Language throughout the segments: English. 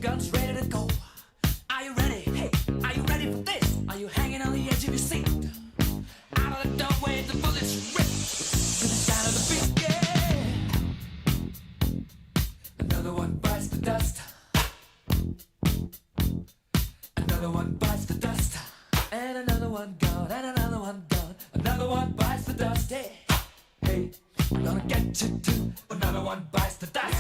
guns ready to go. Are you ready? Hey, are you ready for this? Are you hanging on the edge of your seat? Out of the doorway, the bullets rip to the sound of the beat. Yeah. Another one bites the dust. Another one bites the dust. And another one gone. And another one gone. Another one bites the dust. Hey, hey, I'm gonna get you too. Another one bites the dust.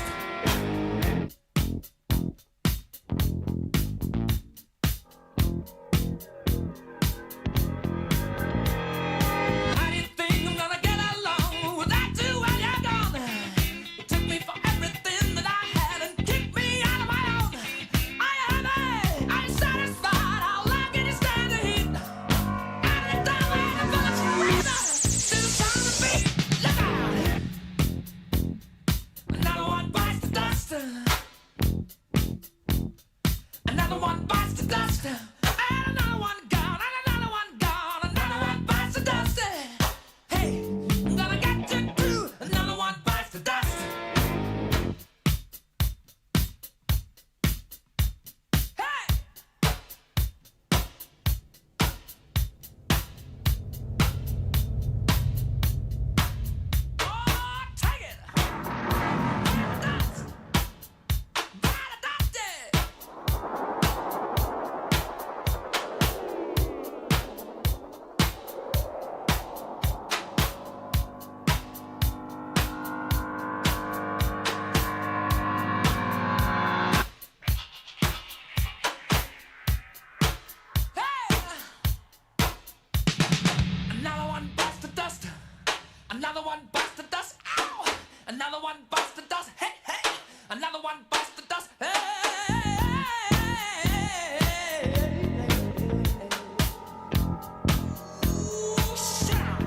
Another one bites the dust. Ow! Another one bites the dust. Hey, hey! Another one bites the dust. Hey! Ooh, shout!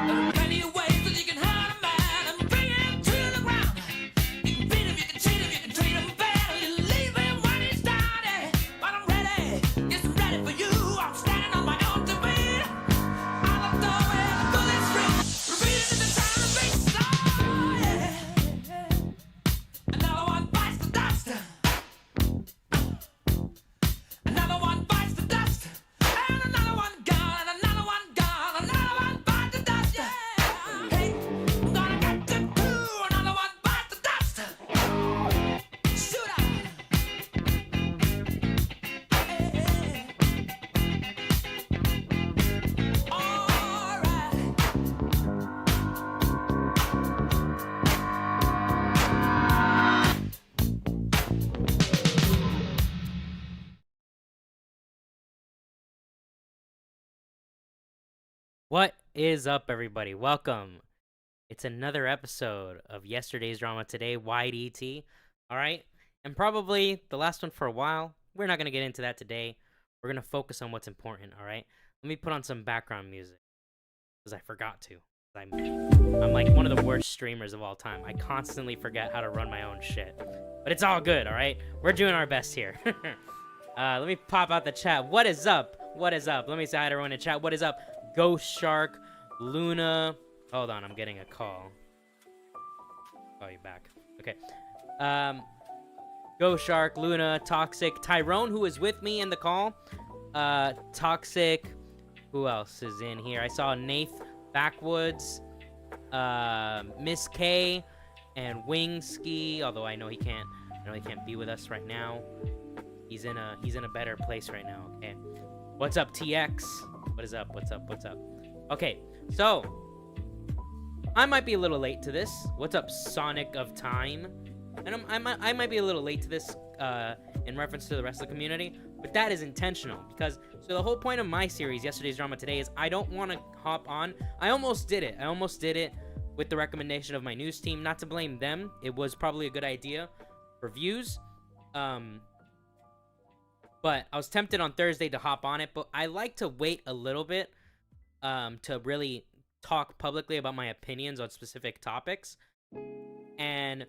There are plenty of ways that you can hurt a man and bring him to the ground. You can beat him, you can cheat him, you can treat him bad, you leave him when he's down. But I'm ready, yes, I'm ready for you. I'm standing on my own two feet. Out the door and the bullets ring. Repeating in the sound of beats. Oh, yeah. Another one bites the dust. Another one bites the dust. And another one gone. And another one gone. Another one bites the dust. Yeah. Hey, I'm gonna get you too. Another one bites the dust. Shoot out. All right. What is up, everybody? Welcome. It's another episode of Yesterday's Drama Today, YDT. All right? And probably the last one for a while. We're not going to get into that today. We're going to focus on what's important, all right? Let me put on some background music because I forgot to. I'm like one of the worst streamers of all time. I constantly forget how to run my own shit. But it's all good, all right? We're doing our best here. Let me pop out the chat. What is up? What is up? Let me say hi to everyone in chat. What is up? Ghost Shark, Luna. Hold on, I'm getting a call. Oh, you're back. Okay. Ghost Shark, Luna, Toxic, Tyrone, who is with me in the call. Toxic. Who else is in here? I saw Nath Backwoods, Miss K, and Wingski. Although I know he can't be with us right now. He's in a better place right now. Okay. What's up, TX? What is up? What's up? What's up? Okay, so I might be a little late to this. What's up, Sonic of Time? And I might be a little late to this in reference to the rest of the community, but that is intentional because so the whole point of my series, Yesterday's Drama Today, is I don't want to hop on. I almost did it. I almost did it with the recommendation of my news team. Not to blame them. It was probably a good idea for views. But I was tempted on Thursday to hop on it, but I like to wait a little bit to really talk publicly about my opinions on specific topics. And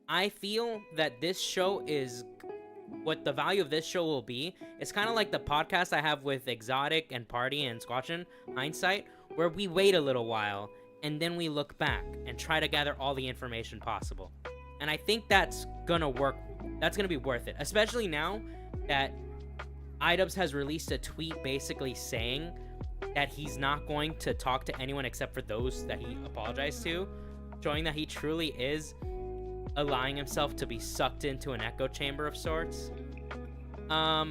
I feel that this show is what the value of this show will be. It's kind of like the podcast I have with Exotic and Party and Squatchin' Hindsight, where we wait a little while and then we look back and try to gather all the information possible. And I think that's gonna work that's gonna be worth it, especially now that iDubbbz has released a tweet basically saying that he's not going to talk to anyone except for those that he apologized to, showing that he truly is allowing himself to be sucked into an echo chamber of sorts. Let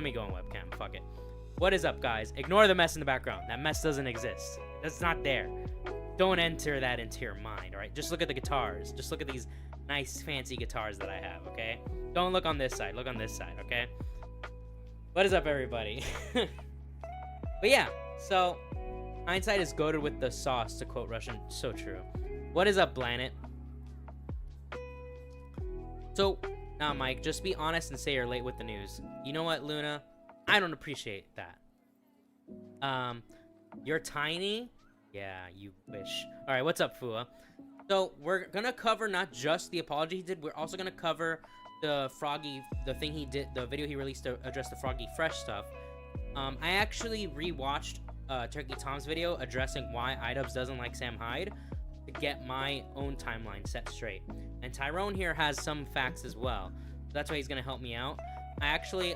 me go on webcam. Fuck it. What is up, guys? Ignore the mess in the background. That mess doesn't exist. That's not there. Don't enter that into your mind, all right? Just look at the guitars. Just look at these nice, fancy guitars that I have, okay? Don't look on this side. Look on this side, okay? What is up, everybody? But yeah, so hindsight is goated with the sauce, to quote Russian. So true. What is up, Blanet? So, now, Mike, just be honest and say you're late with the news. You know what, Luna? I don't appreciate that. You're tiny? Yeah, you wish. All right, what's up, Fua? So, we're gonna cover not just the apology he did, we're also gonna cover the Froggy, the thing he did, the video he released to address the FroggyFresh stuff. I actually rewatched Turkey Tom's video addressing why iDubbbz doesn't like Sam Hyde to get my own timeline set straight. And Tyrone here has some facts as well. So that's why he's gonna help me out. I actually,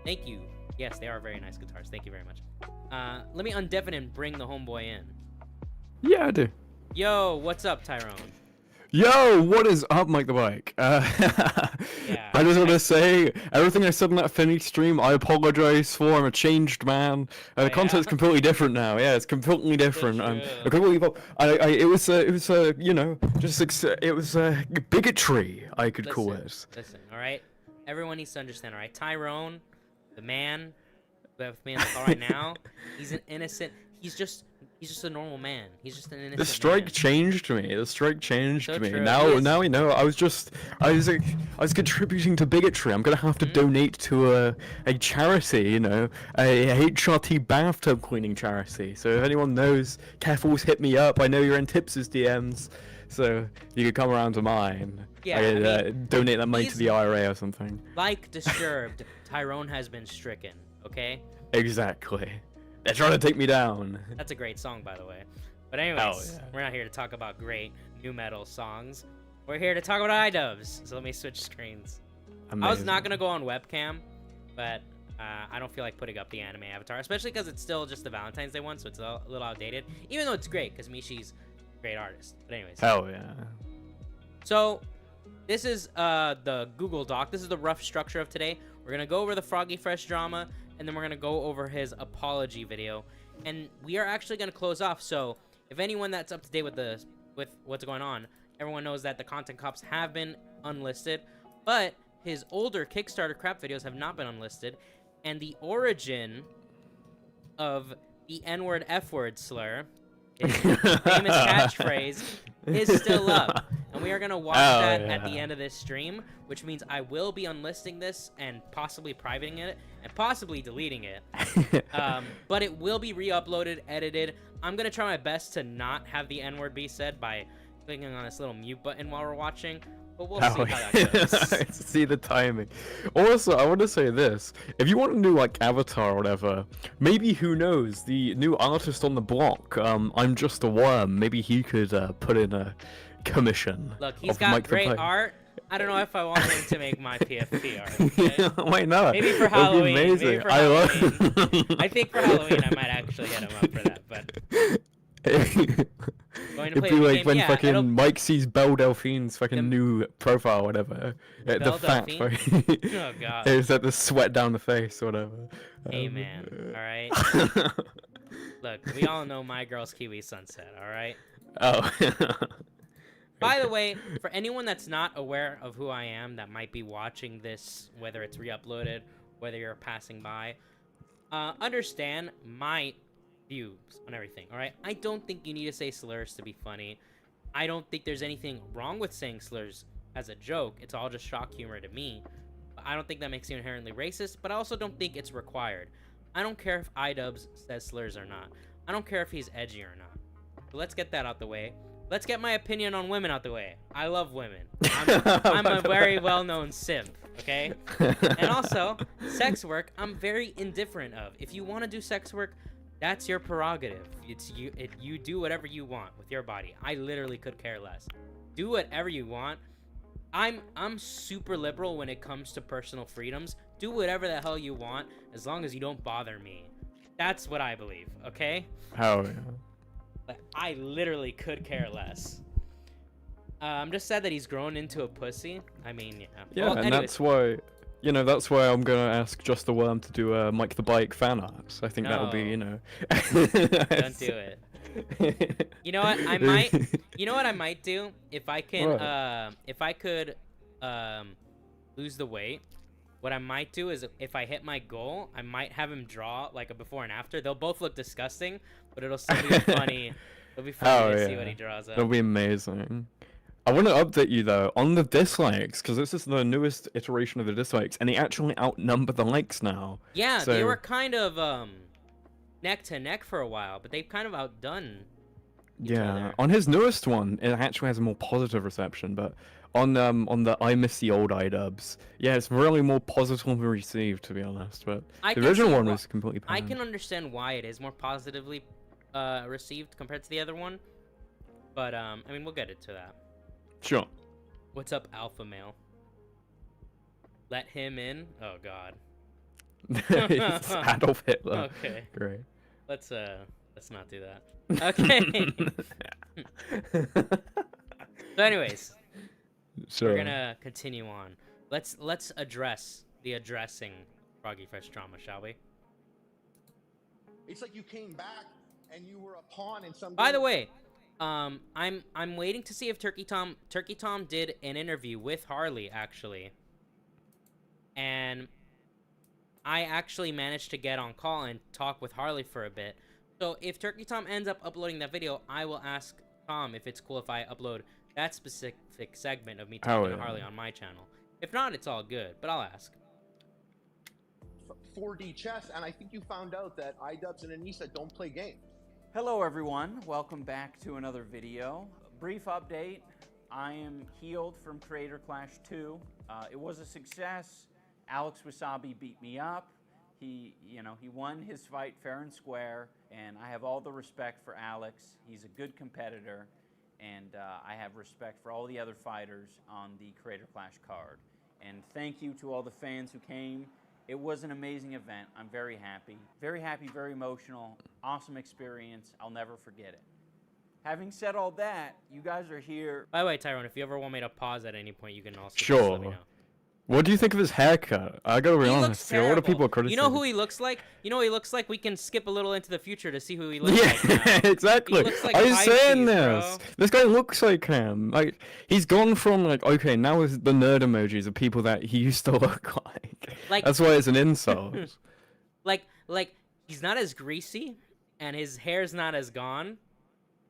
thank you. Yes, they are very nice guitars. Thank you very much. Let me undeafen and bring the homeboy in. Yeah, I do. Yo, what's up, Tyrone? Yo, what is up, MikeTheBike? Yeah, I just want to say, everything I said in that Finny stream, I apologize for. I'm a changed man. The content's completely different now. Yeah, it's completely different. It was you know, it was bigotry, I could call it. Listen, all right? Everyone needs to understand, all right? Tyrone, the man with me on the call right now, he's an innocent. He's just a normal man. He's just an innocent The strike man. changed me. The strike changed So me. true. Now we know. I was contributing to bigotry. I'm gonna have to donate to a charity, you know, a HRT bathtub cleaning charity. So if anyone knows, careful's hit me up. I know you're in Tips's DMs, so you could come around to mine. Yeah, I could, I mean, donate that money to the IRA or something. Like Disturbed, Tyrone has been stricken. Okay. Exactly. They're trying to take me down. That's a great song, by the way. But anyways, we're not here to talk about great new metal songs. We're here to talk about iDubbbz. So let me switch screens. Amazing. I was not gonna go on webcam, but I don't feel like putting up the anime avatar, especially because it's still just the Valentine's Day one, so it's a little outdated. Even though it's great, because Mishi's a great artist. But anyways. Hell yeah. So this is the Google Doc. This is the rough structure of today. We're gonna go over the FroggyFresh drama, and then we're gonna go over his apology video, and we are actually gonna close off. So if anyone that's up to date with what's going on, everyone knows that the content cops have been unlisted, but his older Kickstarter crap videos have not been unlisted, and the origin of the N-word F-word slur, his famous catchphrase, is still up. And we are going to watch that at the end of this stream, which means I will be unlisting this and possibly privating it and possibly deleting it. But it will be re-uploaded, edited. I'm going to try my best to not have the N-word be said by clicking on this little mute button while we're watching. But we'll see how that goes. See the timing. Also, I want to say this. If you want a new, like, avatar or whatever, maybe, who knows, the new artist on the block, I'm Just a Worm, maybe he could put in a commission. Look, he's got great art. I don't know if I want him to make my PFP art. Okay? Why not? Maybe for Halloween. Amazing. Maybe for Halloween. I think for Halloween I might actually hit him up for that, but... It'd be like when fucking Mike sees Belle Delphine's fucking new profile or whatever. The fat fucking... Oh god. It's like the sweat down the face or whatever. Hey man, alright? Look, we all know My Girl's Kiwi Sunset, alright? Oh. By the way, for anyone that's not aware of who I am that might be watching this, whether it's re-uploaded, whether you're passing by, understand my views on everything, all right? I don't think you need to say slurs to be funny. I don't think there's anything wrong with saying slurs as a joke. It's all just shock humor to me. But I don't think that makes you inherently racist, but I also don't think it's required. I don't care if iDubbbz says slurs or not. I don't care if he's edgy or not. So let's get that out the way. Let's get my opinion on women out the way. I love women. I'm a very well-known simp, okay? And also, sex work, I'm very indifferent of. If you want to do sex work, that's your prerogative. You do whatever you want with your body. I literally could care less. do whatever you want. I'm super liberal when it comes to personal freedoms. Do whatever the hell you want as long as you don't bother me. That's what I believe, okay? Hell yeah. Like, I literally could care less. I'm just sad that he's grown into a pussy. I mean, yeah. Yeah, Well, and anyways, that's why, you know, that's why I'm gonna ask Just the Worm to do MikeTheBike fan arts. I think that'll be, you know. don't do it. You know what? I might. You know what I might do if I can. What? If I could, lose the weight. What I might do is if I hit my goal, I might have him draw like a before and after. They'll both look disgusting, but it'll still be funny. It'll be funny to see what he draws up. That'll be amazing. I want to update you though on the dislikes because this is the newest iteration of the dislikes, and they actually outnumber the likes now. Yeah, so... they were kind of neck to neck for a while, but they've kind of outdone each other. On his newest one, it actually has a more positive reception, but on the I Miss the Old iDubbbz, yeah, it's really more positively received, to be honest. But the original one was completely I panned. can understand why it is more positively received compared to the other one, but I mean, we'll get into that. Sure. What's up, alpha male? Let him in? Oh God. It's Adolf Hitler. Okay. Great. Let's not do that. Okay. So anyways, Sure. we're gonna continue on. Let's address the addressing FroggyFresh drama, shall we? It's like you came back and you were a pawn in some. By the way, I'm waiting to see if Turkey Tom did an interview with Harley actually, and I actually managed to get on call and talk with Harley for a bit. So if Turkey Tom ends up uploading that video, I will ask Tom if it's cool if I upload that specific segment of me talking to Harley on my channel. If not, it's all good, but I'll ask. 4D chess, and I think you found out that iDubbbz and Anisa don't play games. Hello everyone, welcome back to another video. Brief update, I am healed from Creator Clash 2. It was a success. Alex Wasabi beat me up. He won his fight fair and square, and I have all the respect for Alex. He's a good competitor, and I have respect for all the other fighters on the Creator Clash card. And thank you to all the fans who came. It was an amazing event. I'm very happy, very emotional, awesome experience. I'll never forget it. Having said all that, you guys are here. By the way, Tyrone, if you ever want me to pause at any point, you can also just Sure. let me know. What do you think of his haircut? I gotta be He honest. looks A lot of terrible. people are criticizing. You know who he looks like? You know what he looks like? We can skip a little into the future to see who he looks like now. Yeah, exactly. He looks like I was Pisces, saying bro. this. This guy looks like him. Like he's gone from like okay, now is the nerd emojis of people that he used to look like. That's why it's an insult. like he's not as greasy, and his hair's not as gone,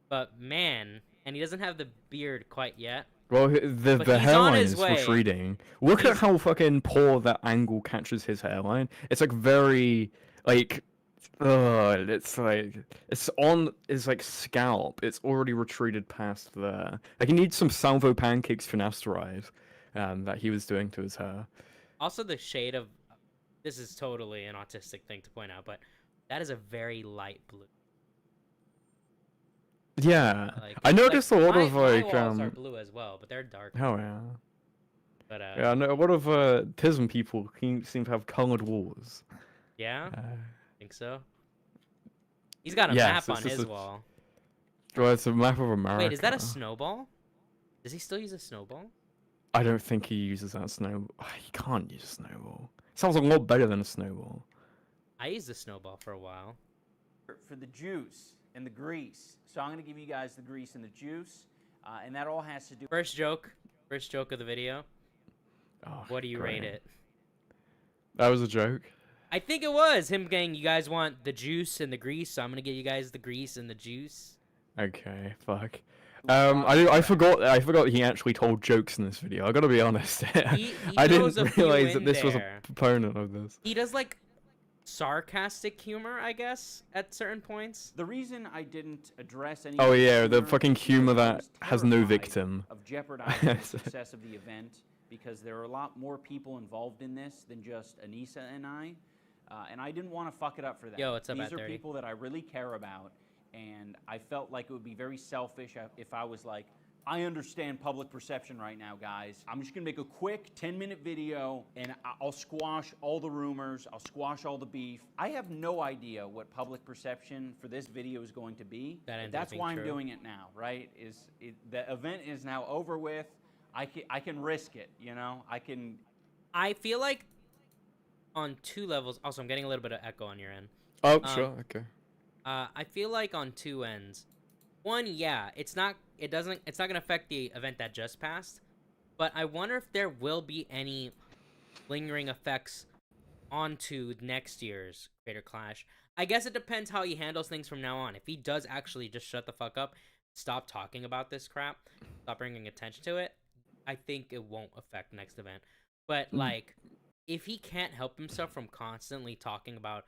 but man, and he doesn't have the beard quite yet. Well, But the he's on hairline his is way. retreating. Look at how fucking poor that angle catches his hairline. It's like very like, it's like it's on his like scalp. It's already retreated past there. Like he needs some salvo pancakes finasteride, that he was doing to his hair. Also, the shade of this is totally an autistic thing to point out, but that is a very light blue. Yeah, Like, I noticed a lot my, of like my walls are blue as well, but they're dark. Oh yeah. But Yeah, I know a lot of Tism people seem to have colored walls. yeah, think so. He's got a yes, map on it's his a- wall. Well, it's a map of America. Wait, is that a snowball? Does he still use a snowball? I don't think he uses that snowball. He can't use a snowball. Sounds a lot better than a snowball. I used a snowball for a while. For the juice and the grease. So I'm going to give you guys the grease and the juice, and that all has to do. First joke of the video. Oh, What do you great. rate it? That was a joke. I think it was him saying you guys want the juice and the grease, so I'm gonna get you guys the grease and the juice. Okay, fuck. I forgot he actually told jokes in this video. I gotta be honest. He I throws a didn't few realize that in this was a there. proponent of this. He does like sarcastic humor, I guess, at certain points. The reason I didn't address any. Oh, of the yeah, the humor fucking is humor because I that was has no terrified victim. Of jeopardizing the success of the event, because there are a lot more people involved in this than just Anisa and I didn't want to fuck it up for them. Yo, what's up, These at are 30? people that I really care about, and I felt like it would be very selfish if I was like I understand public perception right now, guys. I'm just gonna make a quick 10-minute video and I'll squash all the rumors, I'll squash all the beef. I have no idea what public perception for this video is going to be. That's why I'm doing it now, right? The event is now over with. I can risk it, you know? I feel like on 2 levels. Also, I'm getting a little bit of echo on your end. Oh, sure, okay. I feel like on 2 ends. One, yeah, it's not gonna affect the event that just passed, but I wonder if there will be any lingering effects onto next year's Creator Clash. I guess it depends how he handles things from now on. If he does actually just shut the fuck up, stop talking about this crap, stop bringing attention to it, I think it won't affect next event. But like, if he can't help himself from constantly talking about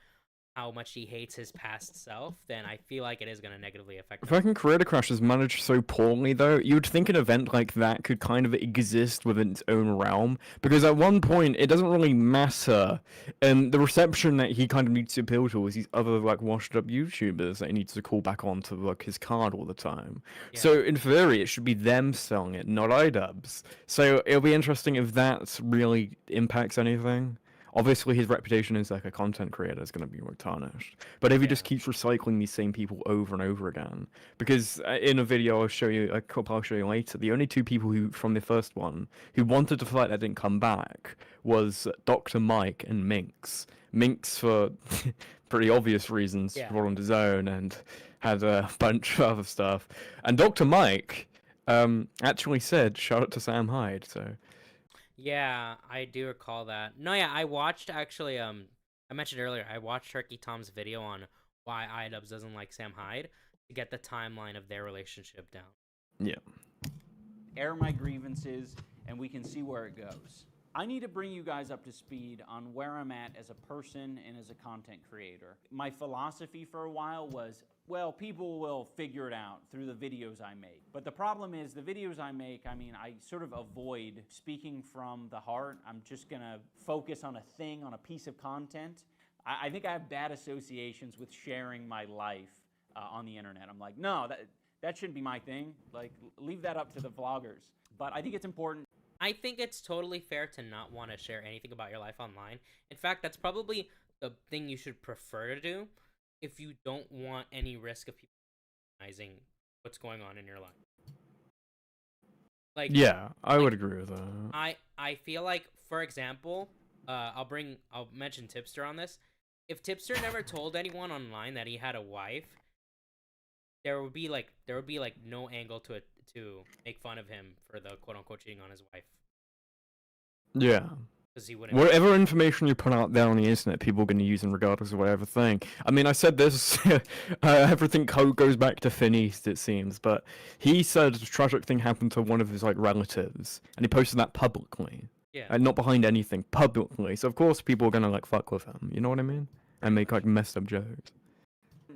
how much he hates his past self, then I feel like it is going to negatively affect him. Fucking Creator Crash is managed so poorly, though. You would think an event like that could kind of exist within its own realm, because at one point it doesn't really matter, and the reception that he kind of needs to appeal to is these other like washed-up YouTubers that he needs to call back on to like his card all the time. Yeah. So in theory, it should be them selling it, not iDubbbz. So it'll be interesting if that really impacts anything. Obviously, his reputation as like a content creator is going to be more tarnished. But if he just keeps recycling these same people over and over again, because in a video I'll show you, a clip I'll show you later, the only 2 people who from the first one who wanted to fight that didn't come back was Dr. Mike and Minx. Minx for pretty obvious reasons, brought on his own and had a bunch of other stuff. And Dr. Mike actually said, shout out to Sam Hyde, so... Yeah, I do recall that. No, yeah, I watched actually. I mentioned earlier, I watched Turkey Tom's video on why iDubbbz doesn't like Sam Hyde to get the timeline of their relationship down. Yeah. Air my grievances, and we can see where it goes. I need to bring you guys up to speed on where I'm at as a person and as a content creator. My philosophy for a while was, well, people will figure it out through the videos I make. But the problem is, the videos I make, I mean, I sort of avoid speaking from the heart. I'm just gonna focus on a thing, on a piece of content. I think I have bad associations with sharing my life on the internet. I'm like, no, that shouldn't be my thing. Like, leave that up to the vloggers. But I think it's important. I think it's totally fair to not want to share anything about your life online. In fact, that's probably the thing you should prefer to do if you don't want any risk of people recognizing what's going on in your life. Like, yeah, I would agree with that. I feel like, for example, I'll mention Tipster on this. If Tipster never told anyone online that he had a wife, there would be like no angle to make fun of him for the quote unquote cheating on his wife. Yeah. Because he wouldn't. Whatever information you put out there on the internet, people are going to use in regardless of whatever thing. I mean, I said this, everything goes back to Fineast, it seems, but he said a tragic thing happened to one of his like relatives, and he posted that publicly. Yeah. And not behind anything, publicly. So of course people are going to like fuck with him, you know what I mean? And make like messed up jokes.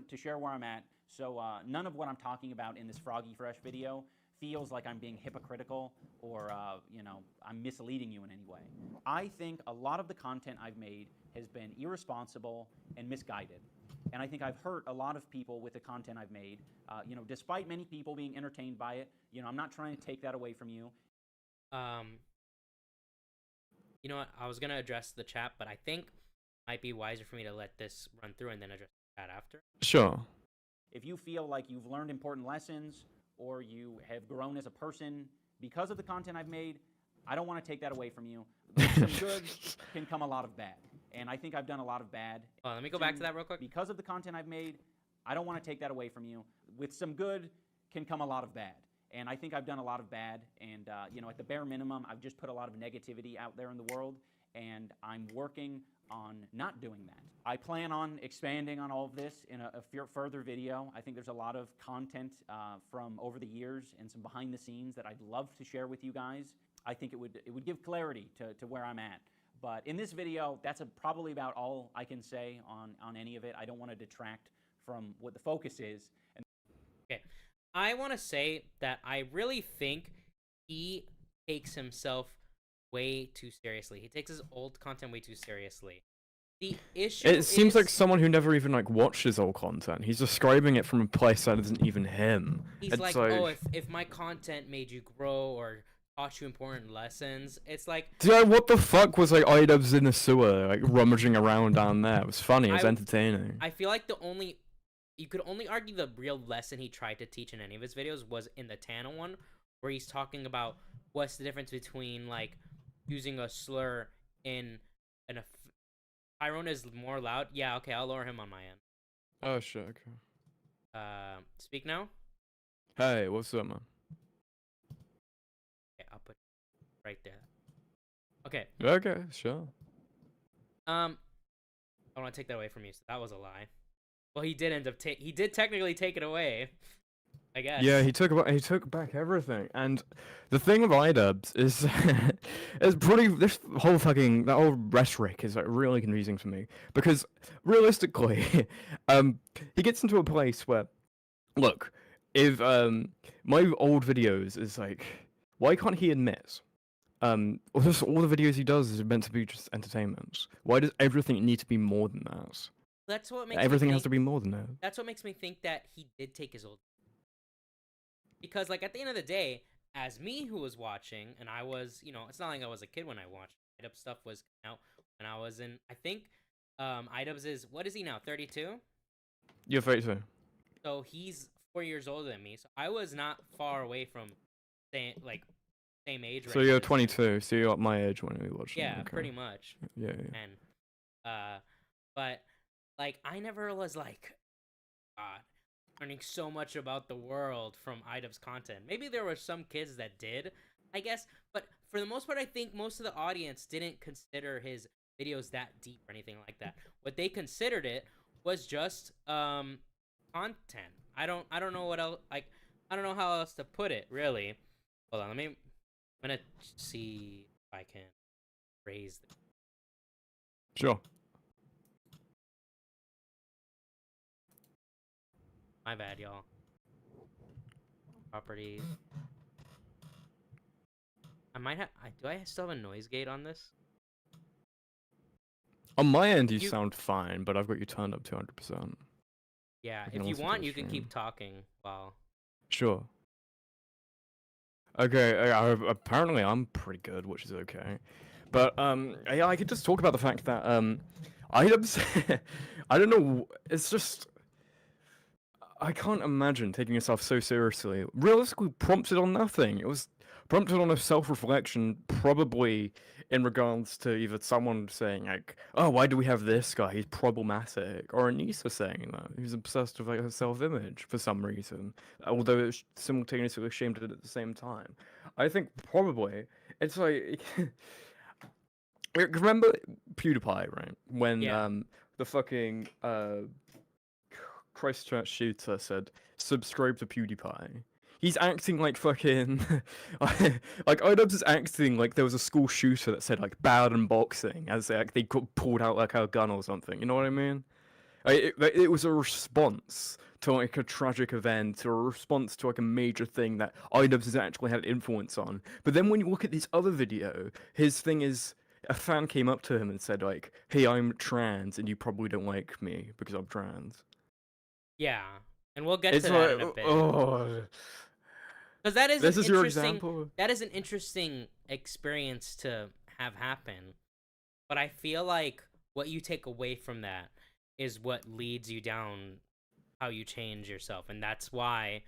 To share where I'm at, so none of what I'm talking about in this FroggyFresh video feels like I'm being hypocritical or, you know, I'm misleading you in any way. I think a lot of the content I've made has been irresponsible and misguided. And I think I've hurt a lot of people with the content I've made. You know, despite many people being entertained by it, you know, I'm not trying to take that away from you. You know what? I was going to address the chat, but I think it might be wiser for me to let this run through and then address the chat after. Sure. If you feel like you've learned important lessons or you have grown as a person because of the content I've made, I don't want to take that away from you. Some good can come a lot of bad. And I think I've done a lot of bad. Let me go back to that real quick. Because of the content I've made, I don't want to take that away from you. With some good can come a lot of bad. And I think I've done a lot of bad. And, you know, at the bare minimum, I've just put a lot of negativity out there in the world. And I'm working on not doing that. I plan on expanding on all of this in a further video. I think there's a lot of content from over the years and some behind the scenes that I'd love to share with you guys. I think it would give clarity to where I'm at. But in this video, that's probably about all I can say on any of it. I don't want to detract from what the focus is. Okay. I want to say that I really think he takes himself way too seriously. He takes his old content way too seriously. The issue It seems like is someone who never even like watched his old content. He's describing it from a place that isn't even him. he's It's like, oh, if my content made you grow or taught you important lessons, it's like dude, what the fuck was like iDubbbz in the sewer, like rummaging around down there? It was funny. It was I- entertaining. I feel like you could only argue the real lesson he tried to teach in any of his videos was in the Tana one, where he's talking about what's the difference between like using a slur in an Tyrone is more loud. Yeah, okay, I'll lower him on my end. Oh shit. Okay. Speak now. Hey, what's up, man? Okay, I'll put right there. Okay. Okay, sure. I don't want to take that away from you. So that was a lie. Well, he did end up he did technically take it away, I guess. Yeah, he took back everything. And the thing with iDubbbz is is pretty that whole rhetoric is like really confusing for me, because realistically, he gets into a place where, look, if my old videos is like, why can't he admit all the videos he does is meant to be just entertainment? Why does everything need to be more than that? That's what makes Everything me has think, to be more than that. That's what makes me think that he did take his old. Because like at the end of the day, as me who was watching, and I was, you know, it's not like I was a kid when I watched. iDubbbz stuff was out when I was in. I think iDubbbz is, what is he now? 32. You're 32. So he's 4 years older than me. So I was not far away from same age. So range you're as him. 22. So you're at my age when we watched. Yeah, Okay. pretty much. Yeah. And but like I never was like learning so much about the world from iDubbbz content. Maybe there were some kids that did, I guess, but for the most part I think most of the audience didn't consider his videos that deep or anything like that. What they considered it was just content. I don't know what else, like I don't know how else to put it, really. Hold on, I'm gonna see if I can raise the Sure. My bad, y'all. Properties. I might have. Do I still have a noise gate on this? On my end, you You- sound fine, but I've got you turned up 200%. Yeah. I can If you listen to want, the you can stream. keep talking while. Sure. Okay, apparently I'm pretty good, which is okay. But yeah, I could just talk about the fact that iDubbbz, I don't know, it's just I can't imagine taking yourself so seriously. Realistically, prompted on nothing. It was prompted on a self-reflection, probably in regards to either someone saying like, "Oh, why do we have this guy? He's problematic," or Anisa saying that he's obsessed with like her self-image for some reason, although it's simultaneously ashamed of it at the same time. I think probably it's like remember PewDiePie, right? When Yeah. the fucking Christchurch shooter said, "Subscribe to PewDiePie." He's acting like fucking like iDubbbz is acting like there was a school shooter that said like bad unboxing as like they pulled out like a gun or something. You know what I mean? It was a response to like a tragic event or a response to like a major thing that iDubbbz has actually had influence on. But then when you look at this other video, his thing is a fan came up to him and said like, "Hey, I'm trans and you probably don't like me because I'm trans." Yeah, and we'll get It's to that like, in a bit. oh, Because that is this an is your interesting. example. That is an interesting experience to have happen. But I feel like what you take away from that is what leads you down how you change yourself, and that's why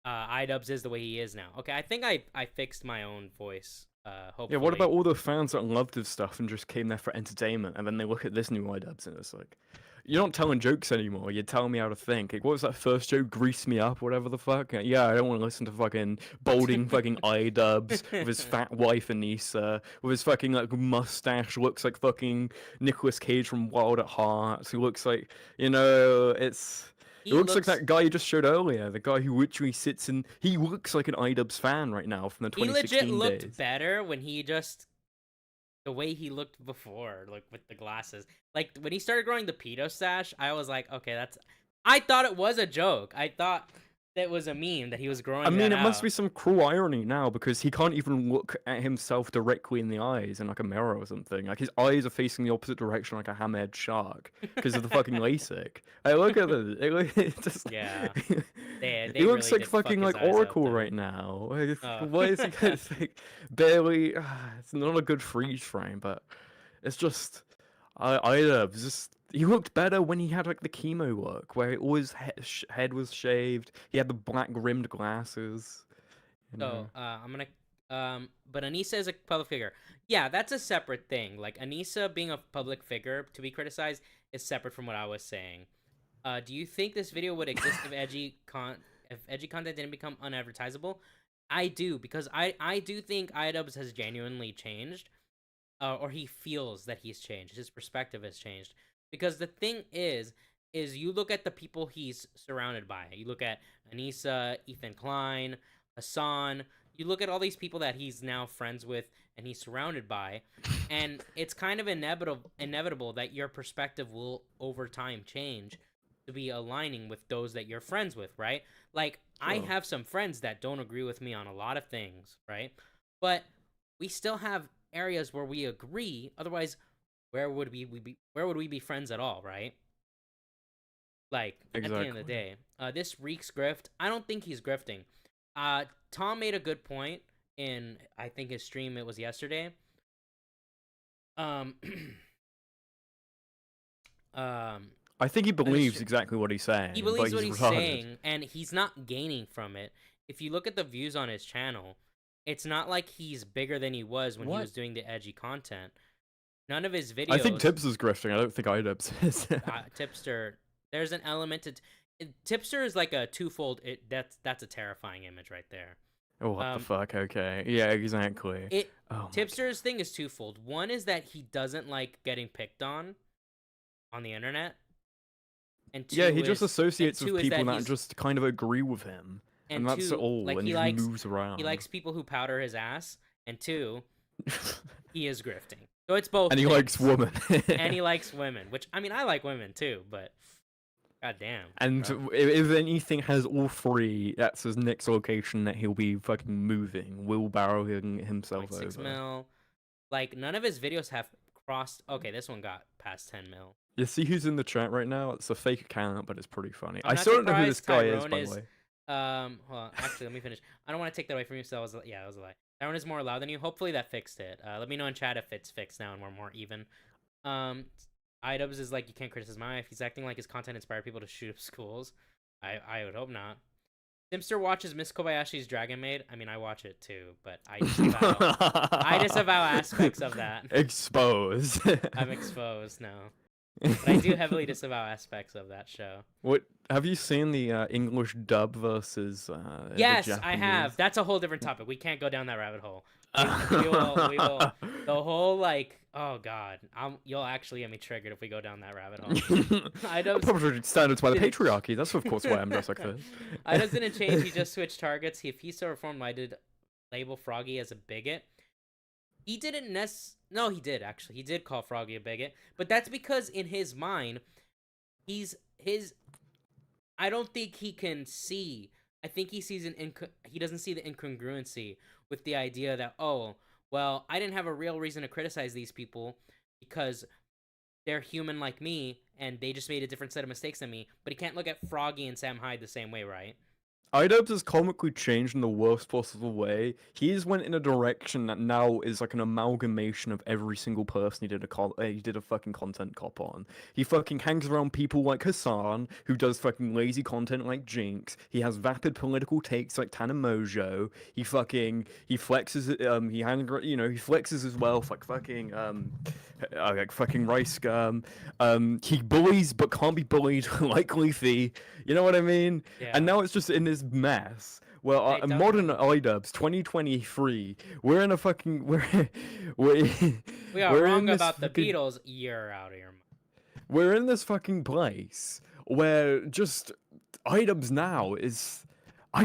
iDubbbz is the way he is now. Okay, I think I fixed my own voice. Hopefully. Yeah, what about all the fans that loved his stuff and just came there for entertainment, and then they look at this new iDubbbz and it's like, you're not telling jokes anymore. You're telling me how to think. Like, what was that first joke? Grease me up, whatever the fuck. Yeah, I don't want to listen to fucking balding fucking iDubbbz with his fat wife Anisa, with his fucking like mustache, looks like fucking Nicolas Cage from Wild at Heart. He looks like, you know, it looks like that guy you just showed earlier, the guy who literally sits in. He looks like an iDubbbz fan right now from the He 2016 legit looked days. better when he just the way he looked before, like with the glasses. Like when he started growing the pedo stash, I was like, okay, that's. I thought it was a joke. I thought that was a meme that he was growing. I mean, that it must out. be some cruel irony now because he can't even look at himself directly in the eyes in like a mirror or something. Like his eyes are facing the opposite direction, like a hammerhead shark, because of the fucking LASIK. Hey, look at this. It just, Yeah. They he looks really like did fuck fucking his like eyes out Oracle there. right now. Like, Oh. why is he like, barely? It's not a good freeze frame, but it's just iDubbbz just. He looked better when he had like the chemo look, where all his head was shaved. He had the black rimmed glasses. You know? So I'm gonna but Anisa is a public figure. Yeah, that's a separate thing. Like Anisa being a public figure to be criticized is separate from what I was saying. Do you think this video would exist if edgy content didn't become unadvertisable? I do, because I do think iDubbbz has genuinely changed, or he feels that he's changed. His perspective has changed. Because the thing is you look at the people he's surrounded by. You look at Anisa, Ethan Klein, Hassan. You look at all these people that he's now friends with and he's surrounded by, and it's kind of inevitable that your perspective will over time change to be aligning with those that you're friends with, right? Like I Sure. have some friends that don't agree with me on a lot of things, right? But we still have areas where we agree. Otherwise, where would we be friends at all, right? Like at the end of the day, this reeks grift. I don't think he's grifting. Tom made a good point in, I think, his stream. It was yesterday. I think he believes exactly what he's saying. He believes but what he's retarded. saying, and he's not gaining from it. If you look at the views on his channel, it's not like he's bigger than he was when he was doing the edgy content. None of his videos. I think Tibbs is grifting. I don't think iDubbbz is. Tipster. There's an element to Tipster is like a twofold. That's a terrifying image right there. Oh, what the fuck? Okay. Yeah, exactly. Tipster's thing is twofold. One is that he doesn't like getting picked on the internet. And two yeah, he just associates with people that he's, just kind of agree with him. And that's two, all. Like and he just moves around. He likes people who powder his ass. And two, he is grifting. So it's both. And he likes women. And he likes women, which, I mean, I like women too, but god damn. And if anything has all three, that's his next location that he'll be fucking moving, wheelbarrowing himself 6 over. mil. Like, none of his videos have crossed. Okay, this one got past 10 mil. You see who's in the chat right now? It's a fake account, but it's pretty funny. I still don't know who this guy is, by the way. Hold on. Actually, let me finish. I don't want to take that away from you, so that was a lie. That one is more loud than you. Hopefully that fixed it. Let me know in chat if it's fixed now and we're more even. iDubbbz is like, you can't criticize my wife. He's acting like his content inspired people to shoot up schools. I would hope not. Simster watches Miss Kobayashi's Dragon Maid. I mean, I watch it too, but I disavow aspects of that. Expose. I'm exposed now. But I do heavily disavow aspects of that show. What have you seen the English dub versus the Yes, Japanese? I have. That's a whole different topic. We can't go down that rabbit hole. We will. The whole, like, oh god, you'll actually get me triggered if we go down that rabbit hole. iDubbbz standards by the patriarchy. That's of course why I'm dressed like this. iDubbbz didn't change. He just switched targets. If he so reformed, I did label Froggy as a bigot. He didn't No, he did actually. He did call Froggy a bigot, but that's because in his mind, I don't think he can see. I think he sees he doesn't see the incongruency with the idea that, oh, well, I didn't have a real reason to criticize these people because they're human like me and they just made a different set of mistakes than me. But he can't look at Froggy and Sam Hyde the same way, right? iDubbbz has comically changed in the worst possible way. He's went in a direction that now is like an amalgamation of every single person he did a fucking content cop on. He fucking hangs around people like Hassan, who does fucking lazy content like Jinx. He has vapid political takes like Tana Mojo. He flexes, he flexes his wealth like fucking Rice Gum. He bullies but can't be bullied like Leafy. You know what I mean? Yeah. And now it's just in this mess. Well, modern iDubbbz 2023, we're in a fucking we are wrong about the Beatles. You're out of your mind. We're in this fucking place where just iDubbbz now is I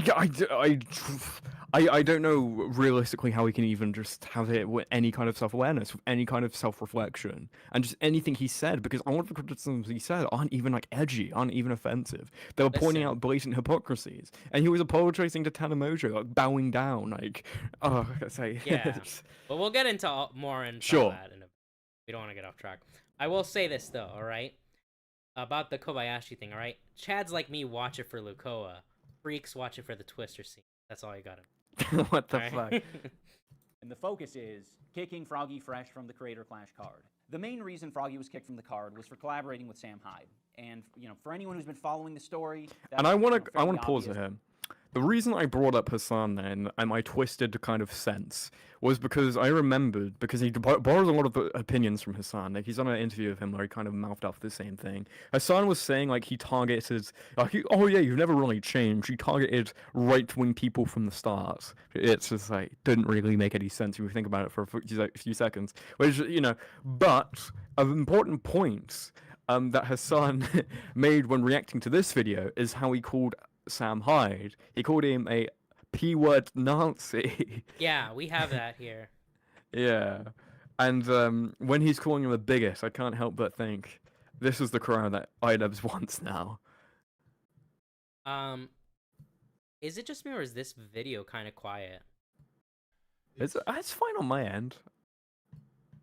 I don't know realistically how he can even just have it with any kind of self-awareness, with any kind of self-reflection, and just anything he said, because a lot of the criticisms he said aren't even like edgy, aren't even offensive. They were pointing Listen. out blatant hypocrisies, and he was apologizing to Tanamojo, like bowing down, like, oh, I say, Yeah. But we'll get into more into Sure. that. We don't want to get off track. I will say this though, all right, about the Kobayashi thing. All right, Chads like me watch it for Lukoa. Freaks watch it for the Twister scene. That's all I got. What the All fuck? right? And the focus is kicking FroggyFresh from the Creator Clash card. The main reason Froggy was kicked from the card was for collaborating with Sam Hyde. And for anyone who's been following the story, And that's, I want to fairly pause obvious. at him. The reason I brought up Hassan then, and my twisted kind of sense, was because I remembered, because he borrows a lot of the opinions from Hassan. Like, he's on an interview with him where he kind of mouthed off the same thing. Hassan was saying, like, he targeted, oh yeah, you've never really changed. He targeted right-wing people from the start. It's just, like, didn't really make any sense if you think about it for a few seconds. Which, but an important point that Hassan made when reacting to this video is how he called Sam Hyde. He called him a P-word Nazi. Yeah, we have that here. Yeah. And when he's calling him a bigot, I can't help but think this is the crowd that iDubbbz wants now. Is it just me or is this video kind of quiet? It's fine on my end.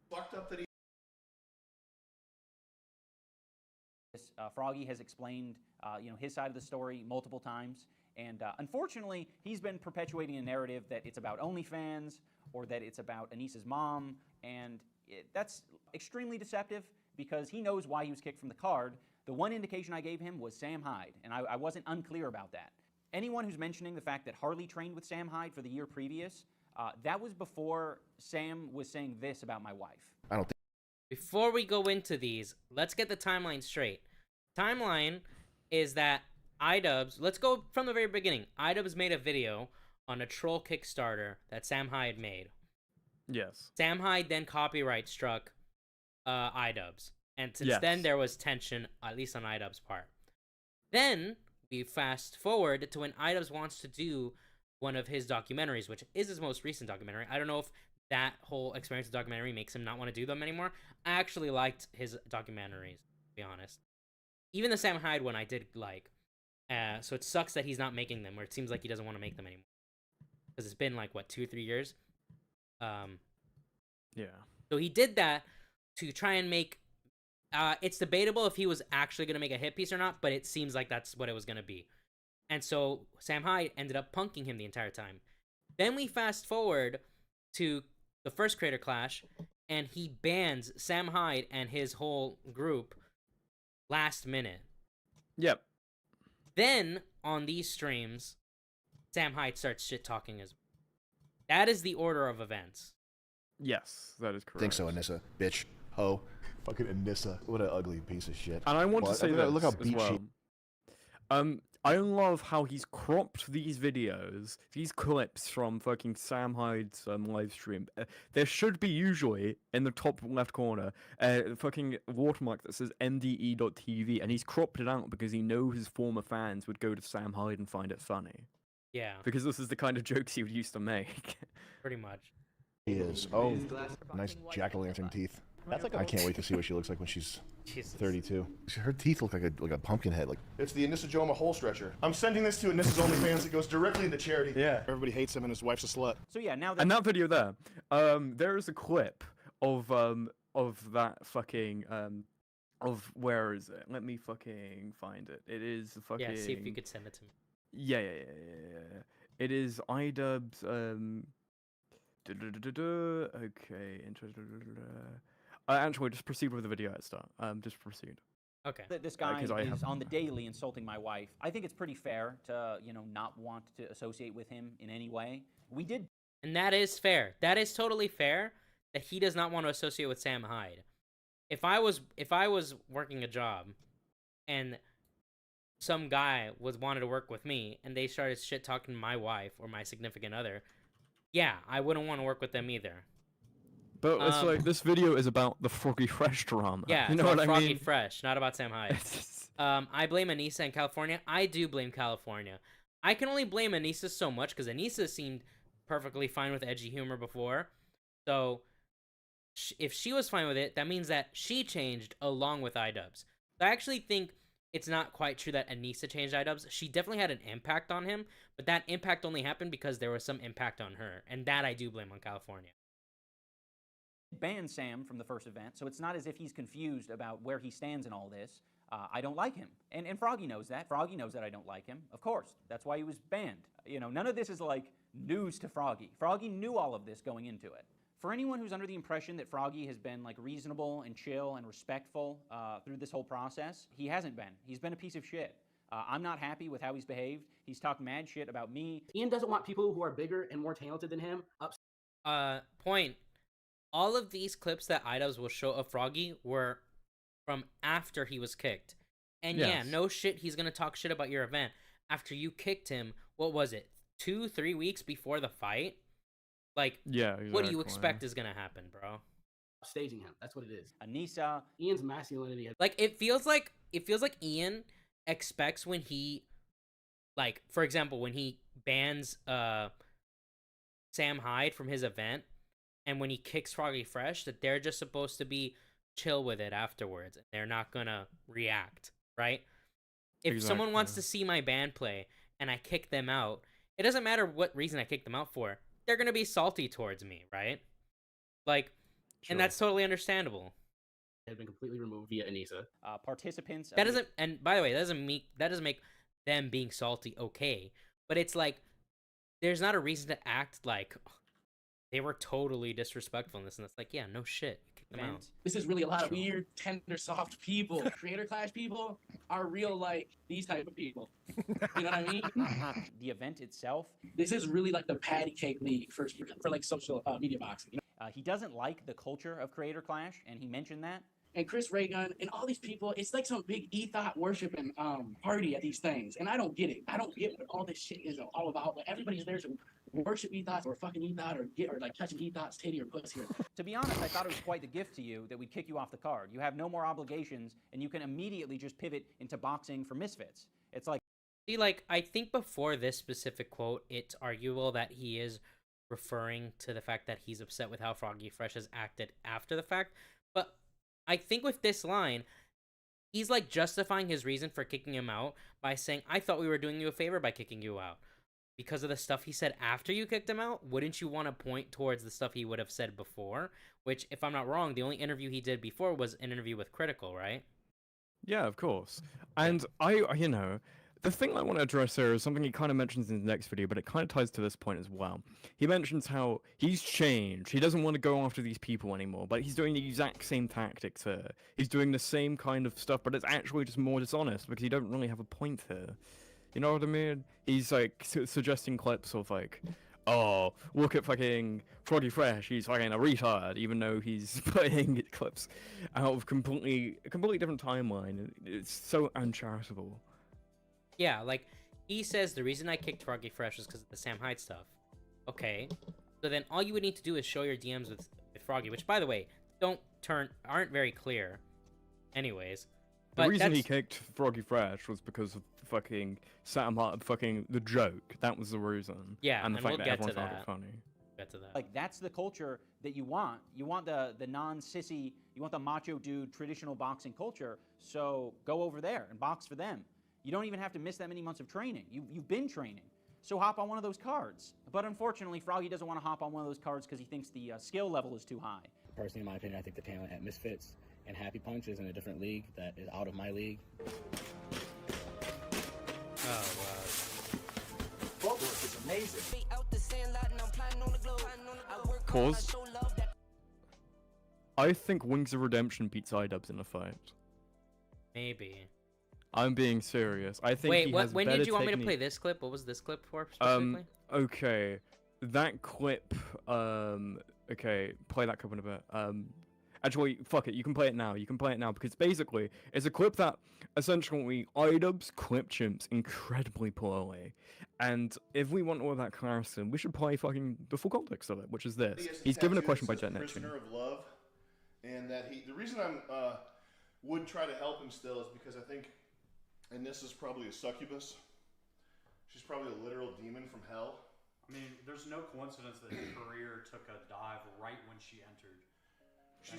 Fucked up that he Froggy has explained, his side of the story multiple times, and unfortunately, he's been perpetuating a narrative that it's about OnlyFans or that it's about Anisa's mom, and that's extremely deceptive because he knows why he was kicked from the card. The one indication I gave him was Sam Hyde, and I wasn't unclear about that. Anyone who's mentioning the fact that Harley trained with Sam Hyde for the year previous, that was before Sam was saying this about my wife. I don't think. Before we go into these, let's get the timeline straight. Timeline is that iDubbbz, let's go from the very beginning. iDubbbz made a video on a troll Kickstarter that Sam Hyde made. Yes. Sam Hyde then copyright struck iDubbbz. And since then, there was tension, at least on iDubbbz's part. Then, we fast forward to when iDubbbz wants to do one of his documentaries, which is his most recent documentary. I don't know if that whole experience of documentary makes him not want to do them anymore. I actually liked his documentaries, to be honest. Even the Sam Hyde one I did like. So it sucks that he's not making them, or it seems like he doesn't want to make them anymore. Because it's been like, what, 2-3 years? Yeah. So he did that to try and make... it's debatable if he was actually going to make a hit piece or not, but it seems like that's what it was going to be. And so Sam Hyde ended up punking him the entire time. Then we fast forward to the first Creator Clash, and he bans Sam Hyde and his whole group last minute. Yep. Then, on these streams, Sam Hyde starts shit-talking as well. That is the order of events. Yes, that is correct. I think so, Anissa. Bitch. Ho. Fucking Anissa. What an ugly piece of shit. And I want to But say look, that look how as beat well. I love how he's cropped these videos, these clips from fucking Sam Hyde's live stream. There should be usually in the top left corner a fucking watermark that says MDE.TV, and he's cropped it out because he knows his former fans would go to Sam Hyde and find it funny. Yeah, Because this is the kind of jokes he would used to make. pretty much. He is. Oh, nice jack-o'-lantern teeth. That's like I can't wait to see what she looks like when she's Jesus. 32. Her teeth look like a pumpkin head. Like It's the Anissa Joma hole stretcher. I'm sending this to Anissa's OnlyFans. It goes directly into charity. Yeah. Everybody hates him and his wife's a slut. So yeah, now that And that video there, there is a clip of that fucking of where is it? Let me fucking find it. It is fucking. Yeah, see if you could send it to me. Yeah. It is iDubbbz. Okay. Actually, just proceed with the video at start. Just proceed. Okay. this guy 'cause I is have- on the daily insulting my wife, I think it's pretty fair to, not want to associate with him in any way. We did And that is fair. That is totally fair that he does not want to associate with Sam Hyde. If I was working a job and some guy wanted to work with me and they started shit talking to my wife or my significant other, yeah, I wouldn't want to work with them either. But it's like this video is about the FroggyFresh drama. Yeah, you it's know about what I Froggy mean? Fresh, not about Sam Hyde. I blame Anisa in California. I do blame California. I can only blame Anisa so much because Anisa seemed perfectly fine with edgy humor before. So if she was fine with it, that means that she changed along with iDubbbz. So I actually think it's not quite true that Anisa changed iDubbbz. She definitely had an impact on him, but that impact only happened because there was some impact on her, and that I do blame on California. Banned Sam from the first event, so it's not as if he's confused about where he stands in all this. I don't like him, and Froggy knows that. Froggy knows that I don't like him. Of course, that's why he was banned. You know, none of this is like news to Froggy. Froggy knew all of this going into it. For anyone who's under the impression that Froggy has been like reasonable and chill and respectful through this whole process, he hasn't been. He's been a piece of shit. I'm not happy with how he's behaved. He's talked mad shit about me. Ian doesn't want people who are bigger and more talented than him up. Point. All of these clips that iDubbbz will show of Froggy were from after he was kicked. And yeah, Yes. no shit, he's gonna talk shit about your event after you kicked him. What was it? 2-3 weeks before the fight? Like, Yeah, what do you exactly. expect is gonna happen, bro? Staging him. That's what it is. Anisa, Ian's masculinity has Like, it feels like Ian expects when he, like, for example, when he bans Sam Hyde from his event, and when he kicks FroggyFresh, that they're just supposed to be chill with it afterwards. They're not gonna react, right? If someone wants to see my band play and I kick them out, it doesn't matter what reason I kick them out for. They're gonna be salty towards me, right? Like, Sure. and that's totally understandable. been completely removed via Anisa. participants. That doesn't, and by the way, that doesn't make them being salty okay. But it's like, there's not a reason to act like they were totally disrespectful in this, and it's like, yeah, no shit, kick them out. This is really a lot of weird, tender, soft people. Creator Clash people are real, like, these type of people. You know what I mean? The event itself. This is really like the patty cake league for like social media boxing. You know? He doesn't like the culture of Creator Clash, and he mentioned that. And Chris Raygun and all these people, it's like some big ethos worshiping party at these things. And I don't get it. I don't get what all this shit is all about. But everybody's there to worship ethos or fucking ethos or like touching ethos, titty or pussy. To be honest, I thought it was quite the gift to you that we'd kick you off the card. You have no more obligations, and you can immediately just pivot into boxing for misfits. It's like, See, like, I think before this specific quote, it's arguable that he is referring to the fact that he's upset with how FroggyFresh has acted after the fact. But I think with this line, he's like justifying his reason for kicking him out by saying, I thought we were doing you a favor by kicking you out. Because of the stuff he said after you kicked him out, wouldn't you want to point towards the stuff he would have said before? Which, if I'm not wrong, the only interview he did before was an interview with Critical, right? Yeah, of course. And you know, the thing I want to address here is something he kind of mentions in the next video, but it kind of ties to this point as well. He mentions how he's changed. He doesn't want to go after these people anymore, but he's doing the exact same tactics here. He's doing the same kind of stuff, but it's actually just more dishonest because he don't really have a point here. You know what I mean? He's like suggesting clips of like, oh, look at fucking FroggyFresh, he's fucking a retard, even though he's putting clips out of a completely different timeline. It's so uncharitable. Yeah, like, he says the reason I kicked FroggyFresh was because of the Sam Hyde stuff. Okay, so then all you would need to do is show your DMs with Froggy, which, by the way, aren't very clear anyways. The But reason he kicked FroggyFresh was because of fucking Sam Hyde, fucking the joke. That was the reason. Yeah, and the and fact we'll that get everyone to found that. it funny. Get to that. Like, that's the culture that you want. You want the non-sissy, you want the macho dude traditional boxing culture, so go over there and box for them. You don't even have to miss that many months of training. You've been training. So hop on one of those cards. But unfortunately, Froggy doesn't want to hop on one of those cards because he thinks the skill level is too high. Personally, in my opinion, I think the talent at Misfits and Happy Punch is in a different league that is out of my league. Oh, Footwork is amazing. Pause. I think Wings of Redemption beats iDubbbz in a fight. maybe. I'm being serious. I think Wait, he what? has When better did you want me to technique. play this clip? What was this clip for specifically? Okay. That clip, okay, play that clip in a bit. Actually, fuck it, you can play it now. You can play it now, because basically, it's a clip that, essentially, iDubbbz clip chimps incredibly poorly. And if we want all of that comparison, we should play fucking the full context of it, which is this. He's given a question by Jet Neptune. Prisoner of love, and that the reason I'm would try to help him still is because I think, and this is probably a succubus. She's probably a literal demon from hell, I mean, there's no coincidence that his career took a dive right when she entered.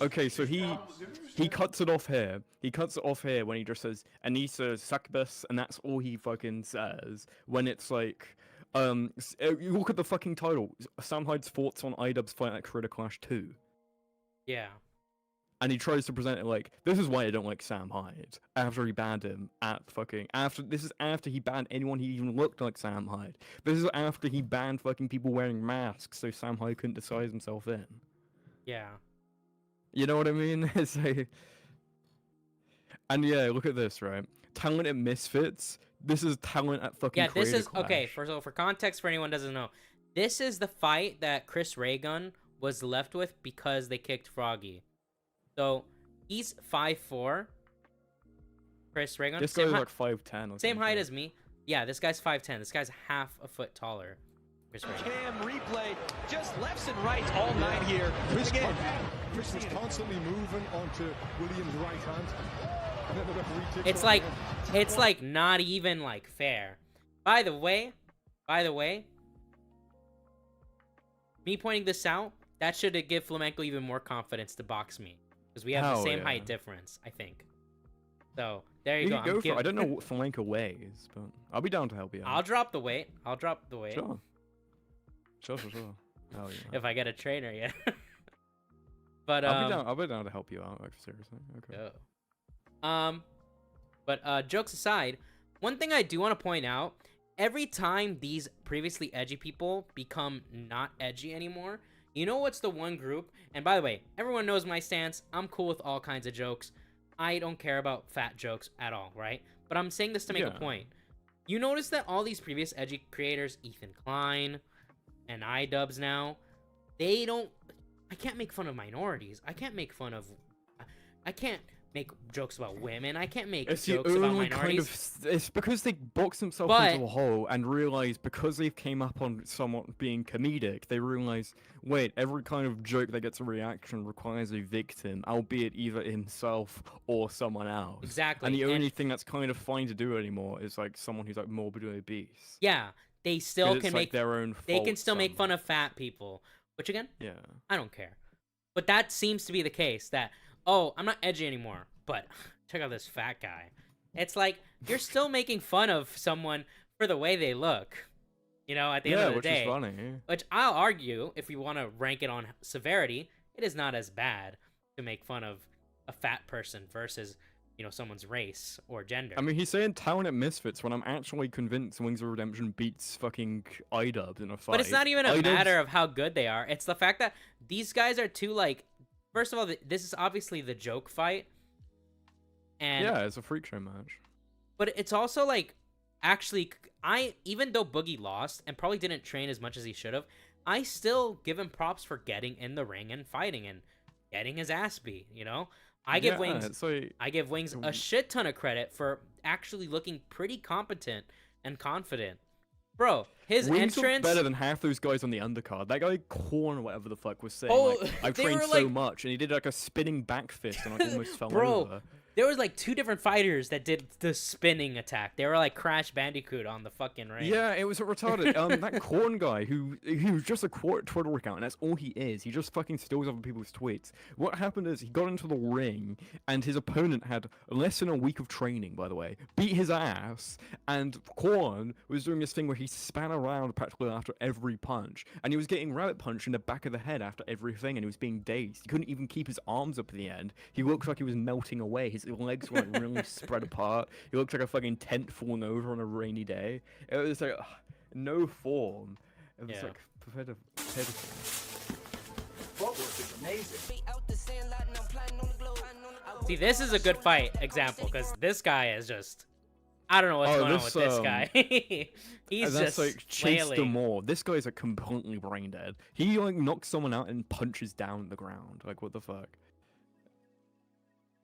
Okay, so he cuts it off here. He cuts it off here when he just says Anisa succubus, and that's all he fucking says. When it's like, you look at the fucking title, Sam Hyde's thoughts on iDubbbz fight at Creator Clash 2. Yeah. And he tries to present it like, this is why I don't like Sam Hyde. After he banned him this is after he banned anyone who even looked like Sam Hyde. This is after he banned fucking people wearing masks so Sam Hyde couldn't disguise himself in. Yeah. You know what I mean? It's like... And yeah, look at this, right? Talent at Misfits. This is talent at fucking Yeah, this Creator is... Clash. Okay, for context, for anyone who doesn't know, this is the fight that Chris Raygun was left with because they kicked Froggy. So, he's 5'4". Chris Raygun. This guy's like 5'10". Same height as me. Yeah, this guy's 5'10". This guy's half a foot taller. Chris Raygun. Cam replay, just lefts and rights all night here. Again, Chris was constantly moving onto Williams' right hand. And then the referee takes It's like not even like fair. By the way, me pointing this out, that should give Flamenco even more confidence to box me. Because we have the same height difference, I think. So, there you go. I don't know what Flamenco weighs, but I'll be down to help you out. I'll drop the weight. Sure. Hell yeah. If I get a trainer, yeah. But I'll be down to help you out, like, seriously. Okay. But jokes aside, one thing I do want to point out, every time these previously edgy people become not edgy anymore, you know what's the one group? And by the way, everyone knows my stance. I'm cool with all kinds of jokes. I don't care about fat jokes at all, right? But I'm saying this to make a point. You notice that all these previous edgy creators, Ethan Klein and iDubbbz now, they don't... I can't make fun of minorities. I can't make make jokes about women. I can't make jokes about minorities. It's because they box themselves into a hole and realize because they've came up on someone being comedic, they realize, wait, every kind of joke that gets a reaction requires a victim, albeit either himself or someone else. Exactly. And the only thing that's kind of fine to do anymore is like someone who's like morbidly obese. Yeah, they still can make their own. They can still make fun of fat people, which again, I don't care. But that seems to be the case. That I'm not edgy anymore, but check out this fat guy. It's like, you're still making fun of someone for the way they look. You know, at the end of the day. Which is funny. Which I'll argue, if you want to rank it on severity, it is not as bad to make fun of a fat person versus, you know, someone's race or gender. I mean, he's saying talent at Misfits when I'm actually convinced Wings of Redemption beats fucking iDubbbz in a fight. But it's not even a matter of how good they are. It's the fact that these guys are too, like... First of all, this is obviously the joke fight. And yeah, it's a freak show match. But it's also like, actually, even though Boogie lost and probably didn't train as much as he should have, I still give him props for getting in the ring and fighting and getting his ass beat, you know? I give Wings a shit ton of credit for actually looking pretty competent and confident. Bro, his Wings entrance... better than half those guys on the undercard. That guy Korn or whatever the fuck was saying, like, I've trained so much, and he did like a spinning back fist and like almost fell over. There was like 2 different fighters that did the spinning attack. They were like Crash Bandicoot on the fucking ring. Yeah, it was retarded. That Korn guy who was just a Twitter account, and that's all he is. He just fucking steals other people's tweets. What happened is he got into the ring, and his opponent had less than a week of training, by the way, beat his ass, and Korn was doing this thing where he span around practically after every punch, and he was getting rabbit punched in the back of the head after everything, and he was being dazed. He couldn't even keep his arms up at the end. He looked like he was melting away. His legs were like really spread apart. He looked like a fucking tent falling over on a rainy day. It was like no form. It was like pitiful. Footwork is amazing. See, this is a good fight example because this guy is just... I don't know what's going on with this guy. He's just like Chase flailing. Demore. This guy's like completely brain dead. He like knocks someone out and punches down the ground. Like what the fuck?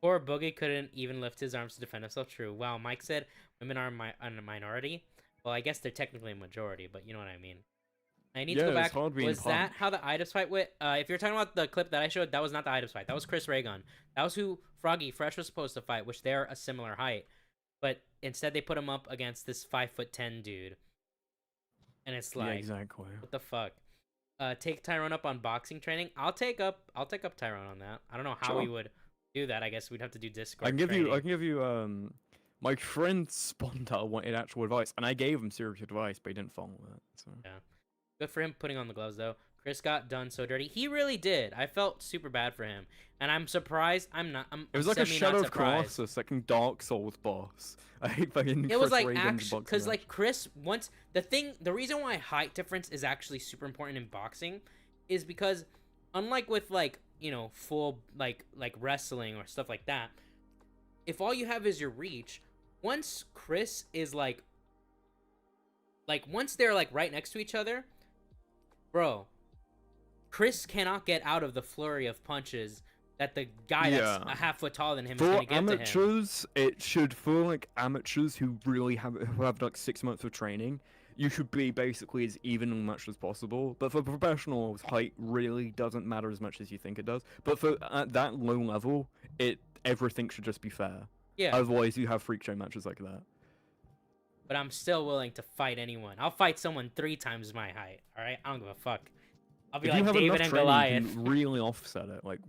Poor Boogie couldn't even lift his arms to defend himself. True. Wow, Mike said women are a minority. Well, I guess they're technically a majority, but you know what I mean. I need to go back. Was that how the iDubbbz fight went? If you're talking about the clip that I showed, that was not the iDubbbz fight. That was Chris Raygun. That was who FroggyFresh was supposed to fight, which they're a similar height. But instead, they put him up against this 5'10" dude. And it's Yeah, like, exactly. what the fuck? Take Tyrone up on boxing training. I'll take up Tyrone on that. I don't know how we Sure. would do that. I guess we'd have to do Discord. I can give you. training. I can give you. My friend Sponda wanted actual advice, and I gave him serious advice, but he didn't follow it. So. Yeah. Good for him putting on the gloves though. Chris got done so dirty. He really did. I felt super bad for him, and I'm surprised. I'm It was like a Shadow of surprised. Colossus, like Dark Souls boss. I fucking. It was Chris like Reagan's boxing because match. like Chris once the reason why height difference is actually super important in boxing is because unlike with like full like wrestling or stuff like that, if all you have is your reach, once Chris is like once they're like right next to each other, bro, Chris cannot get out of the flurry of punches that the guy that's a half foot taller than him is For gonna get to him. amateurs, it should for like amateurs who really have like 6 months of training, you should be basically as evenly matched as possible. But for professionals, height really doesn't matter as much as you think it does. But for at that low level, everything should just be fair. Yeah. Otherwise, you have freak show matches like that. But I'm still willing to fight anyone. I'll fight someone 3 times my height. All right, I don't give a fuck. I'll be If you like have David enough and training, Goliath. you can really offset it like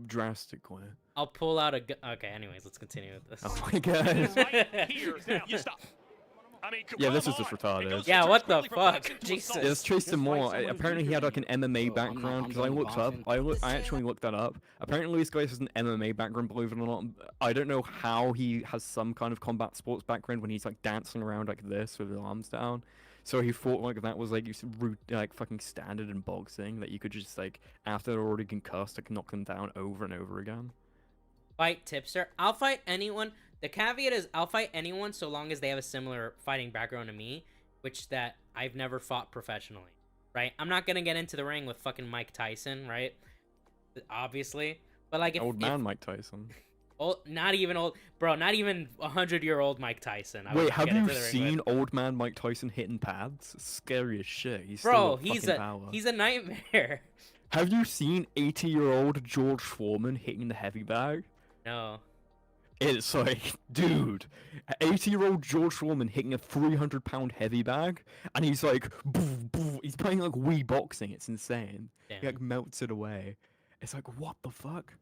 drastically. I'll pull out a. Okay, anyways, let's continue with this. Oh my god. You stop. I mean, Yeah, this is just retarded. Yeah, what the fuck? Jesus. Yeah, it's Tristan Moore. someone who's Apparently, he had like an MMA So, I'm background because I doing looked up. boxing. I actually looked that up. Apparently, this guy has an MMA background. Believe it or not, I don't know how he has some kind of combat sports background when he's like dancing around like this with his arms down. So he thought like that was like like fucking standard in boxing, that you could just like after they're already concussed, like knock them down over and over again. Fight tipster. I'll fight anyone. The caveat is I'll fight anyone so long as they have a similar fighting background to me, which that I've never fought professionally, right? I'm not gonna get into the ring with fucking Mike Tyson, right? Obviously, but like if Mike Tyson. old, not even old, bro, not even 100-year-old Mike Tyson. I Wait, wouldn't have get you into the ring seen with. old man Mike Tyson hitting pads? Scary as shit. He's Bro, still got he's fucking a power. he's a nightmare. Have you seen 80-year-old George Foreman hitting the heavy bag? No. It's like, dude, 80-year-old George Foreman hitting a 300-pound heavy bag, and he's like, boof, boof. He's playing like Wii boxing. It's insane. Damn. He like melts it away. It's like, what the fuck?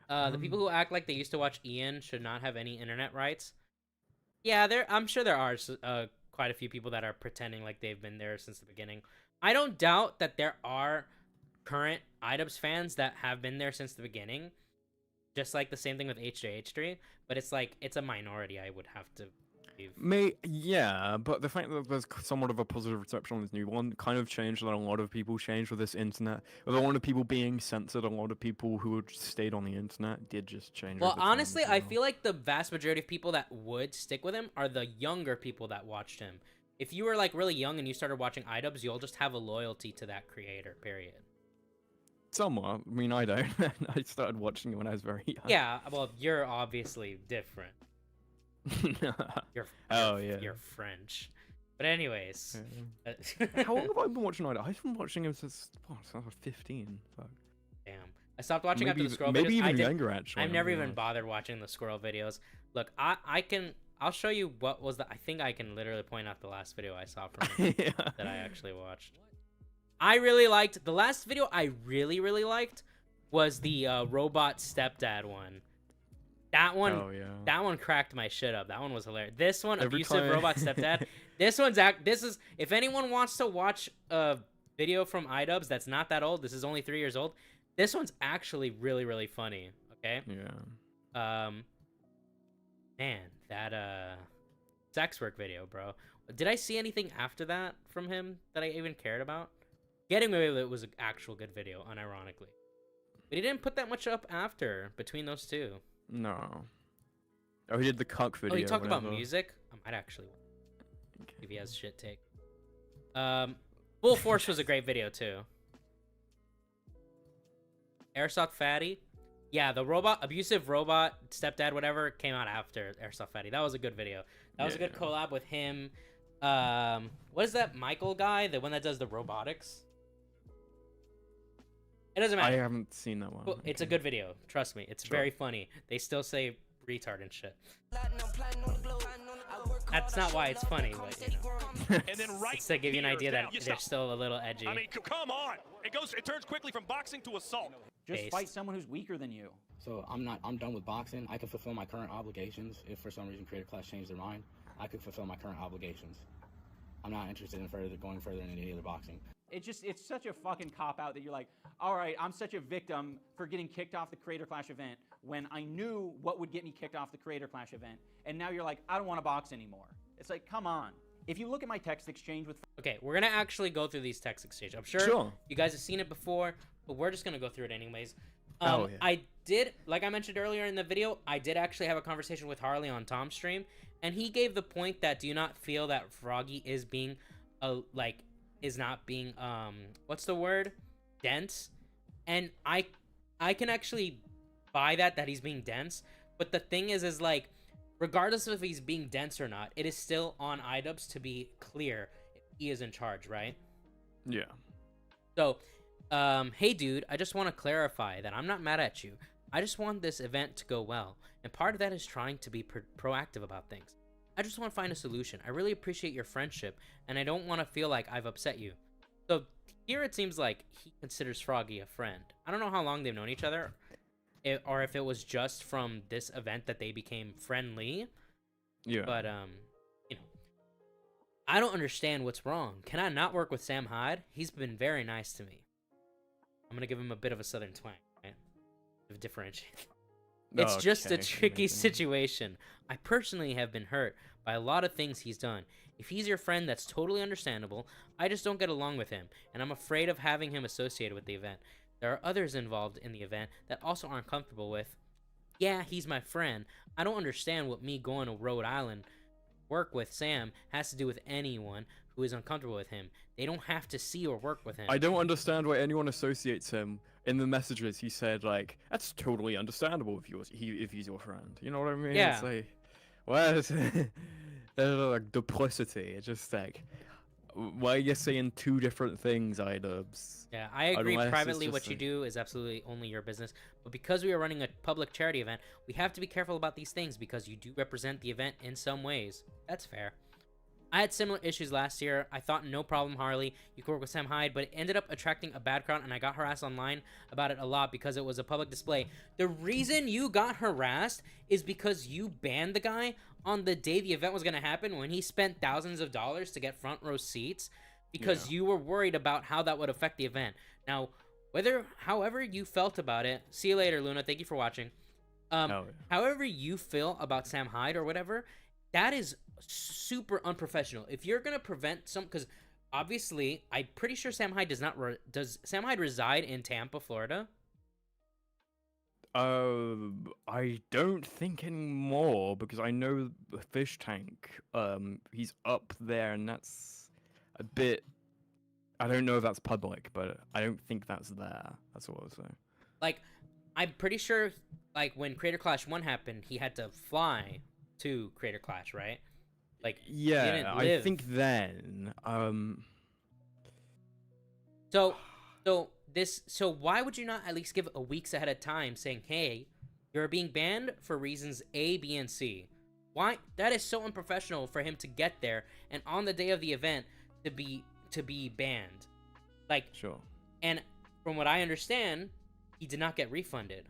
The people who act like they used to watch Ian should not have any internet rights. Yeah, I'm sure there are quite a few people that are pretending like they've been there since the beginning. I don't doubt that there are current iDubbbz fans that have been there since the beginning. Just like the same thing with HJH3, but it's like it's a minority. I would have to believe. Yeah, but the fact that there's somewhat of a positive reception on this new one kind of changed that a lot of people changed with this internet. With a lot of people being censored, a lot of people who had stayed on the internet did just change. Well, over time honestly, as I well. feel like the vast majority of people that would stick with him are the younger people that watched him. If you were like really young and you started watching iDubbbz, you'll just have a loyalty to that creator. Period. Somewhat. I mean, I don't. I started watching it when I was very young. Yeah, well, you're obviously different. You're yeah. You're French. But anyways, How long have I been watching iDubbbz? I've been watching it since I was 15. Fuck. damn. I stopped watching Maybe after the squirrel maybe videos. even younger actually. I've I never don't even know. bothered watching the squirrel videos. Look, I'll show you what was I think I can literally point out the last video I saw from him Yeah. that I actually watched. I really liked the last video. I really liked was the robot stepdad one. That one, Oh, yeah. that one cracked my shit up. That one was hilarious. This one, Every abusive time- robot stepdad. This is if anyone wants to watch a video from iDubbbz that's not that old. This is only 3 years old. This one's actually really funny. Okay. Yeah. Man, that sex work video, bro. Did I see anything after that from him that I even cared about? Getting Away with It was an actual good video, unironically. But he didn't put that much up after between those two. No. Oh, he did the cuck video. Oh, he talked about whatever. music? I might actually. If he has shit take. Full Force was a great video too. Airsoft Fatty. Yeah, the abusive robot, stepdad, whatever, came out after Airsoft Fatty. That was a good video. That was a good collab with him. What is that Michael guy? The one that does the robotics? It doesn't matter. I haven't seen that one. Well, it's a good video. Trust me. It's very funny. They still say retard and shit. That's not why it's funny, but you know. And then right It's to give you an here, idea that now, you they're stop. still a little edgy. I mean, come on. It turns quickly from boxing to assault. Just Based. fight someone who's weaker than you. So I'm done with boxing. I can fulfill my current obligations. If for some reason Creator Clash changed their mind, I could fulfill my current obligations. I'm not interested in going further in any other boxing. It's such a fucking cop-out that you're like, all right, I'm such a victim for getting kicked off the Creator Clash event when I knew what would get me kicked off the Creator Clash event, and now you're like, I don't want to box anymore. It's like, come on. If you look at my text exchange with... Okay, we're gonna actually go through these text exchanges. I'm sure you guys have seen it before, but we're just gonna go through it anyways. Oh, yeah. I did, like I mentioned earlier in the video, I did actually have a conversation with Harley on Tom's stream, and he gave the point that do you not feel that Froggy is being, is not being, what's the word? Dense? And I can actually buy that he's being dense, but the thing is like, regardless of if he's being dense or not, it is still on iDubbbz to be clear if he is in charge, right? Yeah. So, hey dude, I just want to clarify that I'm not mad at you. I just want this event to go well, and part of that is trying to be proactive about things. I just want to find a solution. I really appreciate your friendship, and I don't want to feel like I've upset you. So, here it seems like he considers Froggy a friend. I don't know how long they've known each other, or if it was just from this event that they became friendly. Yeah. But, you know, I don't understand what's wrong. Can I not work with Sam Hyde? He's been very nice to me. I'm gonna give him a bit of a southern twang, right? To differentiate. It's just a tricky situation. I personally have been hurt by a lot of things he's done. If he's your friend, that's totally understandable. I just don't get along with him, and I'm afraid of having him associated with the event. There are others involved in the event that also aren't comfortable with. Yeah, he's my friend. I don't understand what me going to Rhode Island work with Sam has to do with anyone who is uncomfortable with him. They don't have to see or work with him. I don't understand why anyone associates him. In the messages, he said, like, that's totally understandable if he's your friend. You know what I mean? Yeah. It's like, well, it's like duplicity. It's just like, why are you saying two different things, iDubbbz? Yeah, I agree. Unless it's Privately, just what you like- do is absolutely only your business. But because we are running a public charity event, we have to be careful about these things because you do represent the event in some ways. That's fair. I had similar issues last year. I thought no problem, Harley. You could work with Sam Hyde, but it ended up attracting a bad crowd, and I got harassed online about it a lot because it was a public display. The reason you got harassed is because you banned the guy on the day the event was going to happen when he spent thousands of dollars to get front row seats because you were worried about how that would affect the event. Now, however you felt about it, see you later, Luna. Thank you for watching. However you feel about Sam Hyde or whatever, that is super unprofessional. If you're gonna prevent because obviously I'm pretty sure Sam Hyde does Sam Hyde reside in Tampa, Florida? I don't think anymore because I know the fish tank. He's up there, and that's a bit. I don't know if that's public, but I don't think that's there. That's what I was saying. Like, I'm pretty sure, like when Creator Clash 1 happened, he had to fly to Creator Clash, right? Like, he didn't Yeah, live. I think then. So why would you not at least give a weeks ahead of time saying, hey, you're being banned for reasons A, B, and C? Why? That is so unprofessional for him to get there and on the day of the event to be banned. Like, Sure. and from what I understand, he did not get refunded.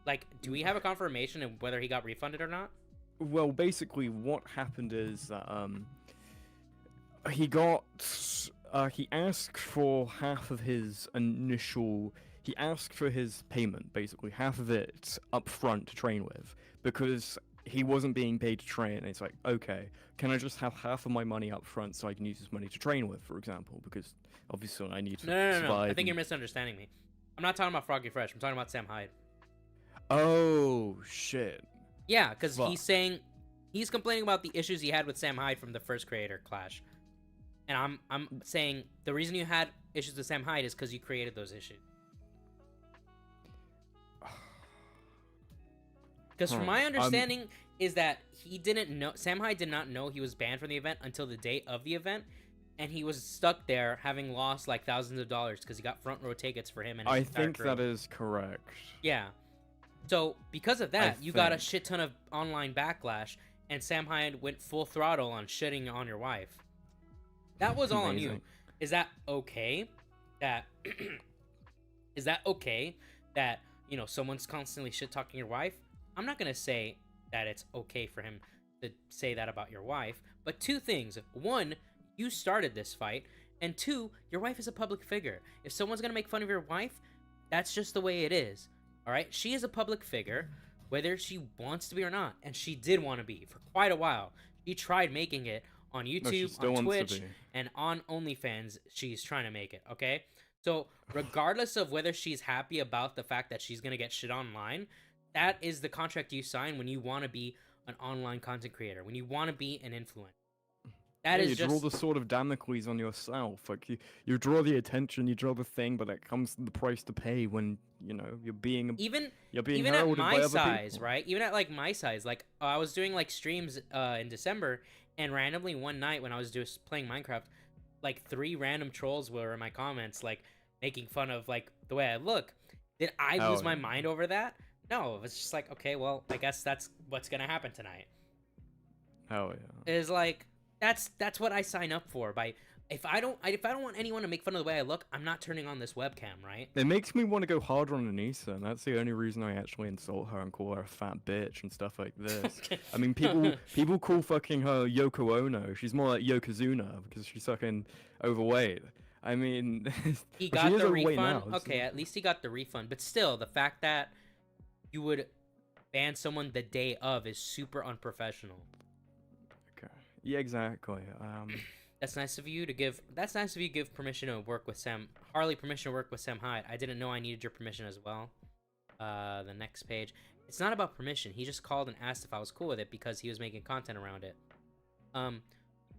Like, do we have a confirmation of whether he got refunded or not? Well, basically, what happened is that he asked for half of his initial. He asked for his payment, basically half of it up front to train with, because he wasn't being paid to train. And it's like, okay, can I just have half of my money up front so I can use this money to train with, for example? Because obviously I need to No. survive. I think you're misunderstanding me. I'm not talking about FroggyFresh. I'm talking about Sam Hyde. Oh shit. Yeah, because Fuck. he's complaining about the issues he had with Sam Hyde from the first Creator Clash, and I'm saying the reason you had issues with Sam Hyde is because you created those issues. Because from my understanding is that he didn't know, Sam Hyde did not know he was banned from the event until the day of the event, and he was stuck there having lost like thousands of dollars because he got front row tickets for him and his I entire think crew. that is correct. Yeah. So because of that, you got a shit ton of online backlash, and Sam Hyde went full throttle on shitting on your wife. That was all on you. Amazing. Is that okay? That is that okay that, you know, someone's constantly shit talking your wife? I'm not gonna say that it's okay for him to say that about your wife, but two things. One, you started this fight, and two, your wife is a public figure. If someone's gonna make fun of your wife, that's just the way it is. All right, she is a public figure, whether she wants to be or not, and she did want to be for quite a while. She tried making it on YouTube, still on wants to Twitch, be. and on OnlyFans. She's trying to make it. Okay, so regardless of whether she's happy about the fact that she's gonna get shit online, that is the contract you sign when you want to be an online content creator, when you want to be an influencer. That Yeah, is you just draw the sword of Damocles on yourself. Like you draw the attention, you draw the thing, but it comes the price to pay when you're being even you're being even at heralded by my other size, people. right? Even at like my size, like I was doing like streams in December, and randomly one night when I was just playing Minecraft, like 3 random trolls were in my comments, like making fun of like the way I look. Did I Oh, lose my yeah. mind over that? No, it was just like, okay, well, I guess that's what's gonna happen tonight. Oh yeah. Is like that's what I sign up for. By if I don't want anyone to make fun of the way I look, I'm not turning on this webcam, right? It makes me want to go harder on Anisa, and that's the only reason I actually insult her and call her a fat bitch and stuff like this. I mean, people call fucking her Yoko Ono. She's more like Yokozuna because she's fucking overweight. I mean, He well, she got is the overweight refund. now, Okay, at least he got the refund. But still, the fact that you would ban someone the day of is super unprofessional. Okay. Yeah, exactly. That's nice of you to give. That's nice of you to give permission to work with Sam Harley. Permission to work with Sam Hyde. I didn't know I needed your permission as well. The next page. It's not about permission. He just called and asked if I was cool with it because he was making content around it.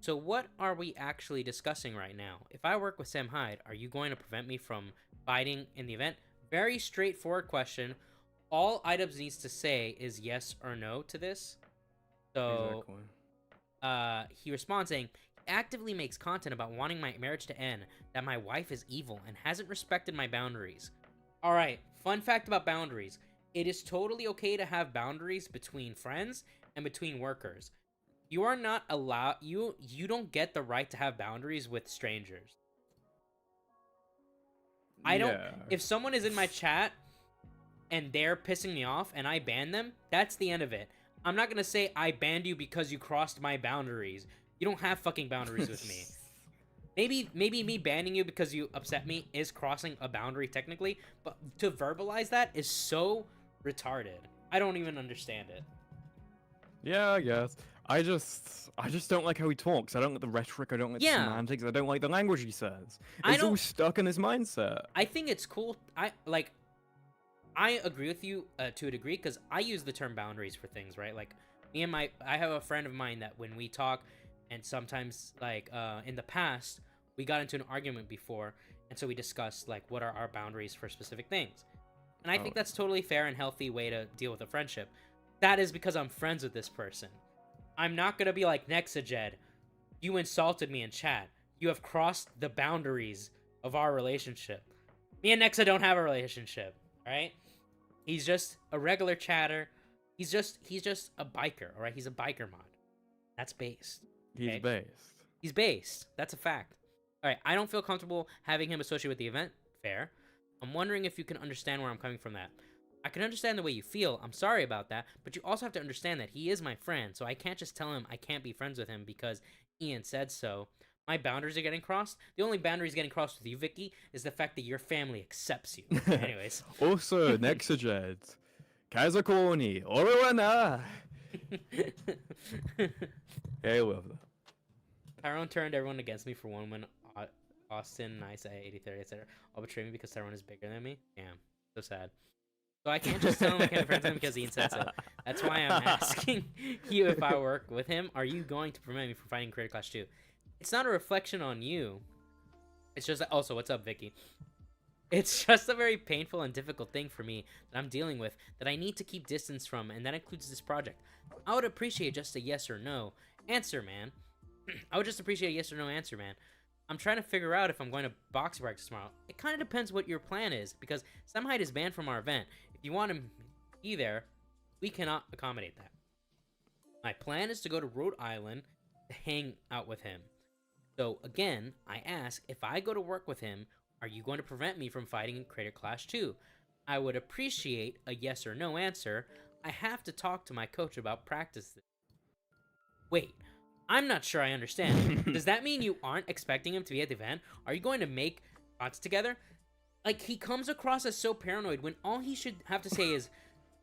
So what are we actually discussing right now? If I work with Sam Hyde, are you going to prevent me from fighting in the event? Very straightforward question. All iDubbbz needs to say is yes or no to this. So, Exactly. he responds saying, actively makes content about wanting my marriage to end, that my wife is evil and hasn't respected my boundaries. All right, fun fact about boundaries. It is totally okay to have boundaries between friends and between workers. You are not allowed, you don't get the right to have boundaries with strangers. I don't, Yeah. if someone is in my chat and they're pissing me off and I ban them, that's the end of it. I'm not gonna say I banned you because you crossed my boundaries. You don't have fucking boundaries with me. Maybe me banning you because you upset me is crossing a boundary technically, but to verbalize that is so retarded. I don't even understand it. Yeah, I guess. I just don't like how he talks. I don't like the rhetoric. I don't like the Yeah. semantics. I don't like the language he says. I It's all don't- stuck in his mindset. I think it's cool. I agree with you to a degree because I use the term boundaries for things, right? Like I have a friend of mine that when we talk, and sometimes like in the past we got into an argument before, and so we discussed like what are our boundaries for specific things, and I think that's totally fair and healthy way to deal with a friendship. That is because I'm friends with this person. I'm not gonna be like Nexajed, you insulted me in chat. You have crossed the boundaries of our relationship. Me and Nexa don't have a relationship, right? He's just a regular chatter. He's just a biker, all right? He's a biker mod. That's based. He's okay? based. He's based. That's a fact. All right, I don't feel comfortable having him associated with the event. Fair. I'm wondering if you can understand where I'm coming from that. I can understand the way you feel. I'm sorry about that, but you also have to understand that he is my friend, so I can't just tell him I can't be friends with him because Ian said so. My boundaries are getting crossed. The only boundaries getting crossed with you, Vicky, is the fact that your family accepts you. Anyways. Also, Nexajed. Kazakoni. Orowana. Hey, I love that. Tyrone turned everyone against me for one when Austin, Nice, 83, etc. all betrayed me because Tyrone is bigger than me. Damn. So sad. So I can't just tell him I can't be friends with him because Ian said so. That's why I'm asking you if I work with him. Are you going to prevent me from fighting Creator Clash 2? It's not a reflection on you. It's just that, also, what's up, Vicky? It's just a very painful and difficult thing for me that I'm dealing with that I need to keep distance from, and that includes this project. I would appreciate just a yes or no answer, man. I would just appreciate a yes or no answer, man. I'm trying to figure out if I'm going to boxing practice tomorrow. It kind of depends what your plan is, because Sam Hyde is banned from our event. If you want him to be there, we cannot accommodate that. My plan is to go to Rhode Island to hang out with him. So again, I ask, if I go to work with him, are you going to prevent me from fighting in Creator Clash 2? I would appreciate a yes or no answer. I have to talk to my coach about practice. Wait, I'm not sure I understand. Does that mean you aren't expecting him to be at the event? Are you going to make shots together? Like, he comes across as so paranoid when all he should have to say is,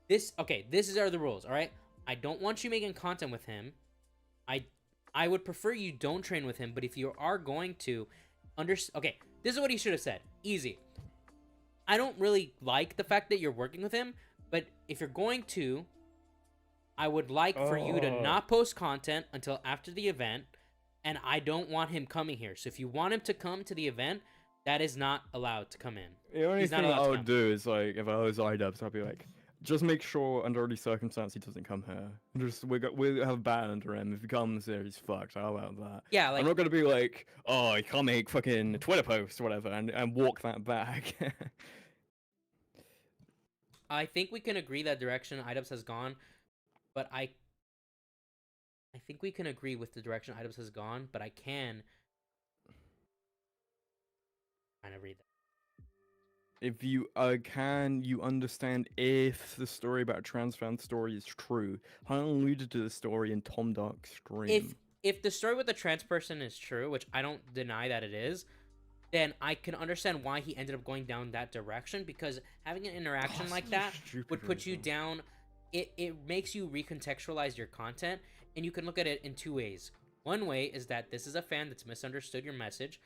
this are the rules, alright? I don't want you making content with him. I would prefer you don't train with him, but if you are going to, okay, this is what he should have said. Easy. I don't really like the fact that you're working with him, but if you're going to, I would like for you to not post content until after the event, and I don't want him coming here. So if you want him to come to the event, that is not allowed to come in. The only He's not thing allowed I to would come. do is, like, if I was iDubbbz, I'd be like, just make sure under any circumstance he doesn't come here. Just we'll have a ban under him. If he comes here, he's fucked. How about that? Yeah, like, I'm not gonna be like, oh, you can't make fucking Twitter posts or whatever, and walk that back. I think we can agree that direction iDubbbz has gone, but I think we can agree with the direction iDubbbz has gone, but I can kind of read that. If you can you understand if the story about trans fan story is true? I alluded to the story in Tom Dark's stream. If the story with the trans person is true, which I don't deny that it is, then I can understand why he ended up going down that direction, because having an interaction like that would put you down. It makes you recontextualize your content, and you can look at it in two ways. One way is that this is a fan that's misunderstood your message.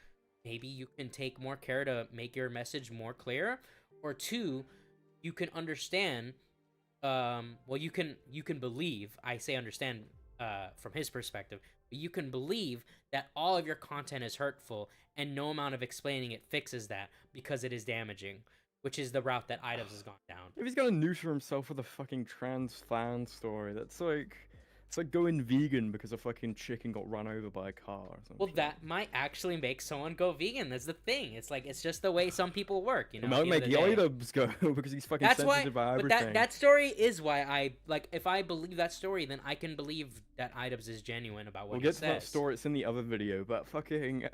Maybe you can take more care to make your message more clear. Or two, you can understand, well, you can believe, I say understand from his perspective, but you can believe that all of your content is hurtful, and no amount of explaining it fixes that, because it is damaging, which is the route that iDubbbz has gone down. If he's gonna neuter himself with a fucking trans fan story, that's like, it's like going vegan because a fucking chicken got run over by a car or something. Well, that might actually make someone go vegan. That's the thing. It's like, it's just the way some people work, you know? It might make iDubbbz go because he's fucking sensitive about everything. But that story is why I, like, if I believe that story, then I can believe that iDubbbz is genuine about what he says. We'll get to that story, it's in the other video, but fucking,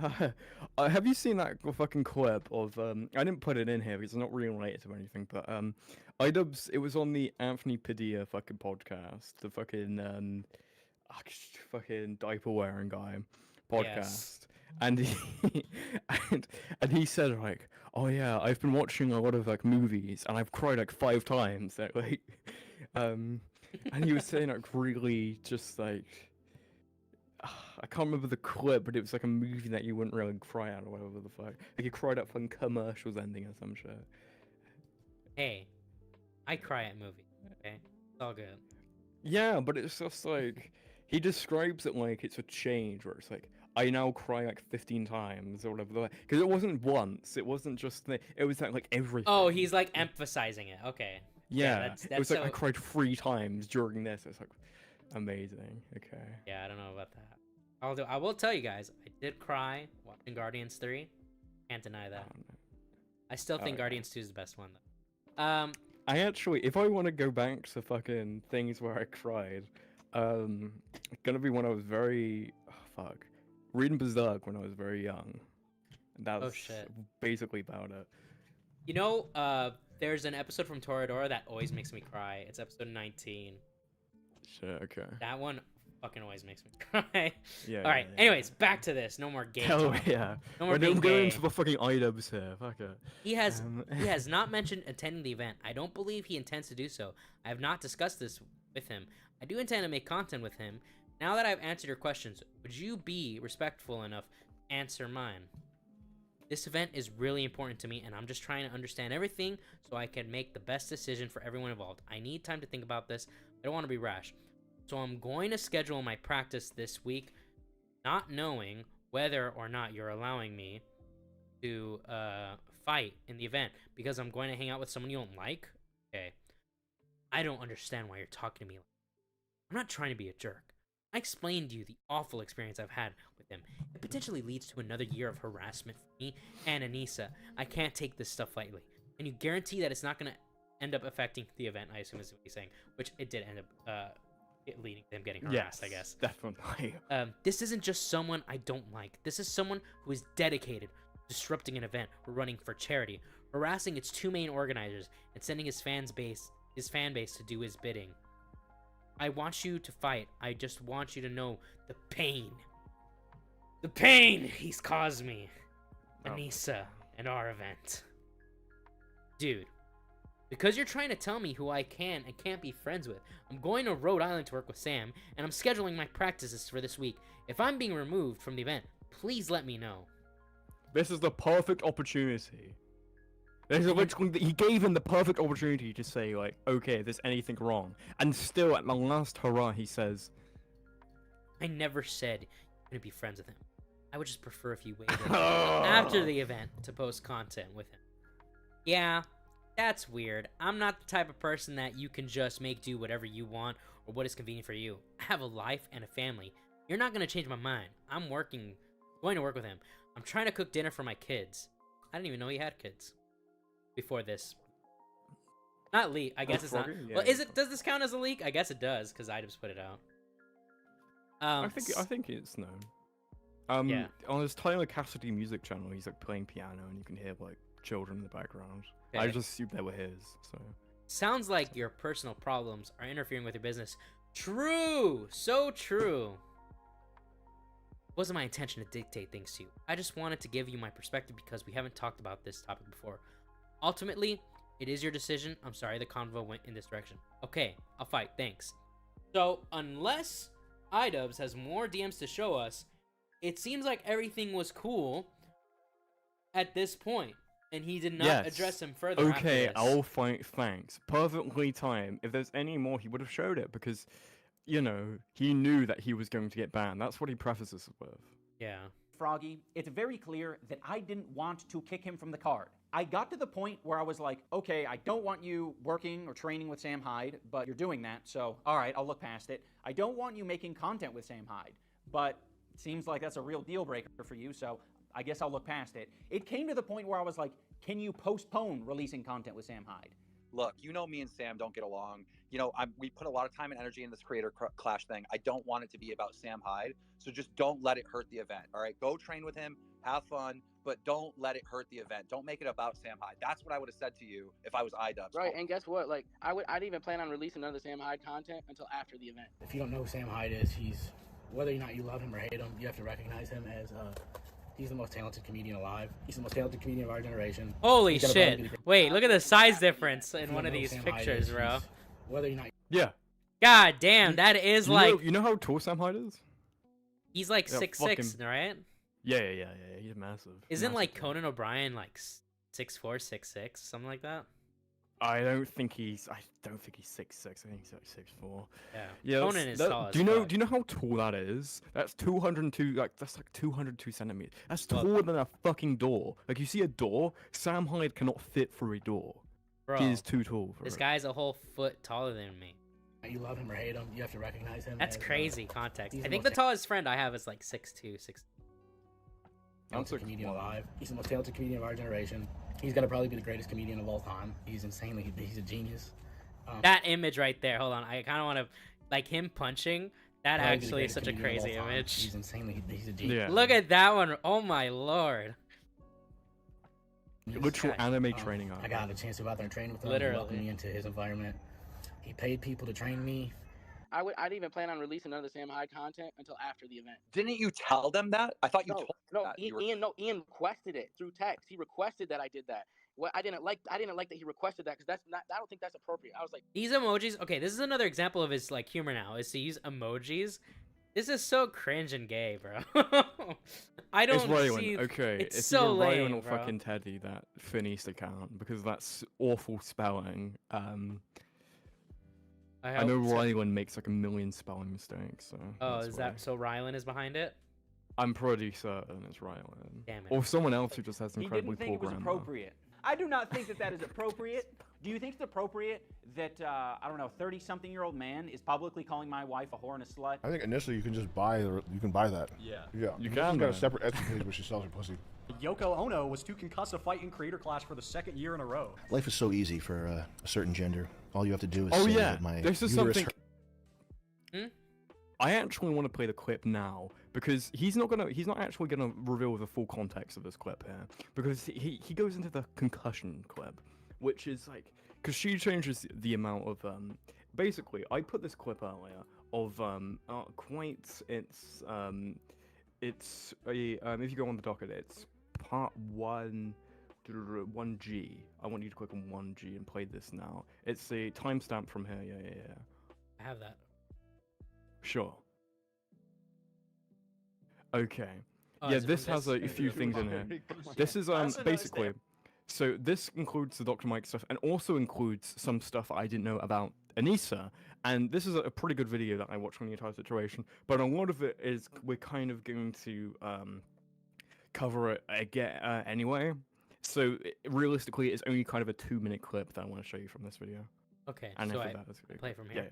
have you seen that fucking clip of, I didn't put it in here because it's not really related to anything, but, iDubbbz, it was on the Anthony Padilla fucking podcast, the fucking, fucking diaper wearing guy podcast. Yes. And he and he said, like, oh yeah, I've been watching a lot of like movies and I've cried like 5 times, that, like, and he was saying like really just like, I can't remember the clip, but it was like a movie that you wouldn't really cry at or whatever the fuck. Like you cried at fucking commercials ending or some shit. Hey, I cry at movies, okay? It's all good. Yeah, but it's just like, he describes it like it's a change where it's like, I now cry like 15 times or whatever. Because it wasn't once, it wasn't just, it was like everything. Oh, he's like emphasizing it, okay. Yeah, that's it was like, so... I cried 3 times during this. It's like, amazing, okay. Yeah, I don't know about that. I will tell you guys, I did cry watching Guardians 3. Can't deny that. I still think Guardians 2 is the best one, though. I actually, if I want to go back to fucking things where I cried, gonna be when I was very, reading Berserk when I was very young. That's basically about it. You know, there's an episode from Toradora that always makes me cry. It's episode 19. Shit, okay. That one fucking always makes me cry. Yeah. Alright, anyways, back to this. No more gay Hell talk. yeah. No more We're being going gay. into the fucking iDubbbz here. Fuck it. He has not mentioned attending the event. I don't believe he intends to do so. I have not discussed this with him. I do intend to make content with him. Now that I've answered your questions, would you be respectful enough to answer mine? This event is really important to me, and I'm just trying to understand everything so I can make the best decision for everyone involved. I need time to think about this. I don't want to be rash. So I'm going to schedule my practice this week, not knowing whether or not you're allowing me to fight in the event, because I'm going to hang out with someone you don't like. Okay. I don't understand why you're talking to me like that. I'm not trying to be a jerk. I explained to you the awful experience I've had with him. It potentially leads to another year of harassment for me and Anisa. I can't take this stuff lightly. And you guarantee that it's not going to end up affecting the event, I assume is what he's saying, which it did end up leading to him getting harassed, I guess. Definitely. This isn't just someone I don't like. This is someone who is dedicated, disrupting an event we're running for charity, harassing its two main organizers, and sending his fan base to do his bidding. I want you to fight. I just want you to know the pain. The pain he's caused me. Anisa and our event. Dude, because you're trying to tell me who I can and can't be friends with, I'm going to Rhode Island to work with Sam, and I'm scheduling my practices for this week. If I'm being removed from the event, please let me know. This is the perfect opportunity. This is literally, he gave him the perfect opportunity to say, like, okay, if there's anything wrong. And still, at the last hurrah, he says, I never said you're going to be friends with him. I would just prefer if you waited after the event to post content with him. Yeah, that's weird. I'm not the type of person that you can just make do whatever you want or what is convenient for you. I have a life and a family. You're not going to change my mind. I'm going to work with him. I'm trying to cook dinner for my kids. I didn't even know he had kids before this. Not leak. I guess it's not. Yeah, well, is it? Does this count as a leak? I guess it does because iDubbbz put it out. I think it's known. Yeah. On his Tyler Cassidy music channel, he's like playing piano, and you can hear like children in the background. Okay. I just assumed they were his. So. Sounds like your personal problems are interfering with your business. True. So true. Wasn't my intention to dictate things to you. I just wanted to give you my perspective because we haven't talked about this topic before. Ultimately, it is your decision. I'm sorry the convo went in this direction. Okay, I'll fight. Thanks. So, unless iDubbbz has more DMs to show us, it seems like everything was cool at this point, and he did not address him further. Okay, after this. I'll fight. Thanks. Perfectly timed. If there's any more, he would have showed it because, you know, he knew that he was going to get banned. That's what he prefaces it with. Yeah. Froggy, it's very clear that I didn't want to kick him from the card. I got to the point where I was like, okay, I don't want you working or training with Sam Hyde, but you're doing that, so all right, I'll look past it. I don't want you making content with Sam Hyde, but it seems like that's a real deal breaker for you, so I guess I'll look past it. It came to the point where I was like, can you postpone releasing content with Sam Hyde? Look, you know me and Sam don't get along. You know, we put a lot of time and energy in this creator clash thing. I don't want it to be about Sam Hyde, so just don't let it hurt the event, all right? Go train with him, have fun, but don't let it hurt the event. Don't make it about Sam Hyde. That's what I would have said to you if I was iDubbbz. Right, and guess what? Like, I didn't even plan on releasing none of the Sam Hyde content until after the event. If you don't know who Sam Hyde is, he's, whether or not you love him or hate him, you have to recognize him as he's the most talented comedian alive. He's the most talented comedian of our generation. Holy shit. Wait, look at the size difference in one of these pictures, bro. Whether or not... Yeah. God damn, that is like... You know how tall Sam Hyde is? He's like 6'6", right? Yeah. He's massive. Isn't like Conan O'Brien like 6'4", 6'6", something like that? I don't think he's 6'6". I think he's like 6'4". Yeah. Conan is tall as do you know how tall that is? That's 202. That's like 202 centimeters. That's taller than a fucking door. Like you see a door, Sam Hyde cannot fit through a door. Bro, he is too tall for this it. guy's a whole foot taller than me. You love him or hate him, you have to recognize him. That's as, crazy context. he's I think the tallest friend I have is like 6'2", 6'. Talented comedian alive. He's the most talented comedian of our generation. He's gonna probably be the greatest comedian of all time. He's insanely, he's a genius. That image right there. Hold on, I kind of want to, like him punching. That actually is such a crazy image. He's insanely, he's a genius. Yeah. Look at that one. Oh my lord. Literal anime training arc. I got a chance to go out there and train with him. Literally. He welcomed me into his environment. He paid people to train me. I didn't even plan on releasing none of the Sam Hyde content until after the event. Didn't you tell them that? I thought you told them that. Ian requested it through text. He requested that I did that. What I didn't like that he requested that because I don't think that's appropriate. I was like, these emojis. Okay, this is another example of his like humor now. Is to use emojis. This is so cringe and gay, bro. I don't It's Raylan. see. Okay, it's so either lame, Raylan or bro. fucking Teddy that finished the count because that's awful spelling. I know Raylan makes like a million spelling mistakes. So Oh, that's is why. that so? Rylan is behind it. I'm pretty certain it's Raylan. Damn it. Or someone else who just has He incredibly didn't think poor it was grammar. appropriate. I do not think that is appropriate. Do you think it's appropriate that, I don't know, 30-something-year-old man is publicly calling my wife a whore and a slut? I think initially you can just buy that. Yeah. Yeah. You She's can, got a man. separate Etsy page where she sells her pussy. Yoko Ono was too concussed to fight in Creator Clash for the second year in a row. Life is so easy for a certain gender. All you have to do is Oh say yeah, that my this is uterus something. I actually want to play the clip now because he's not actually gonna reveal the full context of this clip here, because he goes into the concussion clip, which is like, because she changes the amount of basically, I put this clip earlier of it's a if you go on the docket, it's part 1G. I want you to click on 1G and play this now. It's a timestamp from here. Yeah. I have that. Sure. Okay. Oh, yeah, is it this from has this? a few things in here. This is basically, so this includes the Dr. Mike stuff and also includes some stuff I didn't know about Anisa. And this is a pretty good video that I watched on the entire situation. But a lot of it is we're kind of going to cover it again anyway. So realistically, it's only kind of a 2-minute clip that I want to show you from this video. Okay, And so after I that, it's play from here. Yeah.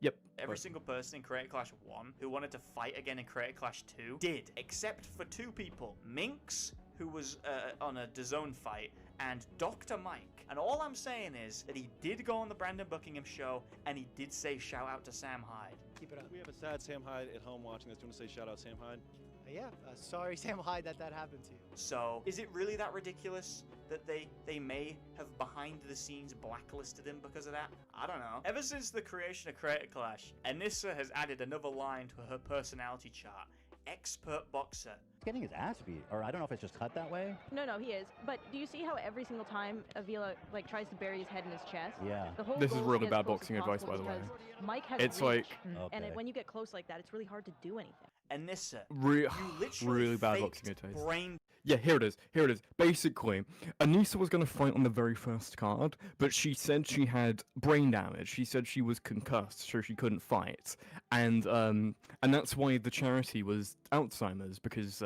Yep. Every single person in Creator Clash 1 who wanted to fight again in Creator Clash 2 did, except for 2 people. Minx, who was on a DAZN fight, and Dr. Mike. And all I'm saying is that he did go on the Brandon Buckingham show, and he did say shout out to Sam Hyde. Keep it up. We have a sad Sam Hyde at home watching this. Do you want to say shout out Sam Hyde? Yeah, sorry Sam Hyde that happened to you. So, is it really that ridiculous that they may have behind the scenes blacklisted him because of that? I don't know. Ever since the creation of Creator Clash, Anisa has added another line to her personality chart. Expert boxer. He's getting his ass beat, or I don't know if it's just cut that way. No, he is. But do you see how every single time Avila tries to bury his head in his chest? Yeah. The whole This is goal really to get as bad close boxing as advice, by possible the way. because Mike has It's reach, like- and when you get close like that, it's really hard to do anything. Anisa, Really bad faked boxing advice. brain. Yeah, here it is. Basically, Anisa was going to fight on the very first card, but she said she had brain damage. She said she was concussed, so she couldn't fight. And that's why the charity was Alzheimer's, because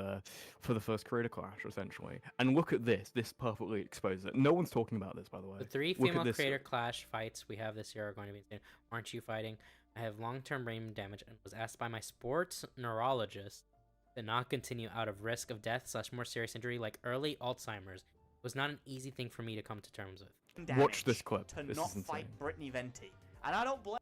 for the first Creator Clash, essentially. And look at this. This perfectly exposes it. No one's talking about this, by the way. The 3 Look at female this. Creator Clash fights we have this year are going to be insane. Aren't you fighting? I have long-term brain damage and was asked by my sports neurologist to not continue out of risk of death / more serious injury like early Alzheimer's. It was not an easy thing for me to come to terms with. Watch this clip. To This not is insane. fight Brittany Venti. And I don't blame.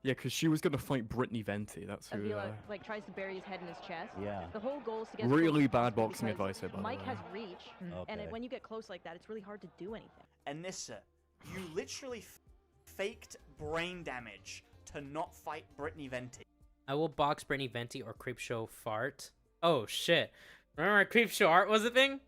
Yeah, because she was going to fight Brittany Venti. That's who. Avila tries to bury his head in his chest. Yeah. The whole goal is to get as Really close as bad possible boxing because advice here, by the Mike way. has reach, and when you get close like that, it's really hard to do anything. Anissa, you literally faked brain damage to not fight Brittany Venti. I will box Brittany Venti or Creepshow Fart. Oh shit! Remember Creepshow Art was a thing?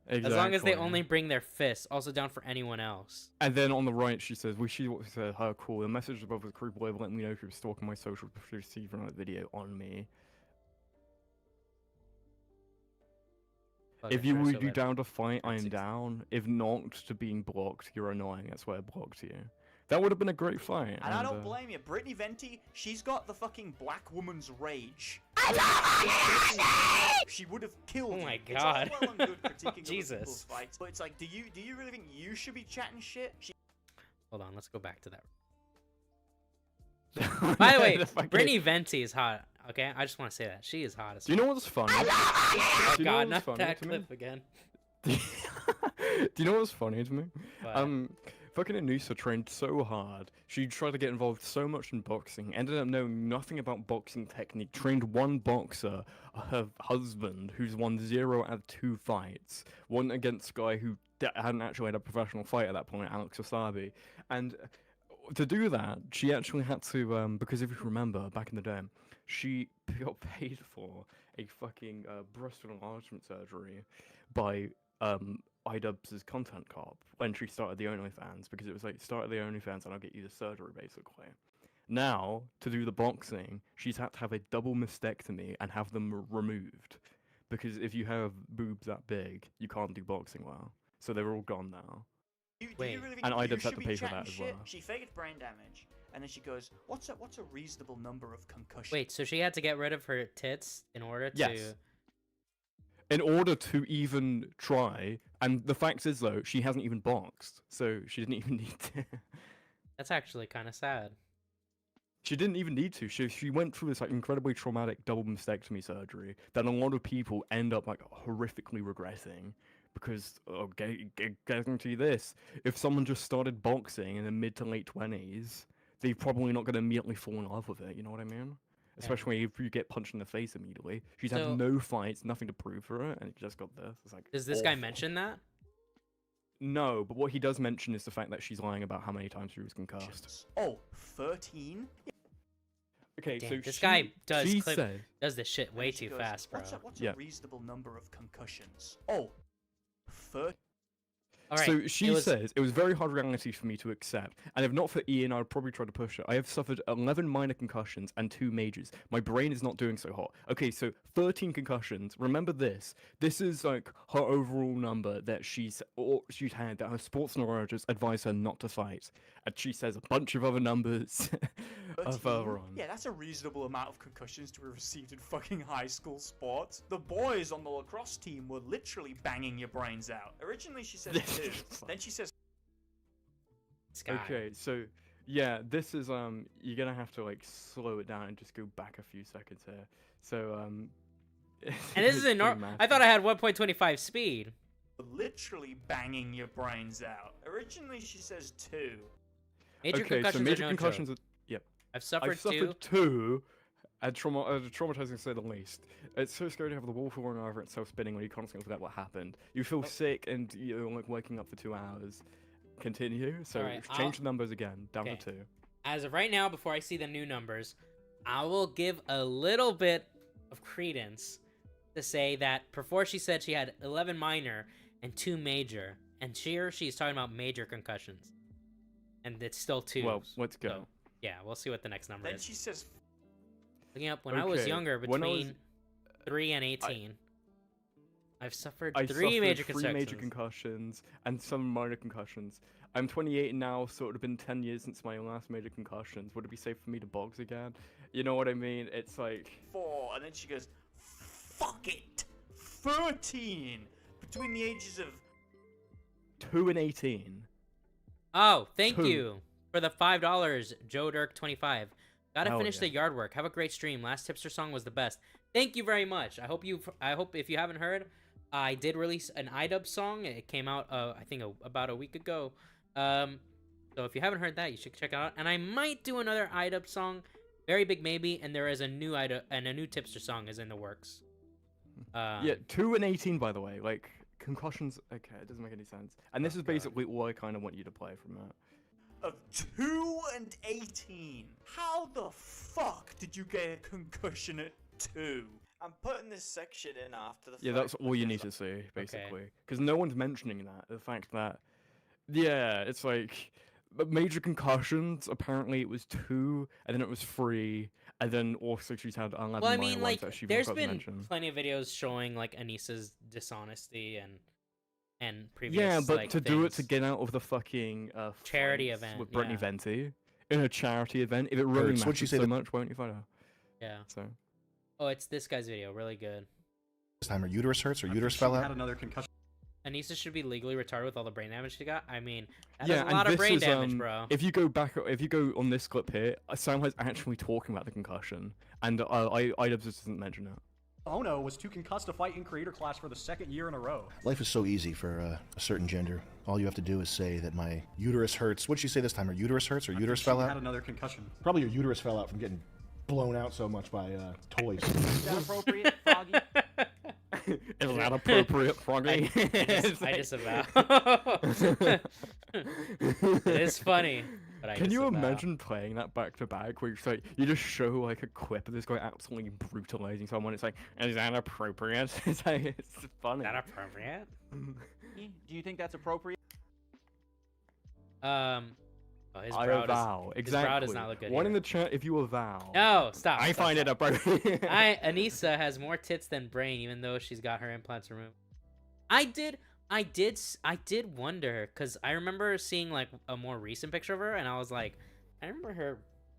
Exactly. As long as they only bring their fists. Also down for anyone else. And then on the right, she says, she said, "How cool! The message above was creep label letting me know she was stalking my social to receive another video on me. Okay, If you sure, would so be let- down to fight, I'm down. If not, to being blocked, you're annoying. That's why I blocked you. That would have been a great fight. And I don't blame you. Brittany Venti, she's got the fucking black woman's rage. She would have killed. Oh my you. God. It's all well and good critiquing other Jesus. people's fights, but it's like, do you really think you should be chatting shit? Hold on, let's go back to that. By the way, fucking- Brittany Venti is hot. Okay, I just want to say that she is hot as. Do you know what's funny? Oh Do you know God, what's not funny that to me? clip again. Do you know what's funny to me? What? Fucking Anisa trained so hard. She tried to get involved so much in boxing, ended up knowing nothing about boxing technique, trained one boxer, her husband, who's won 0 out of 2 fights, one against a guy who hadn't actually had a professional fight at that point, Alex Wasabi. And to do that, she actually had to, because if you remember, back in the day, she got paid for a fucking breast enlargement surgery by iDubbbz's content cop when she started the OnlyFans, because it was like, start the OnlyFans and I'll get you the surgery, basically. Now, to do the boxing, she's had to have a double mastectomy and have them removed, because if you have boobs that big, you can't do boxing well. So they're all gone now. Do you really think And you iDubbbz had should to be pay for chatting that as shit? well. She faked brain damage, and then she goes, "What's a reasonable number of concussions?" Wait, so she had to get rid of her tits in order to? Yes. In order to even try, and the fact is though, she hasn't even boxed, so she didn't even need to. That's actually kind of sad. She didn't even need to. She went through this like incredibly traumatic double mastectomy surgery that a lot of people end up like horrifically regretting, because getting to this, if someone just started boxing in the mid to late 20s, they're probably not going to immediately fall in love with it. You know what I mean? Especially if you get punched in the face immediately. She's So- had no fights, nothing to prove for it, and it just got this. It's like. Does this guy awful. mention that? No, but what he does mention is the fact that she's lying about how many times she was concussed. Oh, 13? Okay, Damn, so this she, guy does she clip, said, does this shit way And she too goes, fast, bro. What's Yeah. a reasonable number of concussions? Oh, 13. All right, so she it was- says, it was very hard reality for me to accept, and if not for Ian, I would probably try to push it. I have suffered 11 minor concussions and 2 majors. My brain is not doing so hot. Okay, so 13 concussions. Remember this. This is like her overall number that she's had, that her sports neurologist advised her not to fight. And she says a bunch of other numbers further on. Yeah, that's a reasonable amount of concussions to have received in fucking high school sports. The boys on the lacrosse team were literally banging your brains out. Originally she says 2, then she says... Okay, so yeah, this is you're gonna have to like slow it down and just go back a few seconds here. So And this is a I thought I had 1.25 speed. Literally banging your brains out. Originally she says 2. Major okay, concussions so major are no concussions joke. yep. I've suffered 2, and traumatizing to say the least. It's so scary to have the wall falling over and self-spinning when you constantly forget what happened. You feel sick and you're like waking up for 2 hours. Continue. So Alright, change the numbers again, down Okay. to 2. As of right now, before I see the new numbers, I will give a little bit of credence to say that before she said she had 11 minor and 2 major, and here she's talking about major concussions. And it's still 2. Well, let's go. So, yeah, we'll see what the next number Then is. she says... Looking up, when I was Okay, younger, when I was- between 3 and 18, I've suffered I 3 suffered major 3 concussions. major concussions and some minor concussions. I'm 28 now, so it would have been 10 years since my last major concussions. Would it be safe for me to box again? You know what I mean? It's like... 4, and then she goes, fuck it! 13! Between the ages of... 2 and 18. Oh, thank 2. you for the $5, Joe Dirk 25. Gotta Hell finish yeah. the yard work. Have a great stream. Last tipster song was the best. Thank you very much. I hope if you haven't heard, I did release an iDubbbz song. It came out I think about a week ago. So if you haven't heard that, you should check it out. And I might do another iDubbbz song, very big maybe. And there is a new a new tipster song is in the works. Yeah, 2 and 18, by the way. Like, concussions... Okay, it doesn't make any sense. And this is basically all I kind of want you to play from that. Of 2 and 18. How the fuck did you get a concussion at 2? I'm putting this section in after the Yeah, fact that's all you need to see, basically. Because no one's mentioning that. The fact that... Yeah, it's like... But major concussions, apparently it was 2, and then it was 3, and then also she's had 11 Well, I minor mean, ones like, that she there's forgot to been mention. plenty of videos showing like Anisa's dishonesty and previous. Yeah, but like, to do it to things. get out of the fucking Charity fights event, with Brittany yeah. Venti in a charity event, if it really Hurts. What'd matters you say so the- much, won't you find out? Yeah. So Oh, it's this guy's video. Really good. This time her uterus hurts or uterus fell out. another concussion. Anisa should be legally retarded with all the brain damage she got. I mean, that yeah, is a and lot of this brain is, damage, bro. If you go on this clip here, Sam Hyde's actually talking about the concussion, and iDubbbz doesn't mention it. Ono was too concussed to fight in Creator Clash for the 2nd year in a row. Life is so easy for a certain gender. All you have to do is say that my uterus hurts. What'd she say this time? Her uterus hurts or uterus fell Had out? another concussion. Probably your uterus fell out from getting blown out so much by toys. Is that appropriate, Froggy? Is that appropriate, Froggy? I disavow. It is funny, but I Can you disavow. imagine playing that back to back, where it's like you just show like a clip of this guy absolutely brutalizing someone? It's like, is that appropriate? It's like, it's funny. Is that appropriate? Do you think that's appropriate? Oh, his I brow avow. does, Exactly. His brow does not look good. One here. in the chat if you avow. No, stop. I stop, find it stop. appropriate. Anisa has more tits than brain, even though she's got her implants removed. I did wonder, because I remember seeing like a more recent picture of her, and I was like, I remember her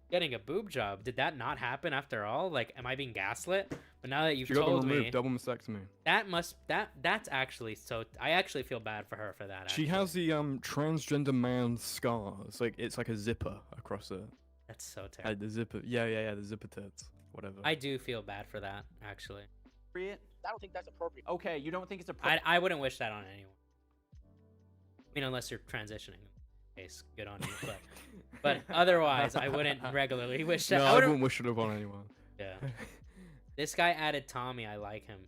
getting a boob job. Did that not happen after all? Like, am I being gaslit? But now that you've She got them told me, removed, double mastectomy. that's actually so. I actually feel bad for her for that. She has the transgender man scars. Like it's like a zipper across it. That's so terrible. The zipper. Yeah, the zipper tits. Whatever. I do feel bad for that, actually. Appropriate? I don't think that's appropriate. Okay, you don't think it's appropriate? I wouldn't wish that on anyone. I mean, unless you're transitioning. case, good on you. But otherwise, I wouldn't regularly wish that. No, I wouldn't wish it upon anyone. Yeah. This guy added Tommy. I like him.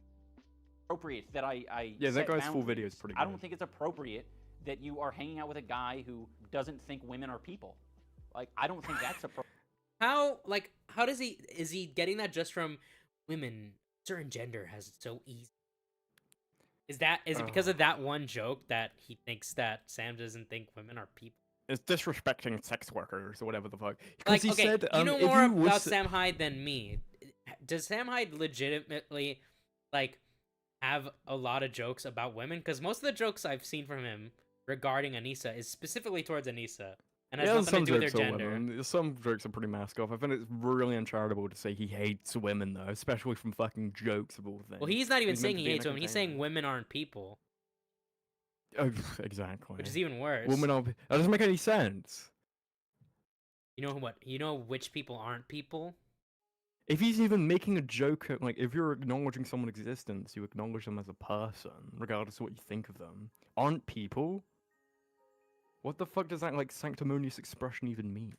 Appropriate that I Yeah, that set guy's full boundaries. video is pretty I good. don't think it's appropriate that you are hanging out with a guy who doesn't think women are people. Like, I don't think that's appropriate. How does he, is he getting that just from women? Certain gender has it so easy. Is it because of that one joke that he thinks that Sam doesn't think women are people? It's disrespecting sex workers or whatever the fuck. Like, He okay, said, you know if more was- about Sam Hyde than me. Does Sam Hyde legitimately, like, have a lot of jokes about women? Because most of the jokes I've seen from him regarding Anisa is specifically towards Anisa. And has nothing to do with their gender. Women. Some jokes are pretty mask off. I find it's really uncharitable to say he hates women, though, especially from fucking jokes of all things. Well, he's not even meant saying to he be an hates women. He's saying entertainer. women aren't people, Oh, exactly. which is even worse. Women are. That doesn't make any sense. You know what? You know which people aren't people? If he's even making a joke, like, if you're acknowledging someone's existence, you acknowledge them as a person, regardless of what you think of them. Aren't people? What the fuck does that, like, sanctimonious expression even mean?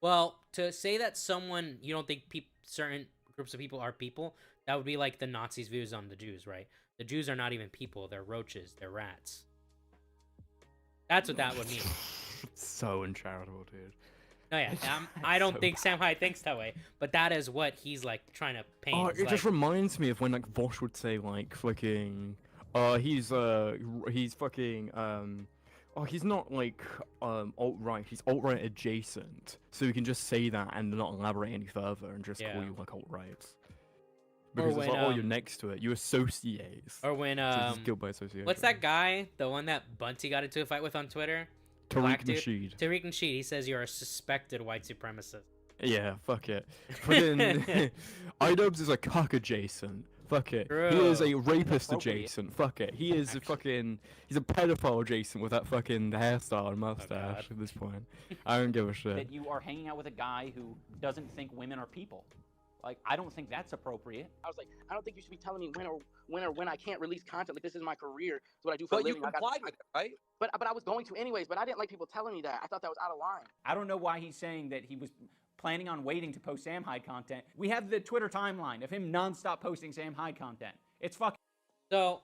Well, to say that someone you don't think certain groups of people are people, that would be like the Nazis' views on the Jews, right? The Jews are not even people; they're roaches, they're rats. That's what that would mean. So uncharitable, dude. No, yeah, I don't think Sam Hyde thinks that way, but that is what he's like trying to paint. Oh, It's it just like- reminds me of when, like, Vosh would say, like, fucking, he's fucking, he's not, like, alt-right, he's alt-right adjacent, so you can just say that and not elaborate any further and just call Yeah. you, like, alt-right. Because it's when, like, oh, you're next to it, you associate. Or when, So it's just guilt by association. what's that guy? The one that Bunty got into a fight with on Twitter? Tariq Black dude? Nasheed. Tariq Nasheed. He says you're a suspected white supremacist. Yeah, fuck it. Fucking iDubbbz is a cock adjacent. Fuck it. He is a rapist adjacent. Fuck it. He is a fucking. He's a pedophile adjacent with that fucking hairstyle and mustache at this point. I don't give a shit. That you are hanging out with a guy who doesn't think women are people. Like, I don't think that's appropriate. I was like, I don't think you should be telling me when I can't release content. Like, this is my career. It's what I do for a But you living. complied with it, right? But I was going to anyways. But I didn't like people telling me that. I thought that was out of line. I don't know why he's saying that he was planning on waiting to post Sam Hyde content. We have the Twitter timeline of him nonstop posting Sam Hyde content. It's fucking. So,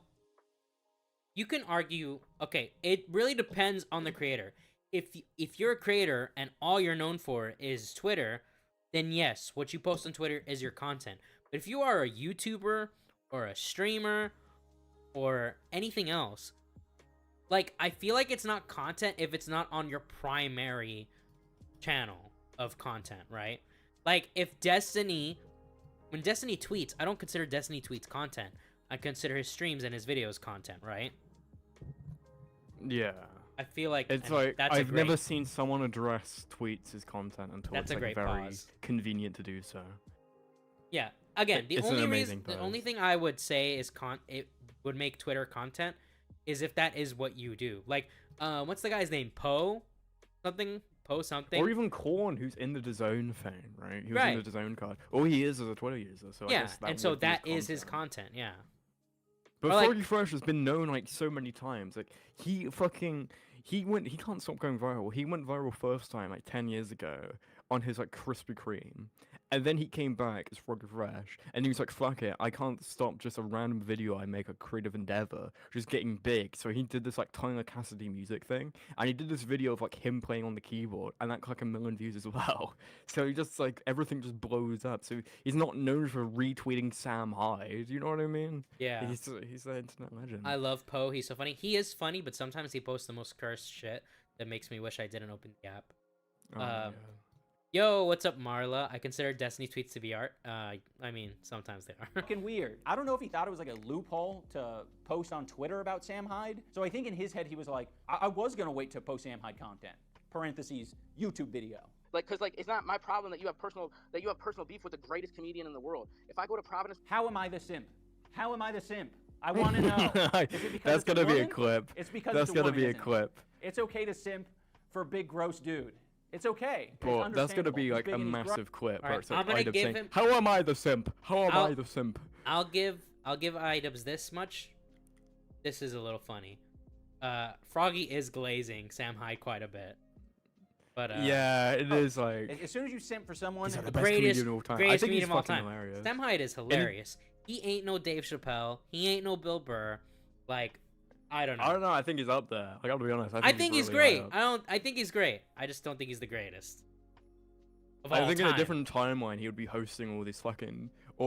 you can argue, okay, it really depends on the creator. If you're a creator and all you're known for is Twitter, then yes, what you post on Twitter is your content. But if you are a YouTuber or a streamer or anything else, like, I feel like it's not content if it's not on your primary channel of content, right? Like, if Destiny, when Destiny tweets, I don't consider Destiny tweets content. I consider his streams and his videos content, right? Yeah. I feel like It's and like that's a I've great, never seen someone address tweets as content until That's it's a like great very pause. convenient to do so. Yeah. Again, the It's an only amazing reason, the only pose. thing I would say is it would make Twitter content is if that is what you do. Like, what's the guy's name? Poe something. Or even Korn, who's in the DAZN thing, right? He was Right. in the DAZN card. All he is a Twitter user, so I Yeah, guess that and so would be that is his content. Yeah. But Or, like- FroggyFresh has been known like so many times. Like he can't stop going viral. He went viral first time like 10 years ago on his like Krispy Kreme. And then he came back as FroggyFresh, and he was like, fuck it, I can't stop just a random video I make, a creative endeavor, just getting big. So he did this like Tyler Cassidy music thing, and he did this video of like him playing on the keyboard, and that got like 1 million views as well. So he just like, everything just blows up. So he's not known for retweeting Sam Hyde, you know what I mean? Yeah. He's an internet legend. I love Poe. He's so funny. He is funny, but sometimes he posts the most cursed shit that makes me wish I didn't open the app. Oh, yeah. Yo, what's up, Marla? I consider Destiny tweets to be art. I mean, sometimes they are. Fucking weird. I don't know if he thought it was like a loophole to post on Twitter about Sam Hyde. So I think in his head he was like, I was gonna wait to post Sam Hyde content. Parentheses, YouTube video. Like, cause like it's not my problem that you have personal beef with the greatest comedian in the world. If I go to Providence, how am I the simp? How am I the simp? I want to know. Is it because That's it's a gonna be a woman? clip. It's because That's it's a gonna woman, be a isn't it? clip. It's okay to simp for big gross dude. It's okay. It's But that's gonna understandable. be He's like big a and he's gross. massive clip. All Where right, it's like I'm gonna iDubbbz give saying, him- how am I the simp? How am I the simp? I'll give iDubbbz this much. This is a little funny. Froggy is glazing Sam Hyde quite a bit. But yeah, it is like As soon as you simp for someone, he's the best greatest comedian of all time. I greatest think he's comedian of all fucking time. hilarious. Sam Hyde is hilarious. He ain't no Dave Chappelle. He ain't no Bill Burr. Like, I don't know. I don't know. I think he's up there. I gotta be honest. I think he's really great. high up. I think he's great. I just don't think he's the greatest. Of I all think time. in a different timeline he would be hosting all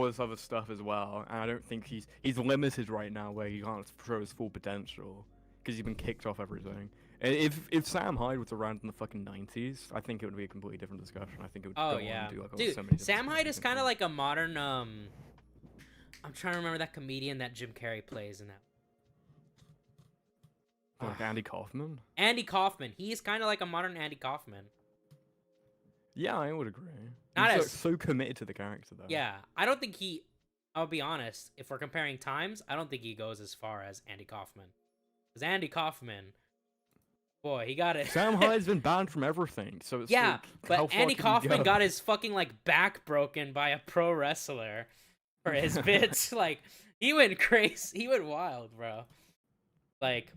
this other stuff as well, and I don't think he's limited right now where he can't show his full potential because he's been kicked off everything. And if Sam Hyde was around in the fucking 90s, I think it would be a completely different discussion. I think it would go on and do like Dude, so many Sam Hyde is kind of like a modern I'm trying to remember that comedian that Jim Carrey plays in that. like Andy Kaufman. Andy Kaufman. He's kind of like a modern Andy Kaufman. Yeah, I would agree. Not he's as so committed to the character though. Yeah, I don't think he. I'll be honest. If we're comparing times, I don't think he goes as far as Andy Kaufman. Because Andy Kaufman, boy, he got it. Sam Hyde's been banned from everything, so it's yeah, like, how but far Andy can you Kaufman go? got his fucking like back broken by a pro wrestler for his bits. Like he went crazy. He went wild, bro. Like,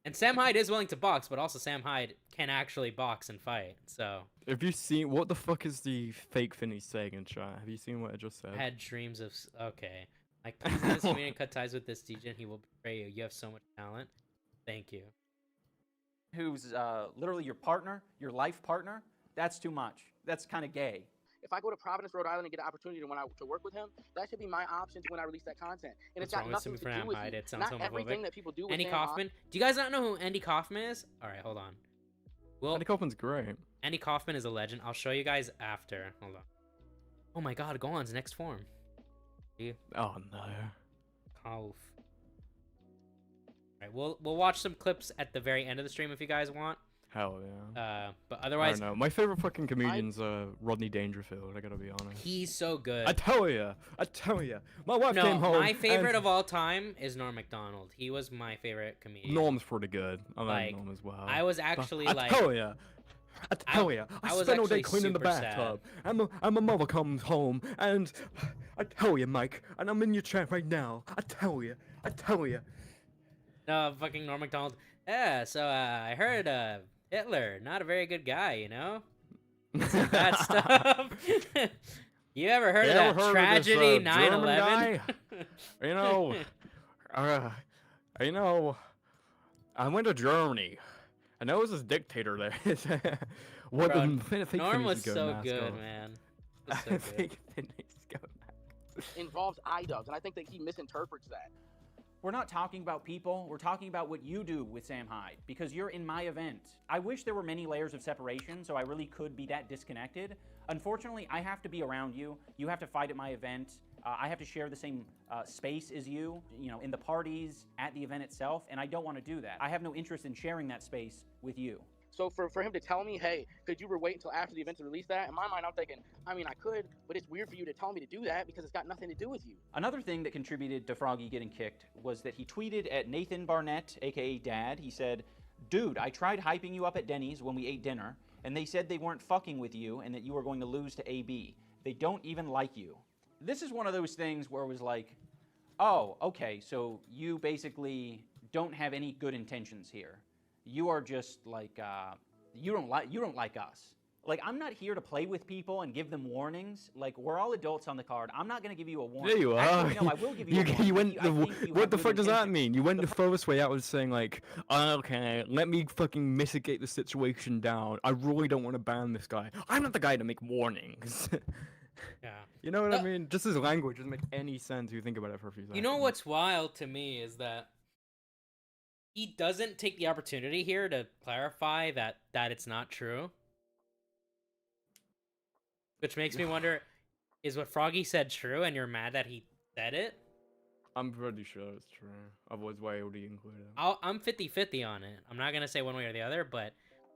and Sam Hyde is willing to box, but also Sam Hyde can actually box and fight. So. Have you seen what the fuck is the fake Finney saying in chat? Have you seen what it just said? I had dreams of okay. Like, please let this comedian cut ties with this DJ and he will betray you. You have so much talent. Thank you. who's literally your partner, your life partner, that's too much. That's kind of gay. If I go to Providence, Rhode Island, and get an opportunity to work with him, that should be my option when I release that content. And it's got nothing to do with you. It sounds Not everything that people do with Andy Sam Kaufman. Do you guys not know who Andy Kaufman is? All right, hold on. Well, Andy Kaufman's great. Andy Kaufman is a legend. I'll show you guys after. Hold on. Oh my God, Gohan's next form. Oh no. Kauf. Alright, we'll watch some clips at the very end of the stream if you guys want. Hell yeah. But otherwise, I don't know. My favorite fucking comedian's Rodney Dangerfield. I gotta be honest. he's so good. I tell ya. My wife came home. My favorite and of all time is Norm Macdonald. He was my favorite comedian. Norm's pretty good. I Like, like Norm as well. I was actually I like, tell ya. I tell ya. I was spent all day actually cleaning the super sad. bathtub, and my mother comes home, and I tell ya, Mike, and I'm in your chat right now. I tell ya. No, fucking Norm Macdonald. Yeah, so I heard Hitler, not a very good guy, you know? Some bad stuff. You ever heard of that tragedy, 9/11? You know, I went to Germany, and there was this dictator there. What Bro, the Norm was so good, man. Was so good. involves iDubbbz, and I think that he misinterprets that. We're not talking about people, we're talking about what you do with Sam Hyde, because you're in my event. I wish there were many layers of separation, so I really could be that disconnected. Unfortunately, I have to be around you. You have to fight at my event. I have to share the same space as you know, in the parties, at the event itself, and I don't want to do that. I have no interest in sharing that space with you. So for him to tell me, hey, could you wait until after the event to release that? In my mind, I'm thinking, I mean, I could, but it's weird for you to tell me to do that because it's got nothing to do with you. Another thing that contributed to Froggy getting kicked was that he tweeted at Nathan Barnett, aka Dad. He said, "Dude, I tried hyping you up at Denny's when we ate dinner, and they said they weren't fucking with you and that you were going to lose to AB. They don't even like you." This is one of those things where it was like, oh, okay, so you basically don't have any good intentions here. You are just like, you don't like us. Like, I'm not here to play with people and give them warnings. Like, we're all adults on the card. I'm not gonna give you a warning. There you are. Actually, no, I will give you a warning. You went what the fuck does that intentions. mean? You went the furthest way out with saying like, okay, let me fucking mitigate the situation down. I really don't want to ban this guy. I'm not the guy to make warnings. Yeah. You know what I mean? Just his language doesn't make any sense if you think about it for a few seconds. You know what's wild to me is that he doesn't take the opportunity here to clarify that it's not true. Which makes me wonder, is what Froggy said true and you're mad that he said it? I'm pretty sure it's true. Otherwise, why would he include it? I'm 50-50 on it. I'm not going to say one way or the other, but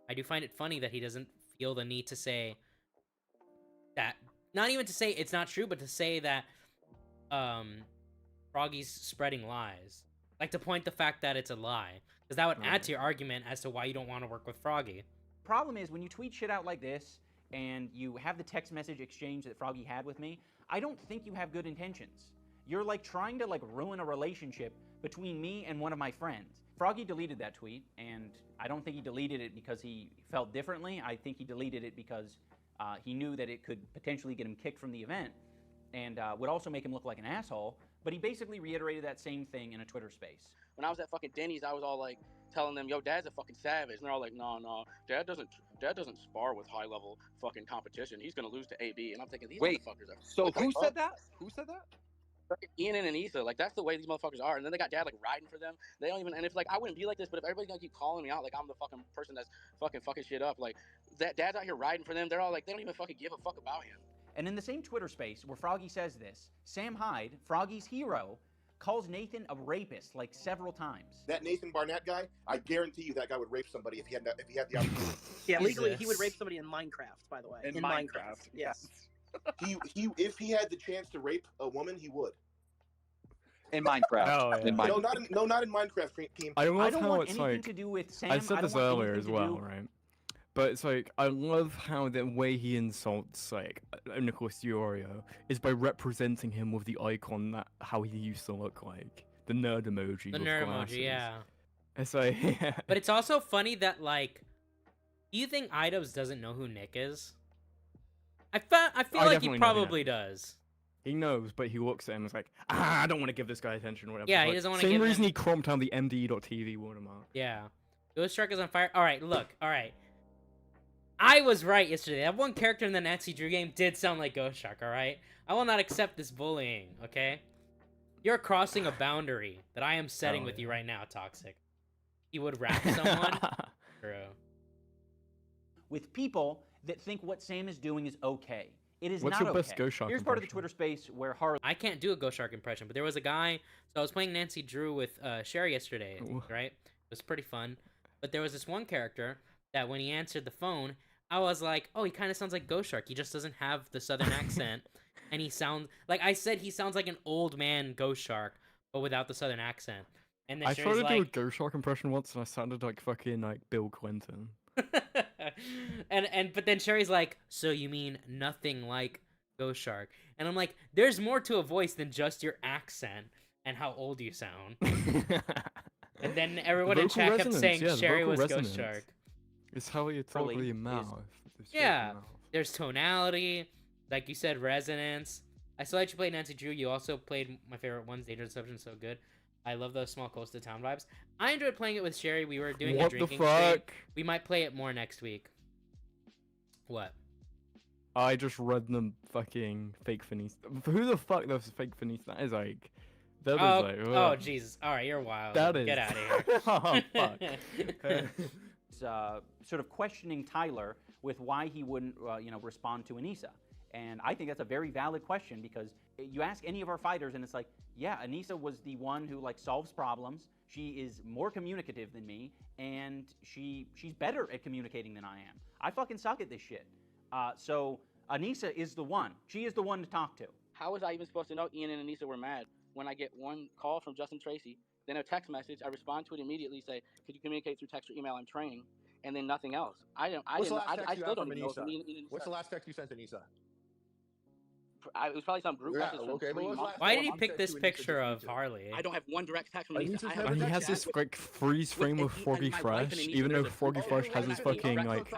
I do find it funny that he doesn't feel the need to say that, not even to say it's not true, but to say that Froggy's spreading lies. Like, to point the fact that it's a lie. Because that would add to your argument as to why you don't want to work with Froggy. Problem is, when you tweet shit out like this, and you have the text message exchange that Froggy had with me, I don't think you have good intentions. You're like trying to like ruin a relationship between me and one of my friends. Froggy deleted that tweet, and I don't think he deleted it because he felt differently. I think he deleted it because he knew that it could potentially get him kicked from the event and would also make him look like an asshole. But he basically reiterated that same thing in a Twitter space. When I was at fucking Denny's, I was all like telling them, "Yo, Dad's a fucking savage," and they're all like, "No, Dad doesn't spar with high level fucking competition. He's gonna lose to AB." And I'm thinking, these motherfuckers are. So like, who said that? Who said that? Fucking Ian and Anisa, like that's the way these motherfuckers are. And then they got Dad like riding for them. They don't even. And if like I wouldn't be like this, but if everybody's gonna keep calling me out like I'm the fucking person that's fucking shit up, like that Dad's out here riding for them. They're all like they don't even fucking give a fuck about him. And in the same Twitter space where Froggy says this, Sam Hyde, Froggy's hero, calls Nathan a rapist like several times. That Nathan Barnett guy, I guarantee you that guy would rape somebody if he had the opportunity. Yeah, legally he would rape somebody in Minecraft, by the way. In Minecraft. Yes. If he had the chance to rape a woman, he would. In Minecraft. Oh, yeah. In Minecraft. No, not in Minecraft, team. I love don't how want it's anything like. to do with Sam. I said I this don't want earlier anything as to do- well, right? But it's like I love how the way he insults like Nicholas Diorio is by representing him with the icon that how he used to look like, the nerd emoji. The with nerd glasses. emoji, yeah. It's like, But it's also funny that like, do you think iDubbbz doesn't know who Nick is? I feel like he definitely know who probably Nick does. He knows, but he looks at him and is like, I don't want to give this guy attention or whatever. Yeah, he Like, doesn't want to Same give reason him... he cropped out the MDE.TV watermark. Yeah. Ghost Shark is on fire. All right, look. All right. I was right yesterday. That one character in the Nancy Drew game did sound like Ghost Shark, all right? I will not accept this bullying, okay? You're crossing a boundary that I am setting with you right now, Toxic. You would rap someone? True. With people that think what Sam is doing is okay. It is What's not your best okay. Ghost Shark Here's part of the impression? Twitter space where Harley... I can't do a Ghost Shark impression, but there was a guy... So I was playing Nancy Drew with Sherry yesterday, right? It was pretty fun. But there was this one character that when he answered the phone, I was like, oh, he kind of sounds like Ghost Shark. He just doesn't have the southern accent. And he sounds... Like I said, he sounds like an old man Ghost Shark, but without the southern accent. And then I Sherry's tried to do a like... Ghost Shark impression once and I sounded like fucking like Bill Clinton. But then Sherry's like, so you mean nothing like Ghost Shark? And I'm like, there's more to a voice than just your accent and how old you sound. And then everyone in chat kept saying Sherry was Ghost Shark. It's how you talk with your mouth. Yeah, there's tonality, like you said, resonance. I saw that you played Nancy Drew. You also played my favorite ones, Dangerous Deception, so good. I love those small close to town vibes. I enjoyed playing it with Sherry. We were doing a drinking stream. We might play it more next week. What? I just read them fucking fake Finnies. Who the fuck those fake Finnies? That is like. That is like. Oh Jesus! All right, you're wild. That is. Get out of here. Oh fuck. Sort of questioning Tyler with why he wouldn't, respond to Anisa. And I think that's a very valid question because you ask any of our fighters and it's like, yeah, Anisa was the one who like solves problems. She is more communicative than me and she's better at communicating than I am. I fucking suck at this shit. So Anisa is the one. She is the one to talk to. How was I even supposed to know Ian and Anisa were mad when I get one call from Justin Tracy, then a text message, I respond to it immediately, say, could you communicate through text or email? I'm training, and then nothing else. I still don't even know. What's the last text you sent to Anisa? It was probably some group message. Why did he pick this picture of Harley? I don't have one direct text from Anisa. And he has this like freeze frame with FroggyFresh, even though FroggyFresh has his fucking like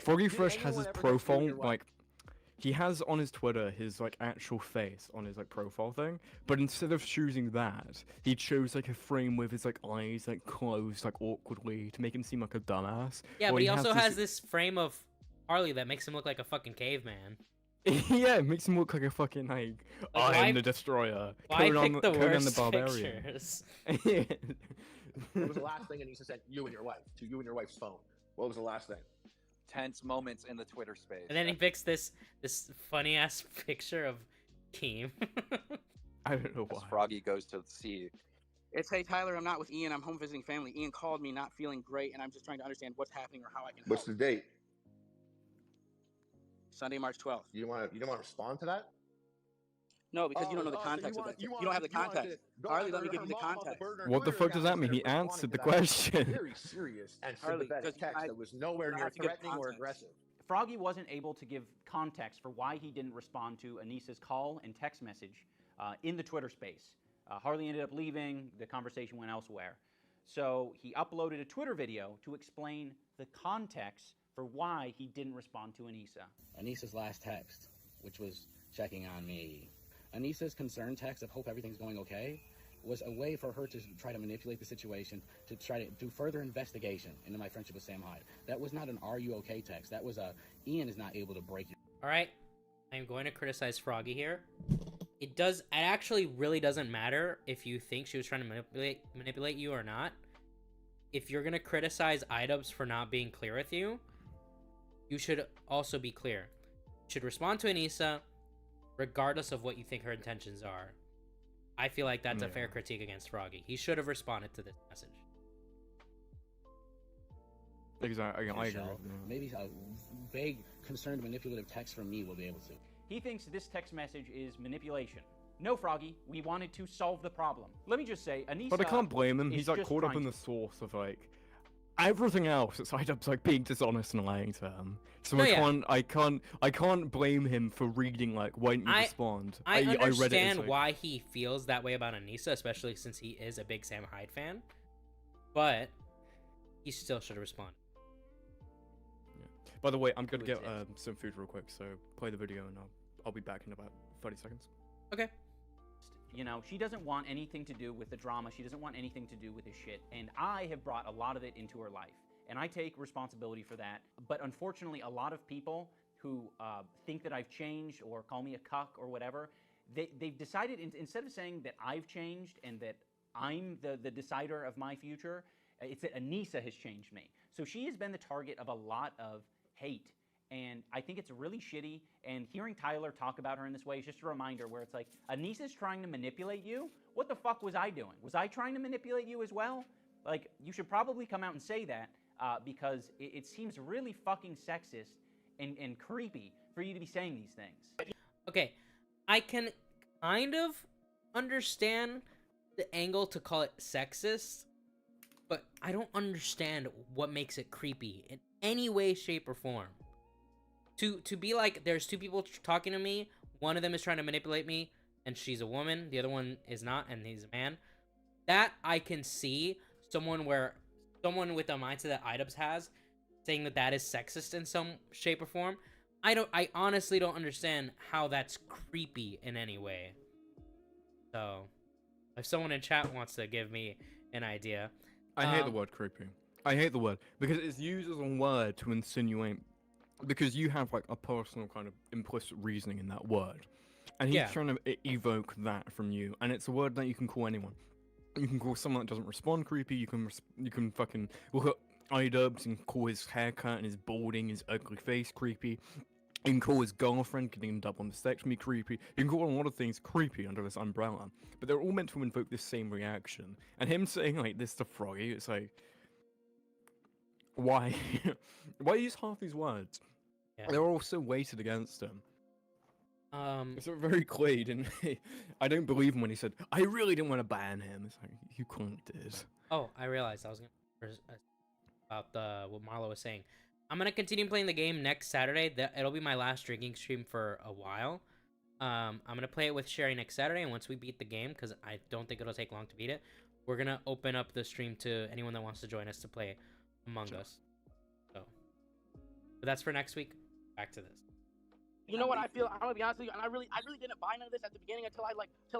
FroggyFresh has his profile like he has on his Twitter his like actual face on his like profile thing, but instead of choosing that, he chose like a frame with his like eyes like closed like awkwardly to make him seem like a dumbass. Yeah, but he also has this frame of Harley that makes him look like a fucking caveman. Yeah, it makes him look like a fucking like I am the destroyer. Why pick the Conan worst the Barbarian. pictures? What was the last thing Anisa sent you and your wife to you and your wife's phone? What was the last thing? Tense moments in the Twitter space. And then he picks this funny ass picture of Keem. I don't know why. As Froggy goes to see. It's, hey Tyler, I'm not with Ian. I'm home visiting family. Ian called me not feeling great, and I'm just trying to understand what's happening or how I can help. What's the date? Sunday, March 12th. You don't want to respond to that? No, because you don't know the context of it. You don't have the context. Harley, let me give you the context. What the fuck does that mean? He answered the question. Very serious and sympathetic text that was nowhere near threatening or aggressive. Froggy wasn't able to give context for why he didn't respond to Anisa's call and text message in the Twitter space. Harley ended up leaving. The conversation went elsewhere. So he uploaded a Twitter video to explain the context for why he didn't respond to Anisa. Anisa's last text, which was checking on me. Anisa's concern text of hope everything's going okay was a way for her to try to manipulate the situation, to try to do further investigation into my friendship with Sam Hyde. That was not an "Are you okay?" text. That was a "Ian is not able to break you." All right, I'm going to criticize Froggy here. It actually really doesn't matter if you think she was trying to manipulate you or not. If you're gonna criticize iDubbbz for not being clear with you, you should also be clear. You should respond to Anisa regardless of what you think her intentions are. I feel like that's a fair critique against Froggy. He should have responded to this message. Exactly. I agree. Maybe a vague, concerned, manipulative text from me will be able to. He thinks this text message is manipulation. No, Froggy, we wanted to solve the problem. Let me just say, Anisa. But I can't blame him. is He's like just caught up trying in the to- source of like everything else. It's iDubbbz like being dishonest and lying to him. So No, I can't blame him for reading like why didn't you respond? I read it as, understand like, why he feels that way about Anisa, especially since he is a big Sam Hyde fan. But he still should have responded. By the way, I'm gonna get some food real quick. So play the video and I'll be back in about 30 seconds. Okay. You know, she doesn't want anything to do with the drama. She doesn't want anything to do with his shit. And I have brought a lot of it into her life. And I take responsibility for that. But unfortunately, a lot of people who think that I've changed or call me a cuck or whatever, they've decided, instead of saying that I've changed and that I'm the decider of my future, it's that Anisa has changed me. So she has been the target of a lot of hate. And I think it's really shitty, and hearing Tyler talk about her in this way is just a reminder where it's like, Anisa's trying to manipulate you? What the fuck was I doing? Was I trying to manipulate you as well? Like, you should probably come out and say that, because it seems really fucking sexist and creepy for you to be saying these things. Okay, I can kind of understand the angle to call it sexist, but I don't understand what makes it creepy in any way, shape, or form. To be like, there's two people talking to me, one of them is trying to manipulate me, and she's a woman, the other one is not, and he's a man. That I can see someone with the mindset that iDubbbz has, saying that is sexist in some shape or form. I honestly don't understand how that's creepy in any way. So, if someone in chat wants to give me an idea. I hate the word creepy. I hate the word because it's used as a word to insinuate, because you have like a personal kind of implicit reasoning in that word, and he's trying to evoke that from you, and it's a word that you can call anyone. You can call someone that doesn't respond creepy. You can fucking look at iDubbbz and call his haircut and his balding, his ugly face creepy. You can call his girlfriend getting him double mastectomy creepy. You can call a lot of things creepy under this umbrella, but they're all meant to invoke this same reaction. And him saying like this to Froggy, it's like, why? Why use half these words? Yeah. They're all so weighted against him. It's very clear, didn't he? I don't believe him when he said, I really didn't want to ban him. It's like, you kind of did. Oh, I realized I was gonna about what Marlo was saying. I'm gonna continue playing the game next Saturday. It'll be my last drinking stream for a while. I'm gonna play it with Sherry next Saturday, and once we beat the game, because I don't think it'll take long to beat it, we're gonna open up the stream to anyone that wants to join us to play Among Us. So, but that's for next week. Back to this. You know what I feel? I'm gonna be honest with you, and I really didn't buy none of this at the beginning until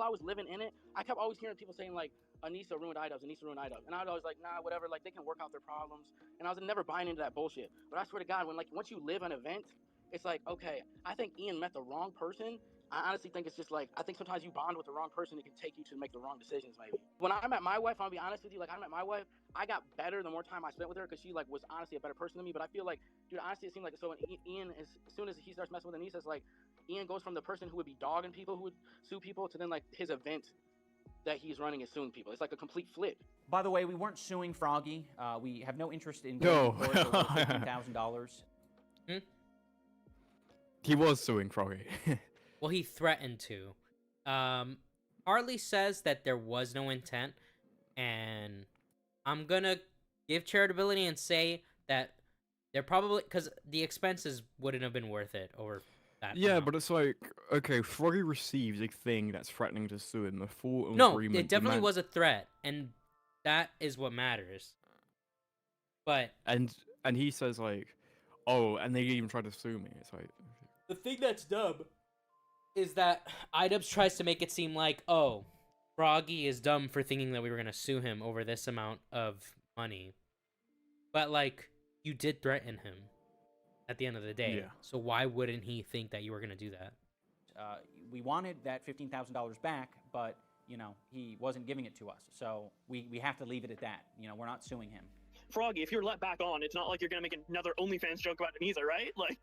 I was living in it. I kept always hearing people saying like, Anisa ruined iDubbbz, Anisa ruined iDubbbz, and I was always like, nah, whatever, like they can work out their problems, and I was never buying into that bullshit. But I swear to God, once you live an event, it's like, okay, I think Ian met the wrong person. I honestly think it's just like, I think sometimes you bond with the wrong person, it can take you to make the wrong decisions maybe. When I met my wife, I'm gonna be honest with you, like I met my wife, I got better the more time I spent with her because she like was honestly a better person than me. But I feel like, dude, honestly, it seemed like, so when Ian, as soon as he starts messing with Anisa, it's like, Ian goes from the person who would be dogging people, who would sue people, to then like his event that he's running is suing people. It's like a complete flip. By the way, we weren't suing Froggy. We have no interest in No. going to court for $15,000. He was suing Froggy. Well, he threatened to. Harley says that there was no intent, and I'm gonna give charitability and say that they're probably, because the expenses wouldn't have been worth it over that. Yeah, amount. but it's like, okay, Froggy receives a thing that's threatening to sue him. The full No, agreement. it definitely was a threat, and that is what matters. But And he says like, oh, and they even tried to sue me. It's like, the thing that's dumb is that iDubbbz tries to make it seem like, oh, Froggy is dumb for thinking that we were gonna sue him over this amount of money. But like, you did threaten him at the end of the day. Yeah. So why wouldn't he think that you were gonna do that? We wanted that $15,000 back, but you know he wasn't giving it to us, so we have to leave it at that. You know, we're not suing him. Froggy, if you're let back on, it's not like you're gonna make another OnlyFans joke about Anisa, right? Like,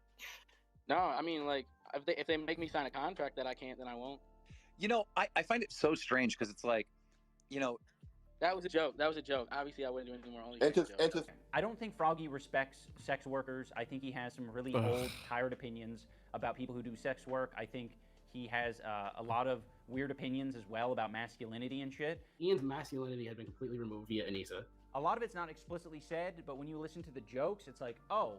No, I mean, like, if they make me sign a contract that I can't, then I won't. You know, I find it so strange because it's like, you know, That was a joke. That was a joke. Obviously, I wouldn't do anything more OnlyFans jokes. I don't think Froggy respects sex workers. I think he has some really old, tired opinions about people who do sex work. I think he has a lot of weird opinions as well about masculinity and shit. Ian's masculinity had been completely removed via Anisa. A lot of it's not explicitly said, but when you listen to the jokes, it's like, oh,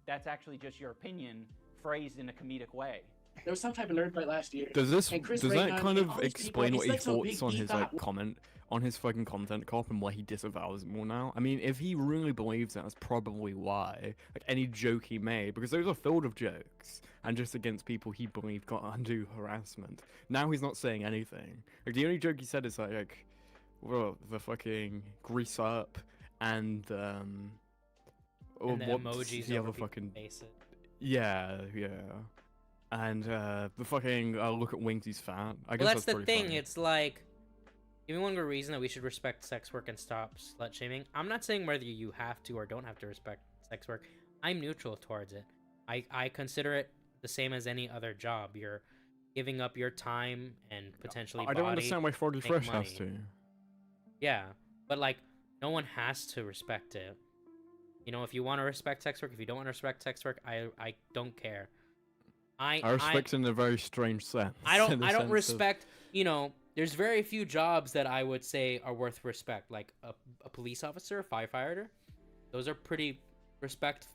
that's actually just your opinion phrased in a comedic way. There was some type of nerd fight last year. does and Chris that Reagan kind and of all these explain people, what it's he like some thoughts big on his like ETHOP comment on his fucking content cop and why he disavows it more now? I mean, if he really believes that, that's probably why. Like any joke he made, because those are filled with jokes and just against people he believed got undue harassment. Now he's not saying anything. Like the only joke he said is like well, the fucking grease up and And the what's emojis the over other people's fucking faces. yeah. And the fucking look at Winksy's fat. I guess Well, that's the pretty thing. funny. It's like, give me one good reason that we should respect sex work and stop slut shaming. I'm not saying whether you have to or don't have to respect sex work. I'm neutral towards it. I consider it the same as any other job. You're giving up your time and potentially I don't body understand why to FroggyFresh make has money. to. Yeah, but like, no one has to respect it. You know, if you want to respect sex work, if you don't want to respect sex work, I don't care. I respect in a very strange sense. I in the don't sense of- respect, you know, there's very few jobs that I would say are worth respect, like a police officer, a firefighter. Those are pretty respectable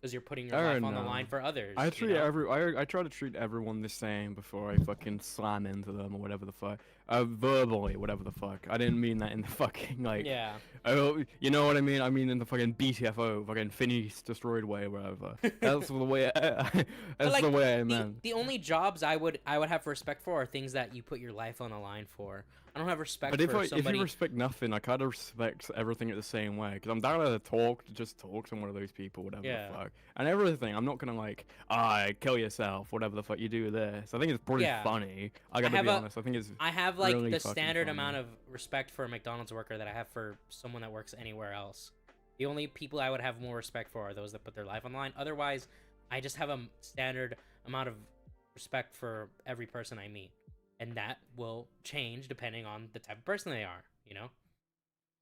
because you're putting your life on the line for others. I you treat know? I try to treat everyone the same before I fucking slam into them or whatever the fuck. Verbally, whatever the fuck. I didn't mean that in the fucking like. Yeah. Oh, you know what I mean? I mean in the fucking BTFO, fucking Phineas destroyed way, or whatever. That's the way. That's like, the way I meant. The only jobs I would have respect for are things that you put your life on the line for. I don't have respect But for if somebody. you respect nothing, I kind of respect everything at the same way. Because I'm down to just talk to one of those people, whatever Yeah. the fuck. And everything, I'm not gonna like, kill yourself, whatever the fuck you do this. I think it's pretty Yeah. funny. I gotta be honest. I think it's. I have like really the fucking standard funny. amount of respect for a McDonald's worker that I have for someone that works anywhere else. The only people I would have more respect for are those that put their life on the line. Otherwise, I just have a standard amount of respect for every person I meet. And that will change depending on the type of person they are, you know?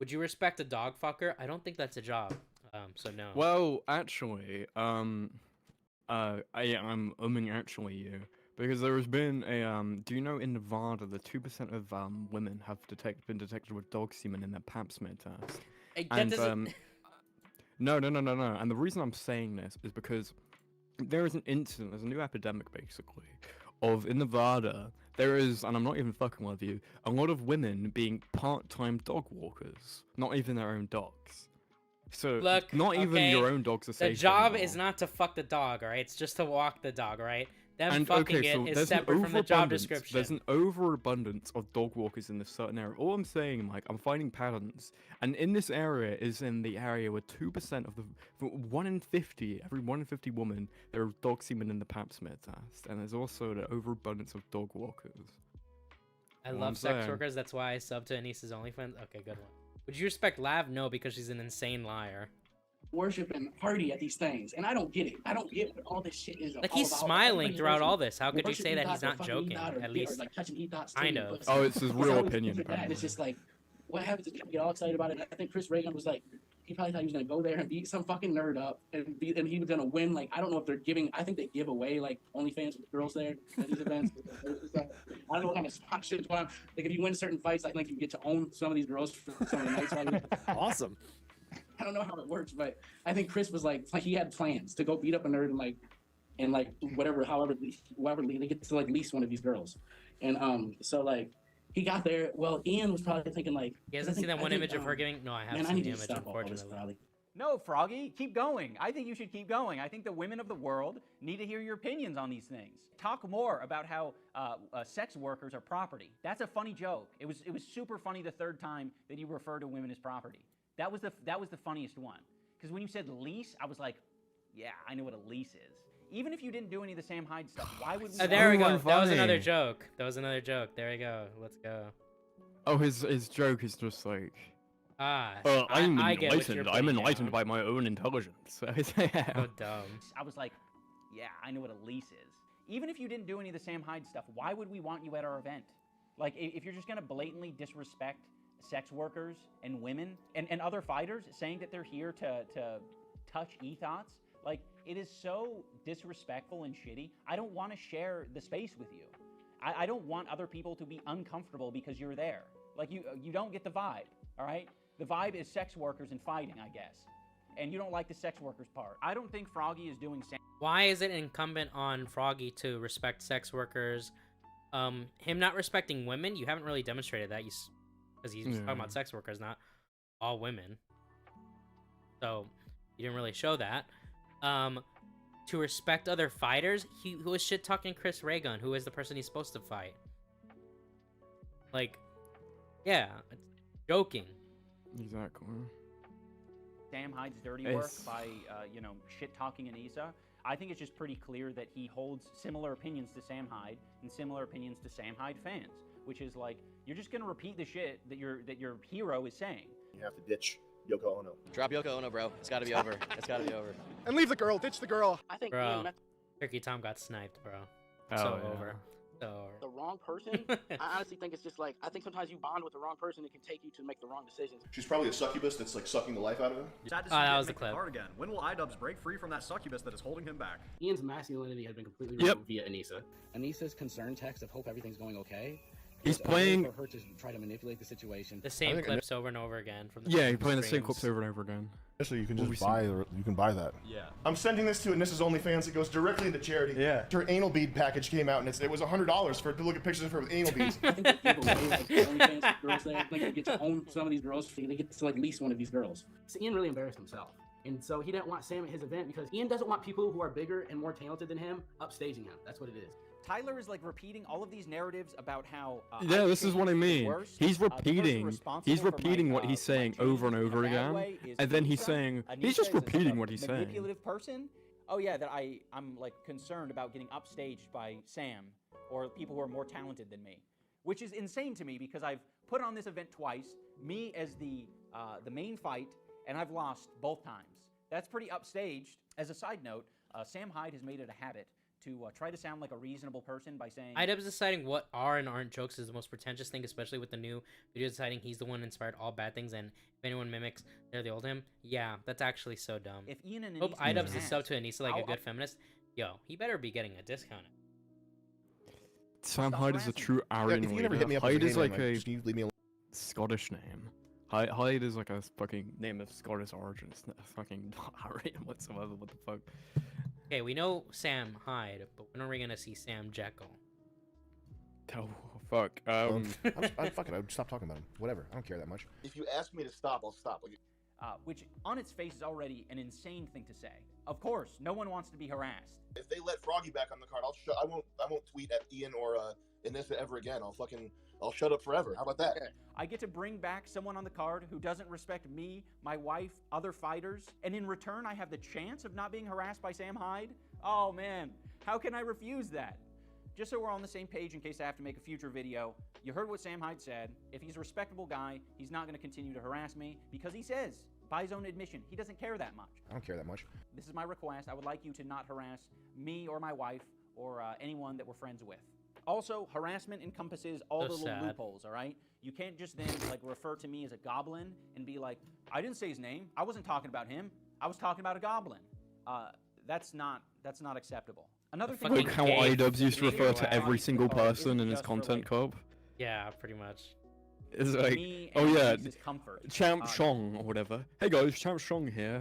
Would you respect a dog fucker? I don't think that's a job. So no. Well, actually, I'm actually you because there has been a Do you know in Nevada the 2% of women have been detected with dog semen in their Pap smear test? That doesn't... No. And the reason I'm saying this is because there is an incident. There's a new epidemic basically of in Nevada. There is, and I'm not even fucking with you, a lot of women being part-time dog walkers, not even their own dogs. So, Look, not even okay, your own dogs are safe. The job anymore. is not to fuck the dog, alright? It's just to walk the dog, alright? Them And fucking okay, so it is there's an separate from the job overabundance. description. There's an overabundance of dog walkers in this certain area. All I'm saying, Mike, I'm finding patterns, and in this area is in the area where 2% of the 1 in 50, every 1 in 50 woman, there are dog semen in the Pap smear test, and there's also an overabundance of dog walkers. I What love I'm sex saying. workers, that's why I sub to Anisa's OnlyFans. Okay, good one. Would you respect Lav? No, because she's an insane liar. Worship and party at these things, and I don't get it. I don't get what all this shit is. Like, all he's about. smiling Everybody's throughout worship- all this. How could you worship say that ETHOP he's or not fucking joking? ETHOP or At least, like touching ETHOP's kind titty, of. but Oh, it's his real always opinion, things like that, and it's just like, what happens if you get all excited about it? I think Chris Reagan was like, he probably thought he was gonna go there and beat some fucking nerd up, and he was gonna win. Like, I don't know if they're giving. I think they give away like OnlyFans with girls there at these events. I don't know what kind of sponsorship. Like, if you win certain fights, I think you get to own some of these girls for some of the nights. Awesome. I don't know how it works, but I think Chris was like he had plans to go beat up a nerd and whatever, however they get to like lease one of these girls, and so like he got there. Well, Ian was probably thinking like He hasn't seen that one image of her giving. No, I have man, I seen need the to image, stop all this, unfortunately. probably. No, Froggy, keep going. I think you should keep going. I think the women of the world need to hear your opinions on these things. Talk more about how sex workers are property. That's a funny joke. It was super funny the third time that you referred to women as property. That was the funniest one. Because when you said lease, I was like, yeah, I know what a lease is. Even if you didn't do any of the Sam Hyde stuff, why would we? There we go. That was funny. another joke. That was another joke. There we go. Let's go. Oh, his joke is just like. Ah, I'm I get what you're enlightened. I'm putting enlightened down. by my own intelligence. So dumb. I was like, yeah, I know what a lease is. Even if you didn't do any of the Sam Hyde stuff, why would we want you at our event? Like, if you're just gonna blatantly disrespect sex workers and women and other fighters, saying that they're here to touch ethos, like, it is so disrespectful and shitty. I don't want to share the space with you. I don't want other people to be uncomfortable because you're there. Like, you don't get the vibe, all right? The vibe is sex workers and fighting, I guess. And you don't like the sex workers part. I don't think Froggy is doing Sam. Why is it incumbent on Froggy to respect sex workers? Him not respecting women, you haven't really demonstrated that. Because he's talking about sex workers, not all women. So you didn't really show that. To respect other fighters, he was shit talking Chris Raygun, who is the person he's supposed to fight. Like, yeah, it's joking. Exactly. Sam Hyde's dirty work by, shit-talking Anisa. I think it's just pretty clear that he holds similar opinions to Sam Hyde and similar opinions to Sam Hyde fans, which is like, you're just gonna repeat the shit that your hero is saying. You have to ditch Yoko Ono. Drop Yoko Ono, bro. It's gotta be over. It's gotta be over. And leave the girl. Ditch the girl. I think Bro, Ian met Turkey Tom got sniped, bro. Oh, So yeah. over. So over. the wrong person. I honestly think it's just like, I think sometimes you bond with the wrong person, it can take you to make the wrong decisions. She's probably a succubus that's like sucking the life out of him. Sad to see that him was the make clip. card again. When will iDubbbz break free from that succubus that is holding him back? Ian's masculinity has been completely Yep. removed via Anisa. Anissa's concern text of hope everything's going okay. He's was a way playing- for her to try to manipulate the situation. The same clips over and over again from the Yeah, same you're playing the same streams. clips over and over again. So you can What we just buy that. Yeah. I'm sending this to Anissa's OnlyFans. It goes directly into charity. Yeah. Her anal bead package came out, and it was $100 for to look at pictures of her with anal beads. I think they give away like OnlyFans girls there. Like you get to own some of these girls. They get to like lease one of these girls. So Ian really embarrassed himself. And so he didn't want Sam at his event because Ian doesn't want people who are bigger and more talented than him upstaging him. That's what it is. Tyler is like repeating all of these narratives about how. Yeah, this is what I mean. Worse. He's The person repeating. responsible He's for repeating my, what he's my saying changes over and in a over bad again, way is and then he's Anisa. saying Anisa he's just is a repeating what he's saying. manipulative person. Oh yeah, that I'm like concerned about getting upstaged by Sam or people who are more talented than me, which is insane to me because I've put on this event twice, me as the main fight, and I've lost both times. That's pretty upstaged. As a side note, Sam Hyde has made it a habit to try to sound like a reasonable person by saying iDubbbz deciding what are and aren't jokes is the most pretentious thing, especially with the new video deciding he's the one who inspired all bad things, and if anyone mimics, they're the old him. Yeah, that's actually so dumb. If Ian and Hope Anisa iDubbbz is sub to Anisa like a I'll- good feminist. Yo, he better be getting a discount. Sam Hyde is a true Aryan if you leader. never hit me up with Hyde your is name, like like, a just you leave me alone. Scottish name. Hyde is like a fucking name of Scottish origin. It's not fucking not Aryan whatsoever. What the fuck? Okay, we know Sam Hyde, but when are we gonna see Sam Jekyll? Oh fuck. Fuck it. I would stop talking about him. Whatever. I don't care that much. If you ask me to stop, I'll stop. Like, which on its face is already an insane thing to say. Of course, no one wants to be harassed. if they let Froggy back on the card, I won't tweet at Ian or Anisa ever again. I'll shut up forever. How about that? I get to bring back someone on the card who doesn't respect me, my wife, other fighters, and in return I have the chance of not being harassed by Sam Hyde? Oh man, how can I refuse that? Just so we're on the same page in case I have to make a future video, you heard what Sam Hyde said. If he's a respectable guy, he's not going to continue to harass me because he says, by his own admission, he doesn't care that much. I don't care that much. This is my request. I would like you to not harass me or my wife or anyone that we're friends with. Also, harassment encompasses all So the little sad. loopholes, all right? You can't just then like refer to me as a goblin and be like, I didn't say his name. I wasn't talking about him. I was talking about a goblin. That's not acceptable. Another thing. Like how iDubbbz used to refer to every single person in his content corp. Yeah, pretty much. It's like, me oh and yeah, Anisa's comfort. Champ Chong or whatever. Hey guys, Champ Chong here.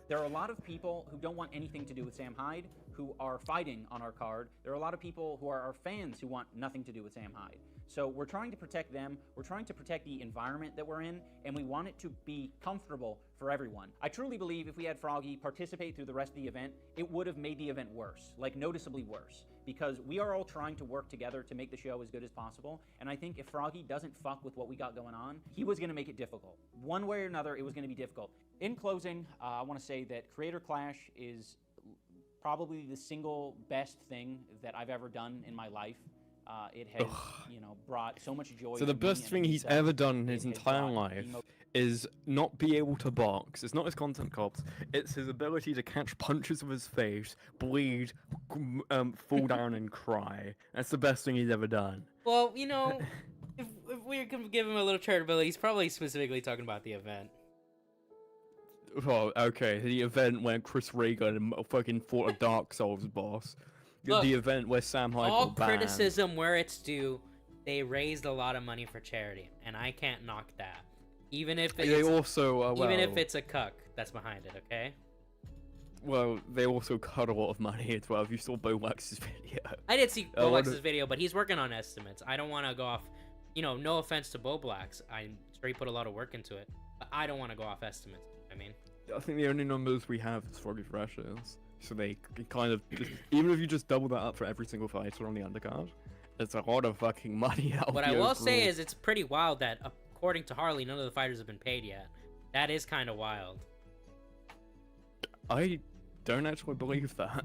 There are a lot of people who don't want anything to do with Sam Hyde who are fighting on our card. There are a lot of people who are our fans who want nothing to do with Sam Hyde. So we're trying to protect them, we're trying to protect the environment that we're in, and we want it to be comfortable for everyone. I truly believe if we had Froggy participate through the rest of the event, it would have made the event worse, like noticeably worse, because we are all trying to work together to make the show as good as possible, and I think if Froggy doesn't fuck with what we got going on, he was gonna make it difficult. One way or another, it was gonna be difficult. In closing, I wanna say that Creator Clash is probably the single best thing that I've ever done in my life. It has, you know, brought so much joy. So the best thing he's ever done in his entire life is not be able to box. It's not his content cops. It's his ability to catch punches with his face, bleed, fall down and cry. That's the best thing he's ever done. Well, you know, if we can give him a little charitability, he's probably specifically talking about the event. Oh, okay. The event when Chris Reagan fucking fought a Dark Souls boss. Look, the event where Sam Hyde all got banned. criticism where it's due, they raised a lot of money for charity, and I can't knock that. Even if it's, they also, even if it's a cuck that's behind it, okay? Well, they also cut a lot of money as well. If you saw Bowax's video. I did see Bowax's video, but he's working on estimates. I don't want to go off, you know, no offense to Boblax. I'm sure he put a lot of work into it, but I don't want to go off estimates. I mean, I think the only numbers we have is FroggyFresh. So they can kind of, even if you just double that up for every single fighter on the undercard, it's a lot of fucking money out. What I will say is it's pretty wild that, according to Harley, none of the fighters have been paid yet. That is kind of wild. I don't actually believe that.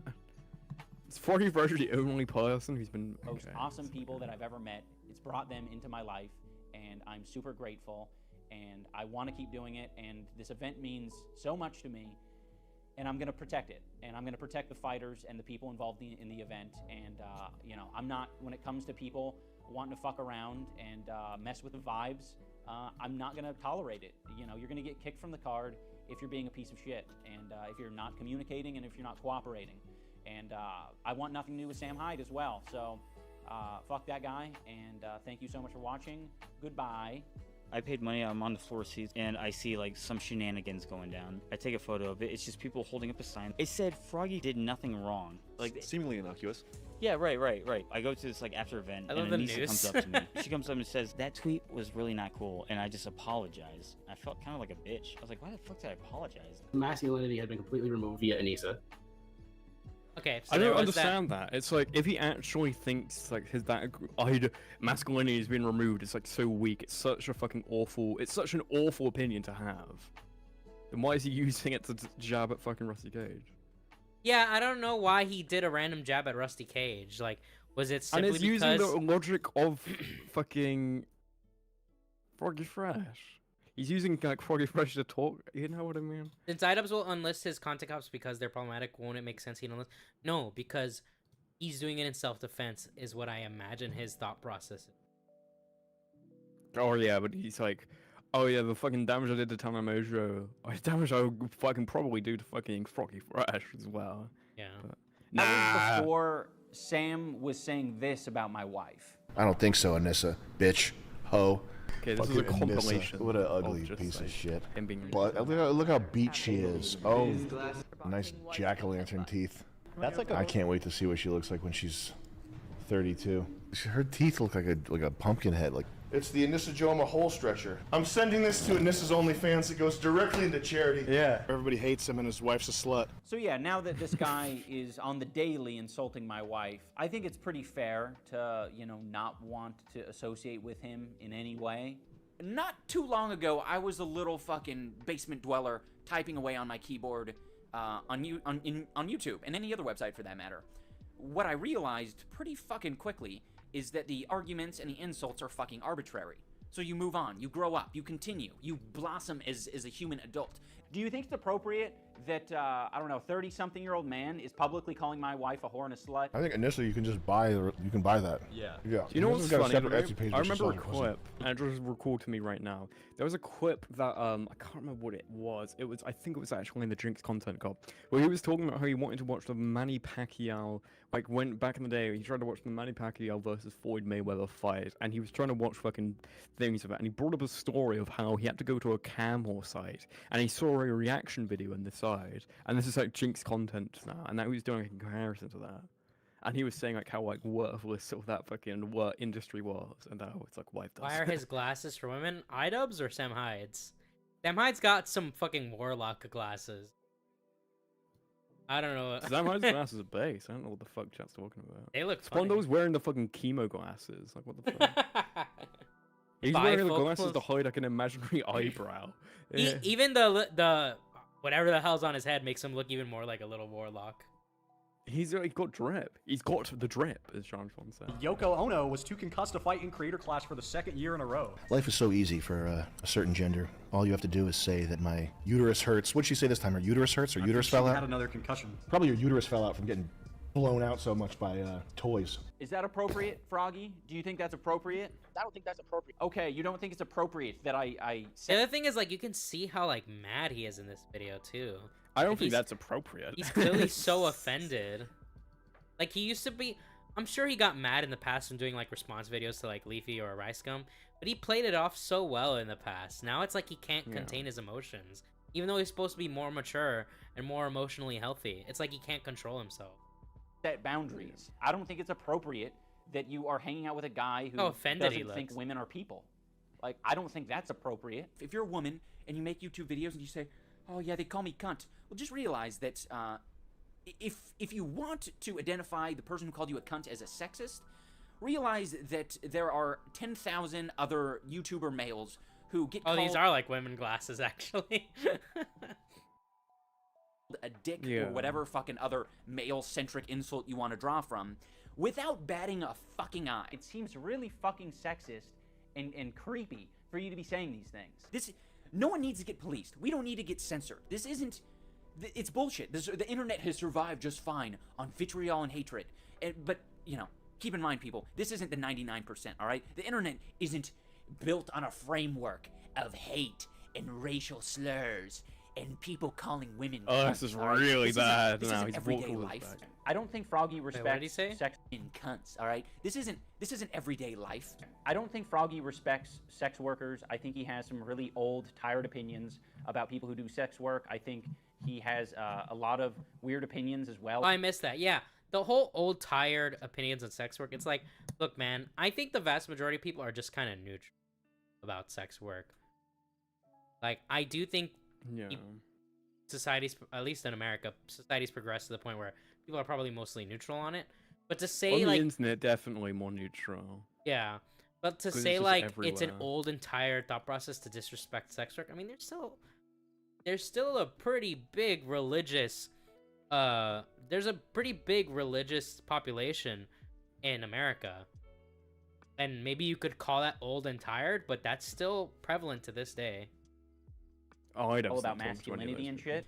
Is FroggyFresh the only person who's been... Most awesome people that I've ever met. It's brought them into my life, and I'm super grateful, and I want to keep doing it, and this event means so much to me. And I'm going to protect it, and I'm going to protect the fighters and the people involved in the event. And, you know, I'm not, when it comes to people wanting to fuck around and mess with the vibes, I'm not going to tolerate it. You know, you're going to get kicked from the card if you're being a piece of shit, and if you're not communicating and if you're not cooperating. And I want nothing to do with Sam Hyde as well. So fuck that guy, and thank you so much for watching. Goodbye. I paid money, I'm on the floor seats, and I see like some shenanigans going down. I take a photo of it, it's just people holding up a sign. It said Froggy did nothing wrong. Like seemingly innocuous. Yeah, right. I go to this like after event, and Anisa comes up to me. She comes up and says, that tweet was really not cool, and I just apologized. I felt kind of like a bitch. I was like, why the fuck did I apologize? Masculinity had been completely removed via Anisa. Okay, so I don't understand that. It's like, if he actually thinks like masculinity has been removed, it's like so weak. It's such a fucking awful. It's such an awful opinion to have. Then why is he using it to jab at fucking Rusty Cage? Yeah, I don't know why he did a random jab at Rusty Cage. Like, was it simply and it's using the logic of fucking FroggyFresh. He's using like FroggyFresh to talk. You know what I mean? Since iDubbbz will unlist his content cops because they're problematic, won't it make sense he'd unlist? No, because he's doing it in self-defense is what I imagine his thought process is. Oh yeah, but he's like, oh yeah, the fucking damage I did to Tana Mojo, damage I would fucking probably do to fucking FroggyFresh as well. Yeah. But, That was before Sam was saying this about my wife. I don't think so, Anissa. Bitch. Ho. Okay, this is a Fucking compilation. Anissa. What an ugly piece of shit. But look how beat she is. Oh, nice jack-o'-lantern teeth. That's like I can't wait to see what she looks like when she's 32. Her teeth look like a pumpkin head. Like It's the Anissa Joma hole stretcher. I'm sending this to Anissa's OnlyFans. It goes directly into charity. Yeah. Everybody hates him and his wife's a slut. So yeah, now that this guy is on the daily insulting my wife, I think it's pretty fair to, you know, not want to associate with him in any way. Not too long ago, I was a little fucking basement dweller typing away on my keyboard on YouTube, and any other website for that matter. What I realized pretty fucking quickly is that the arguments and the insults are fucking arbitrary. So you move on, you grow up, you continue, you blossom as a human adult. Do you think it's appropriate that, I don't know, 30-something-year-old man is publicly calling my wife a whore and a slut. I think initially you can just buy that. Yeah. Yeah. Do you know what's This has got a funny? separate Etsy page I just remember a selling pussy. clip, and it just recalled to me right now. There was a clip that I can't remember what it was. I think it was actually in the Drinks content cop, where he was talking about how he wanted to watch the Manny Pacquiao, like when back in the day he tried to watch the Manny Pacquiao versus Floyd Mayweather fight, and he was trying to watch fucking things of it, and he brought up a story of how he had to go to a Camel site, and he saw a reaction video on the side, and this is like Jinx content now, and now he was doing a comparison to that. And he was saying like how like worthless all that fucking industry was, and now it's like wiped us. Why are his glasses for women? iDubbbz or Sam Hyde's? Sam Hyde's got some fucking warlock glasses. I don't know. Sam Hyde's glasses are base. I don't know what the fuck chat's talking about. They look Spondo's wearing the fucking chemo glasses. Like what the fuck? He's wearing the glasses to hide like an imaginary eyebrow. Yeah. Even the whatever the hell's on his head makes him look even more like a little warlock. He's got drip. He's got the drip, as John Swan said. Yoko Ono was too concussed to fight in Creator Clash for the 2nd year in a row. Life is so easy for a certain gender. All you have to do is say that my uterus hurts. What'd she say this time? Her uterus hurts? Or uterus fell She out? had another concussion. Probably your uterus fell out from getting blown out so much by toys. Is that appropriate, Froggy? Do you think that's appropriate? I don't think that's appropriate. Okay, you don't think it's appropriate that I The said... other thing is, like, you can see how, like, mad he is in this video, too. I don't Like, think that's appropriate. He's clearly so offended. Like, he used to be... I'm sure he got mad in the past from doing, like, response videos to, like, Leafy or Rice Gum, but he played it off so well in the past. Now it's like he can't contain his emotions. Even though he's supposed to be more mature and more emotionally healthy. It's like he can't control himself. Set boundaries. I don't think it's appropriate that you are hanging out with a guy who offended he doesn't think looks. women are people. Like, I don't think that's appropriate. If you're a woman and you make YouTube videos and you say, oh yeah, they call me cunt, well, just realize that if you want to identify the person who called you a cunt as a sexist, realize that there are 10,000 other YouTuber males who get called these are like women glasses, actually. a dick or whatever fucking other male-centric insult you want to draw from without batting a fucking eye. It seems really fucking sexist and creepy for you to be saying these things. No one needs to get policed. We don't need to get censored. This isn't... It's bullshit. The internet has survived just fine on vitriol and hatred. But, you know, keep in mind, people, this isn't the 99%, all right? The internet isn't built on a framework of hate and racial slurs and people calling women cunts, this is all right? really This bad. Isn't, Now this he's isn't everyday vocal life. back. I don't think Froggy respects what did he say? sex in cunts, all right? This isn't everyday life. I don't think Froggy respects sex workers. I think he has some really old, tired opinions about people who do sex work. I think he has a lot of weird opinions as well. I missed that. Yeah, the whole old, tired opinions on sex work. It's like, look, man, I think the vast majority of people are just kind of neutral about sex work. Like, I do think society's, at least in America, society's progressed to the point where people are probably mostly neutral on it. But to say, on the like, internet, definitely more neutral. yeah, but to 'Cause say it's just like it's an everywhere. old and tired thought process to disrespect sex work. I mean, there's still a pretty big religious population in America, and maybe you could call that old and tired, but that's still prevalent to this day. Oh, I don't all about think so, masculinity and shit.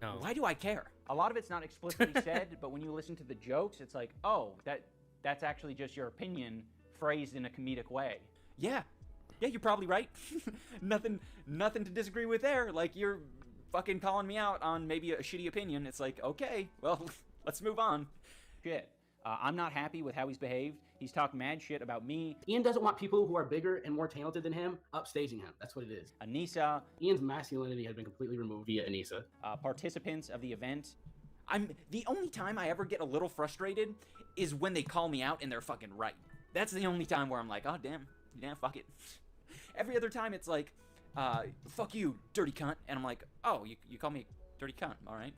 No. Why do I care? A lot of it's not explicitly said, but when you listen to the jokes, it's like, oh, that's actually just your opinion phrased in a comedic way. Yeah, you're probably right. nothing to disagree with there. Like, you're fucking calling me out on maybe a shitty opinion. It's like, okay, well, let's move on. Shit. I'm not happy with how he's behaved. He's talked mad shit about me. Ian doesn't want people who are bigger and more talented than him upstaging him. That's what it is. Anisa. Ian's masculinity has been completely removed via Anisa. Participants of the event. The only time I ever get a little frustrated is when they call me out and they're fucking right. That's the only time where I'm like, oh, damn, fuck it. Every other time it's like, fuck you, dirty cunt. And I'm like, oh, you call me dirty cunt, all right?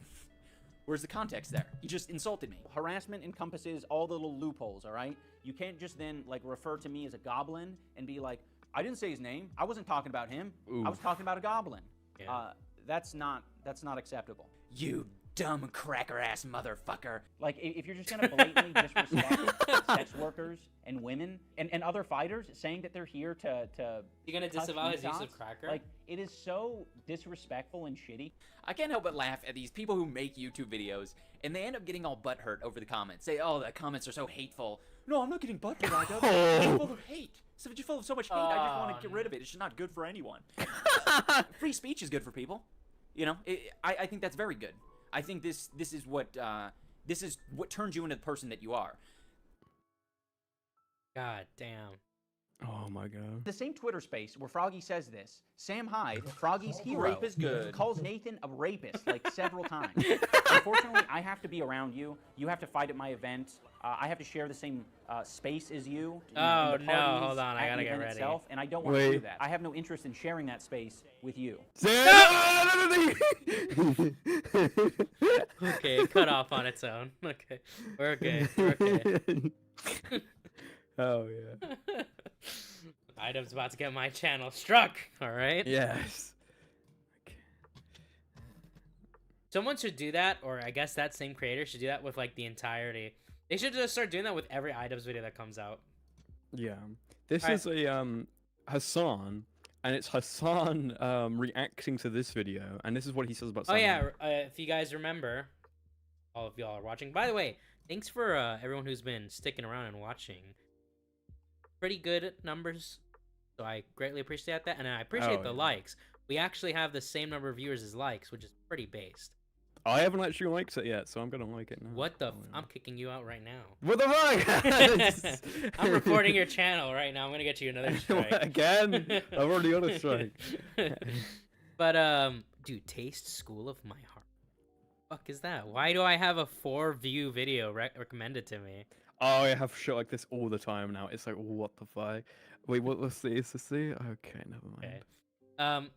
Where's the context there? You just insulted me. Harassment encompasses all the little loopholes, all right? You can't just then, like, refer to me as a goblin and be like, I didn't say his name. I wasn't talking about him. I was talking about a goblin. Yeah. That's not acceptable. You dumb cracker-ass motherfucker. Like, if you're just gonna blatantly disrespect sex workers and women, and and other fighters saying that they're here to You're gonna touch disavow his use ESOTs. of cracker? Like, it is so disrespectful and shitty. I can't help but laugh at these people who make YouTube videos and they end up getting all butthurt over the comments. Say, oh, the comments are so hateful. No, I'm not getting butthurt, iDubbbz. It's full of hate. So if you're full of so much hate, I just want to get rid of it. It's just not good for anyone. Free speech is good for people. You know, I think that's very good. I think this is what turns you into the person that you are. God damn. Oh my god. The same Twitter space where Froggy says this, Sam Hyde, Froggy's hero, Rape is good. calls Nathan a rapist like several times. Unfortunately, I have to be around you. You have to fight at my event. I have to share the same space as you. In Oh, the no, parties, hold on, I at gotta the get event ready. Itself, and I don't want to do that. I have no interest in sharing that space with you. Okay, cut off on its own. Okay, we're okay. We're okay. Oh yeah. iDubbbz about to get my channel struck. All right. Yes. Someone should do that, or I guess that same creator should do that with like the entirety. They should just start doing that with every iDubbbz video that comes out. Yeah. This Alright. is a Hassan, and it's Hassan reacting to this video, and this is what he says about. Oh yeah, Samurai. if you guys remember, all of y'all are watching. By the way, thanks for everyone who's been sticking around and watching. Pretty good numbers, so I greatly appreciate that, and I appreciate the likes. We actually have the same number of viewers as likes, which is pretty based. I haven't actually liked it yet, so I'm gonna like it now. What the? I'm kicking you out right now. What the fuck? I'm reporting your channel right now. I'm gonna get you another strike. Again? I've already got a strike. But dude, Taste School of My Heart. Fuck is that? Why do I have a 4-view video recommended to me? Oh, I have shit like this all the time now. It's like, what the fuck? Wait, what was this? Okay, never mind. Okay.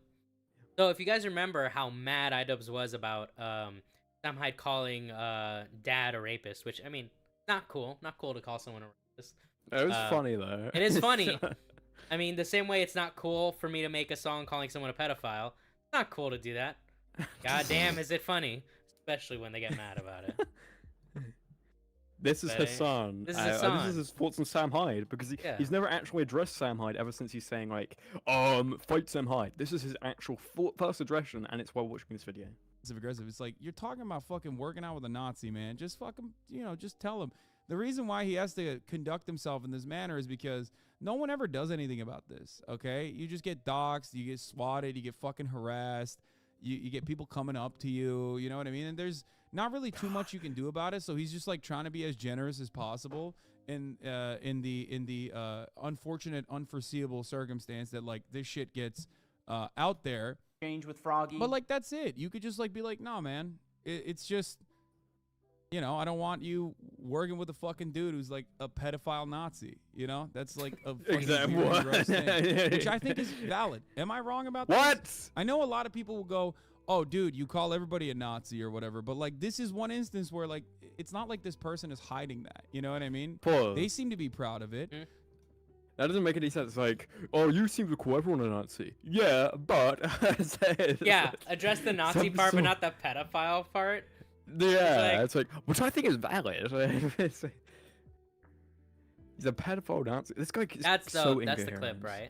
So if you guys remember how mad iDubbbz was about Sam Hyde calling Dad a rapist, which I mean, not cool to call someone a rapist. It was funny though. It is funny. I mean, the same way it's not cool for me to make a song calling someone a pedophile. It's not cool to do that. God damn, is it funny? Especially when they get mad about it. This is Hassan. This is Hassan. This is his thoughts on Sam Hyde, because he's never actually addressed Sam Hyde ever since he's saying like, fight Sam Hyde. This is his actual first addression, and it's while watching this video. Aggressive. It's like, you're talking about fucking working out with a Nazi, man. Just fucking, just tell him. The reason why he has to conduct himself in this manner is because no one ever does anything about this, okay? You just get doxxed, you get swatted, you get fucking harassed, you get people coming up to you, you know what I mean? And there's not really too much you can do about it, so he's just like trying to be as generous as possible in the unfortunate, unforeseeable circumstance that like this shit gets out there. Change with Froggy. But like that's it. You could just like be like, nah, man. It's just, I don't want you working with a fucking dude who's like a pedophile Nazi. That's like a fucking weird, gross thing, which I think is valid. Am I wrong about what? This? I know a lot of people will go, oh, dude, you call everybody a Nazi or whatever, but like this is one instance where like it's not like this person is hiding that. You know what I mean? Pause. They seem to be proud of it. That doesn't make any sense. Like, oh, you seem to call everyone a Nazi. Yeah, but yeah, address the Nazi part, but not the pedophile part. Yeah, it's like, which I think is valid. It's like, he's a pedophile Nazi. This guy is that's so that's the incoherent. clip, right?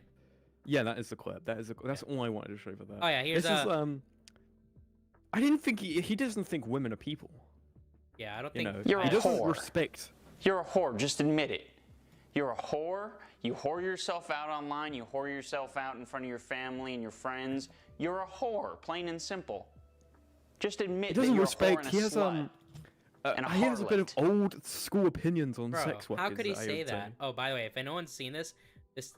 Yeah, that is the clip. That's all I wanted to show for that. Oh yeah, here's this is I didn't think he doesn't think women are people. Yeah, I don't think You're he a doesn't whore. respect. You're a whore. Just admit it. You're a whore. You whore yourself out online. You whore yourself out in front of your family and your friends. You're a whore, plain and simple. Just admit He that doesn't you're respect. a whore and He a has slut. And a he has a bit of harlot. old school opinions on Bro, sex workers. how could he I say would that? Oh, by the way, if anyone's seen this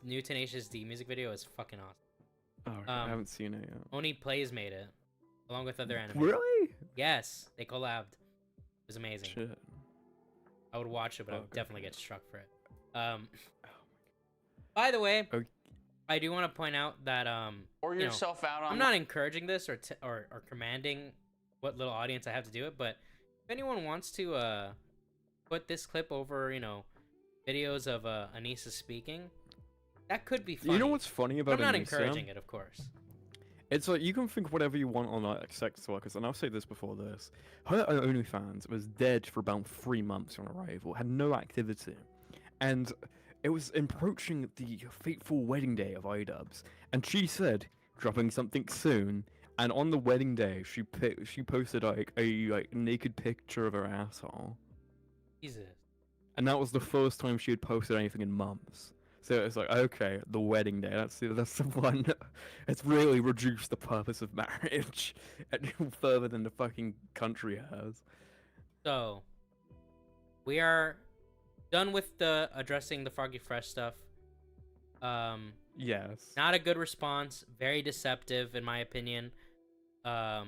new Tenacious D music video is fucking awesome. Oh, I haven't seen it yet. Only Plays made it, along with other animators. Really? Yes, they collabed. It was amazing. Shit. I would watch it, but I would definitely get struck for it. By the way, I do want to point out that Or yourself out on I'm not encouraging this or commanding what little audience I have to do it, but if anyone wants to put this clip over, videos of Anisa speaking, that could be funny. You know what's funny about I'm not Anisa? encouraging it, of course. It's like, you can think whatever you want on like sex workers, and I'll say this before this. Her OnlyFans was dead for about 3 months on arrival, had no activity. And it was approaching the fateful wedding day of iDubbbz, and she said, dropping something soon. And on the wedding day, she posted like a naked picture of her asshole. Jesus. And that was the first time she had posted anything in months. So it's like, okay, the wedding day. That's the one. It's really reduced the purpose of marriage further than the fucking country has. So, we are done with the addressing the FroggyFresh stuff. Yes. Not a good response. Very deceptive, in my opinion. Now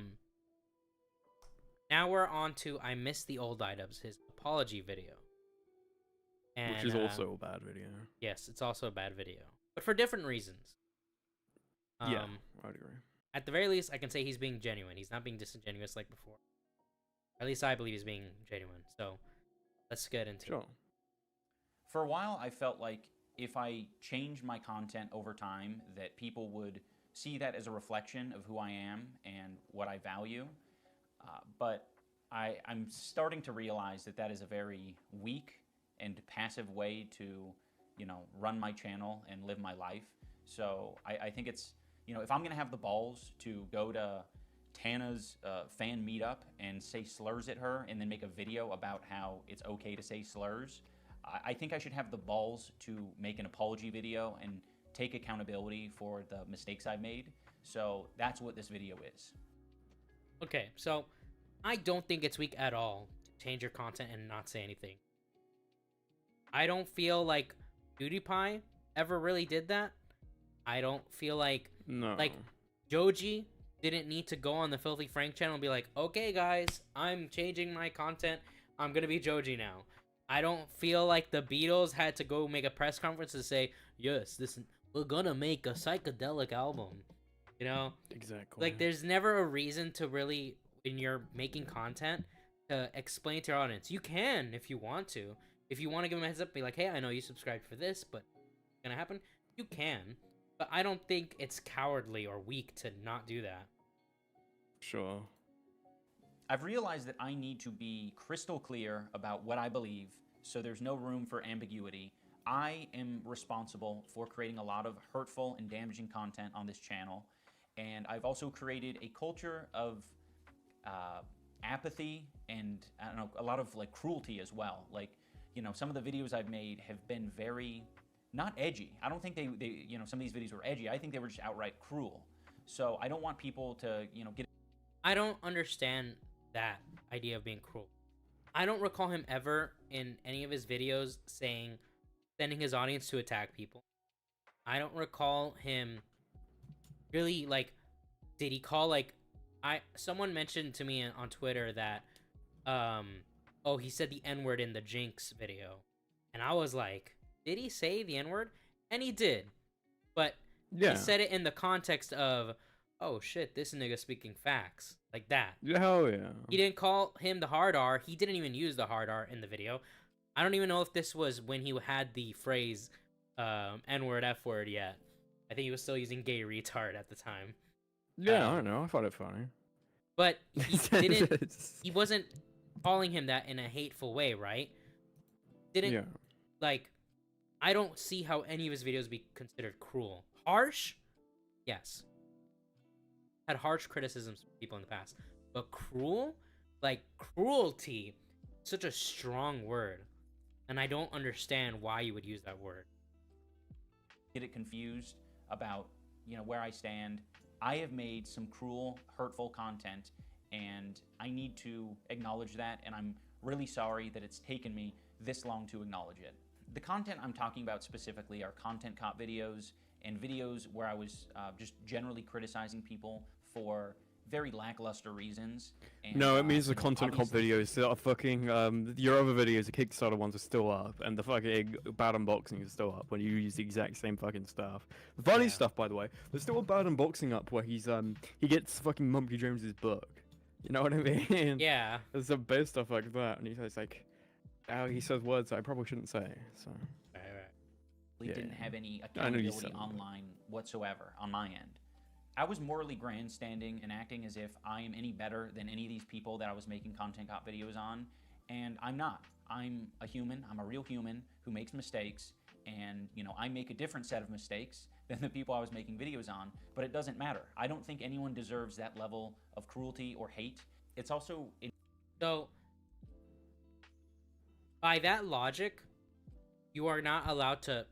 we're on to I Miss the Old iDubbbz, his apology video. And, which is also a bad video. Yes, it's also a bad video. But for different reasons. Yeah, I'd agree. At the very least, I can say he's being genuine. He's not being disingenuous like before. At least I believe he's being genuine. So, let's get into it. For a while, I felt like if I changed my content over time, that people would see that as a reflection of who I am and what I value. But I'm starting to realize that that is a very weak and passive way to, you know, run my channel and live my life. So I think it's, you know, if I'm going to have the balls to go to Tana's fan meetup and say slurs at her and then make a video about how it's okay to say slurs, I think I should have the balls to make an apology video and take accountability for the mistakes I've made. So that's what this video is. Okay, so I don't think it's weak at all to change your content and not say anything. I don't feel like PewDiePie ever really did that. I don't feel like Joji didn't need to go on the Filthy Frank channel and be like, okay guys, I'm changing my content. I'm gonna be Joji now. I don't feel like the Beatles had to go make a press conference and say, yes, we're gonna make a psychedelic album. You know? Exactly. Like, there's never a reason to really, when you're making content, to explain to your audience. You can if you want to. If you want to give them a heads up, be like, hey, I know you subscribed for this, but it's gonna happen. You can. But I don't think it's cowardly or weak to not do that. Sure. I've realized that I need to be crystal clear about what I believe, so there's no room for ambiguity. I am responsible for creating a lot of hurtful and damaging content on this channel, and I've also created a culture of apathy and, I don't know, a lot of like cruelty as well. Like, you know, some of the videos I've made have been very, not edgy. I don't think they you know, some of these videos were edgy. I think they were just outright cruel. So I don't want people to, you know, get... I don't understand that idea of being cruel. I don't recall him ever in any of his videos sending his audience to attack people. I don't recall him really, like, did he call, like, someone mentioned to me on Twitter that, oh, he said the N-word in the Jinx video. And I was like, did he say the N-word? And he did. But he said it in the context of, oh shit, this nigga speaking facts. Like that. Hell yeah. He didn't call him the hard R. He didn't even use the hard R in the video. I don't even know if this was when he had the phrase N-word, F-word yet. I think he was still using gay retard at the time. Yeah, I don't know. I thought it funny. But he didn't. He wasn't calling him that in a hateful way, right? Didn't like. I don't see how any of his videos be considered cruel. Harsh, yes. Had harsh criticisms from people in the past, but cruel, like cruelty, such a strong word, and I don't understand why you would use that word. Get it confused about, you know, where I stand. I have made some cruel, hurtful content, and I need to acknowledge that, and I'm really sorry that it's taken me this long to acknowledge it. The content I'm talking about specifically are content cop videos and videos where I was just generally criticizing people for very lackluster reasons. And, no, it means the content cop videos that are fucking, your other videos, the Kickstarter ones are still up, and the fucking bad unboxing is still up when you use the exact same fucking stuff. The funny stuff, by the way, there's still a bad unboxing up where he gets fucking Mumpy Jones's book. You know what I mean? Yeah. There's some bad stuff like that, and he says like, he says words I probably shouldn't say, so. We didn't have any accountability online whatsoever on my end. I was morally grandstanding and acting as if I am any better than any of these people that I was making content cop videos on, and I'm not. I'm a human, I'm a real human who makes mistakes, and you know, I make a different set of mistakes than the people I was making videos on, but it doesn't matter. I don't think anyone deserves that level of cruelty or hate. It's also So, by that logic, you are not allowed to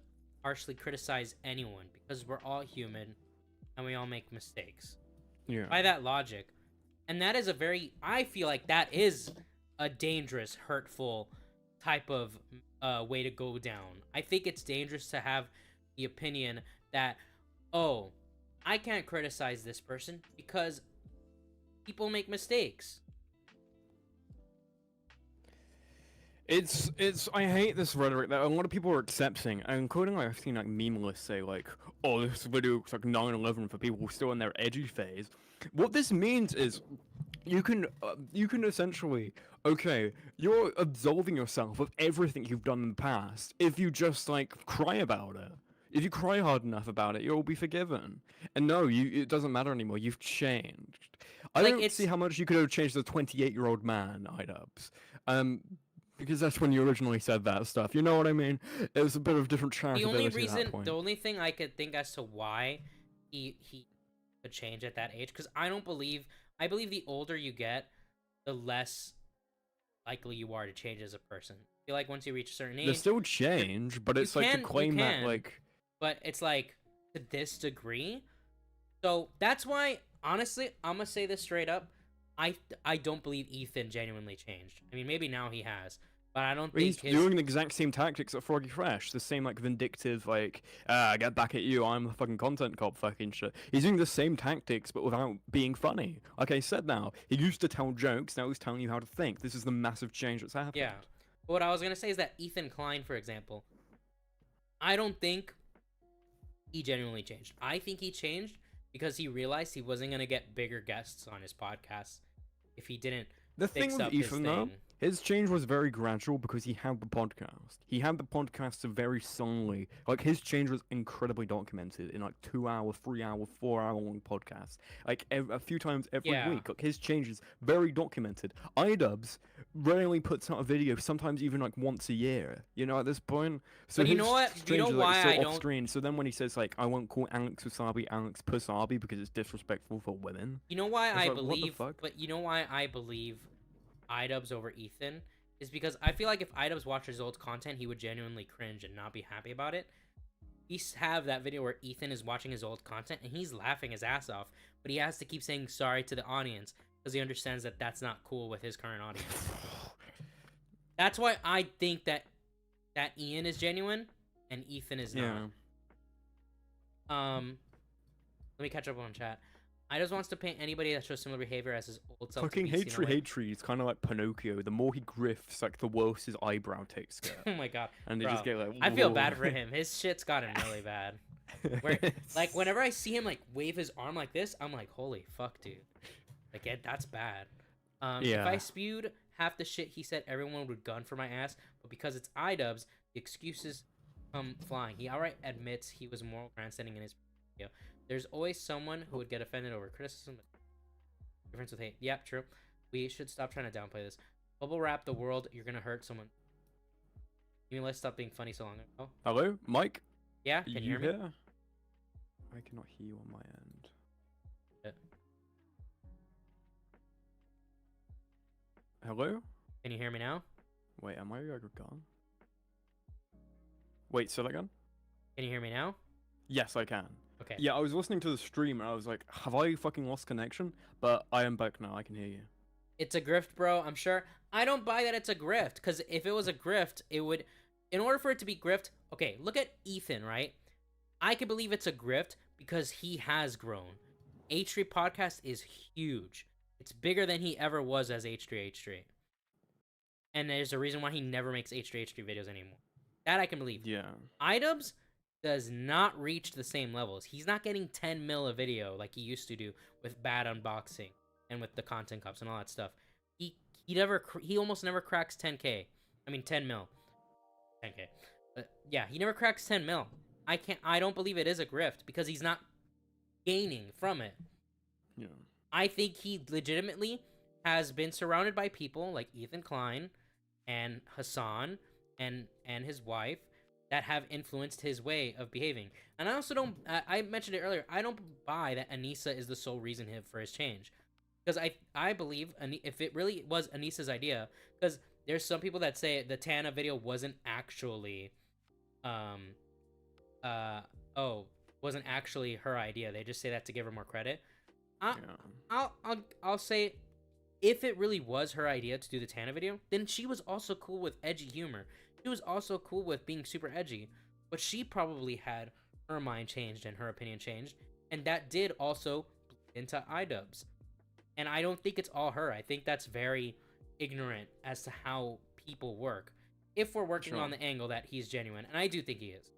harshly criticize anyone because we're all human and we all make mistakes. Yeah. By that logic. And that is a very, I feel like that is a dangerous, hurtful type of way to go down. I think it's dangerous to have the opinion that, oh, I can't criticize this person because people make mistakes. I hate this rhetoric that a lot of people are accepting, including like I've seen like meme lists say like, oh, this video looks like 9/11 for people still in their edgy phase. What this means is you can essentially, okay, you're absolving yourself of everything you've done in the past if you just like cry about it. If you cry hard enough about it, you'll be forgiven. And no, it doesn't matter anymore. You've changed. I don't see how much you could have changed as a 28-year-old man, iDubbbz. Because that's when you originally said that stuff. You know what I mean? It was a bit of different character. The only thing I could think as to why he could change at that age, because I believe the older you get, the less likely you are to change as a person. I feel like once you reach a certain age, there's still change, but it's like to claim that like. But it's like to this degree. So that's why, honestly, I'm gonna say this straight up. I don't believe Ethan genuinely changed. I mean, maybe now he has, but I don't think he's doing the exact same tactics at FroggyFresh. The same like vindictive, like, get back at you, I'm the fucking content cop fucking shit. He's doing the same tactics, but without being funny. Like I said now, he used to tell jokes, now he's telling you how to think. This is the massive change that's happened. Yeah. But what I was gonna say is that Ethan Klein, for example, I don't think he genuinely changed. I think he changed because he realized he wasn't gonna get bigger guests on his podcast if he didn't fix up his thing. His change was very gradual because he had the podcast. He had the podcast very solely. Like, his change was incredibly documented in, like, 2-hour, 3-hour, 4-hour-long podcasts. Like, a few times every week. Like, his change is very documented. iDubbbz rarely puts out a video, sometimes even, like, once a year, you know, at this point. So but you know what? You know why I don't... off-screen. So then when he says, like, I won't call Alex Wasabi Alex Pusabi because it's disrespectful for women. You know why I like, believe... But you know why I believe iDubbbz over Ethan is because I feel like if iDubbbz watched his old content, he would genuinely cringe and not be happy about it. We have that video where Ethan is watching his old content and he's laughing his ass off, but he has to keep saying sorry to the audience because he understands that that's not cool with his current audience. That's why I think that Ian is genuine and Ethan is not. Let me catch up on chat. iDubbbz wants to paint anybody that shows similar behavior as his old self. Fucking hatred is kind of like Pinocchio. The more he grifts, like, the worse his eyebrow takes get. Oh my god. And they Bro, just get like, I feel bad for him. His shit's gotten really bad. Like, whenever I see him, like, wave his arm like this, I'm like, holy fuck, dude. Like, that's bad. If I spewed half the shit he said, everyone would gun for my ass. But because it's iDubbbz, the excuses come flying. He outright admits he was moral grandstanding in his video. There's always someone who would get offended over criticism. Difference with hate. Yeah, true. We should stop trying to downplay this. Bubble wrap the world. You're gonna hurt someone. You mean let's stop being funny so long ago? Hello, Mike? Yeah, can you hear me? I cannot hear you on my end. Yeah. Hello? Can you hear me now? Wait, am I gone? Wait, say that again? Can you hear me now? Yes, I can. Okay. Yeah, I was listening to the stream and I was like, have I fucking lost connection? But I am back now, I can hear you. It's a grift, bro, I'm sure. I don't buy that it's a grift, because if it was a grift, it would... In order for it to be grift... Okay, look at Ethan, right? I can believe it's a grift because he has grown. H3 Podcast is huge. It's bigger than he ever was as H3H3. And there's a reason why he never makes H3H3 videos anymore. That I can believe. Yeah. iDubbbz does not reach the same levels. He's not getting 10 mil a video like he used to do with bad unboxing and with the content cups and all that stuff. He almost never cracks 10k. I mean 10 mil. 10k. But yeah, he never cracks 10 mil. I don't believe it is a grift because he's not gaining from it. Yeah. I think he legitimately has been surrounded by people like Ethan Klein and Hassan and his wife that have influenced his way of behaving. And I also don't, I mentioned it earlier, I don't buy that Anisa is the sole reason for his change. Because I believe, if it really was Anisa's idea, because there's some people that say the Tana video wasn't actually, wasn't actually her idea. They just say that to give her more credit. I'll say, if it really was her idea to do the Tana video, then she was also cool with edgy humor. She was also cool with being super edgy, but she probably had her mind changed and her opinion changed, and that did also bleed into iDubbbz. And I don't think it's all her. I think that's very ignorant as to how people work. If we're working on the angle that he's genuine, and I do think he is.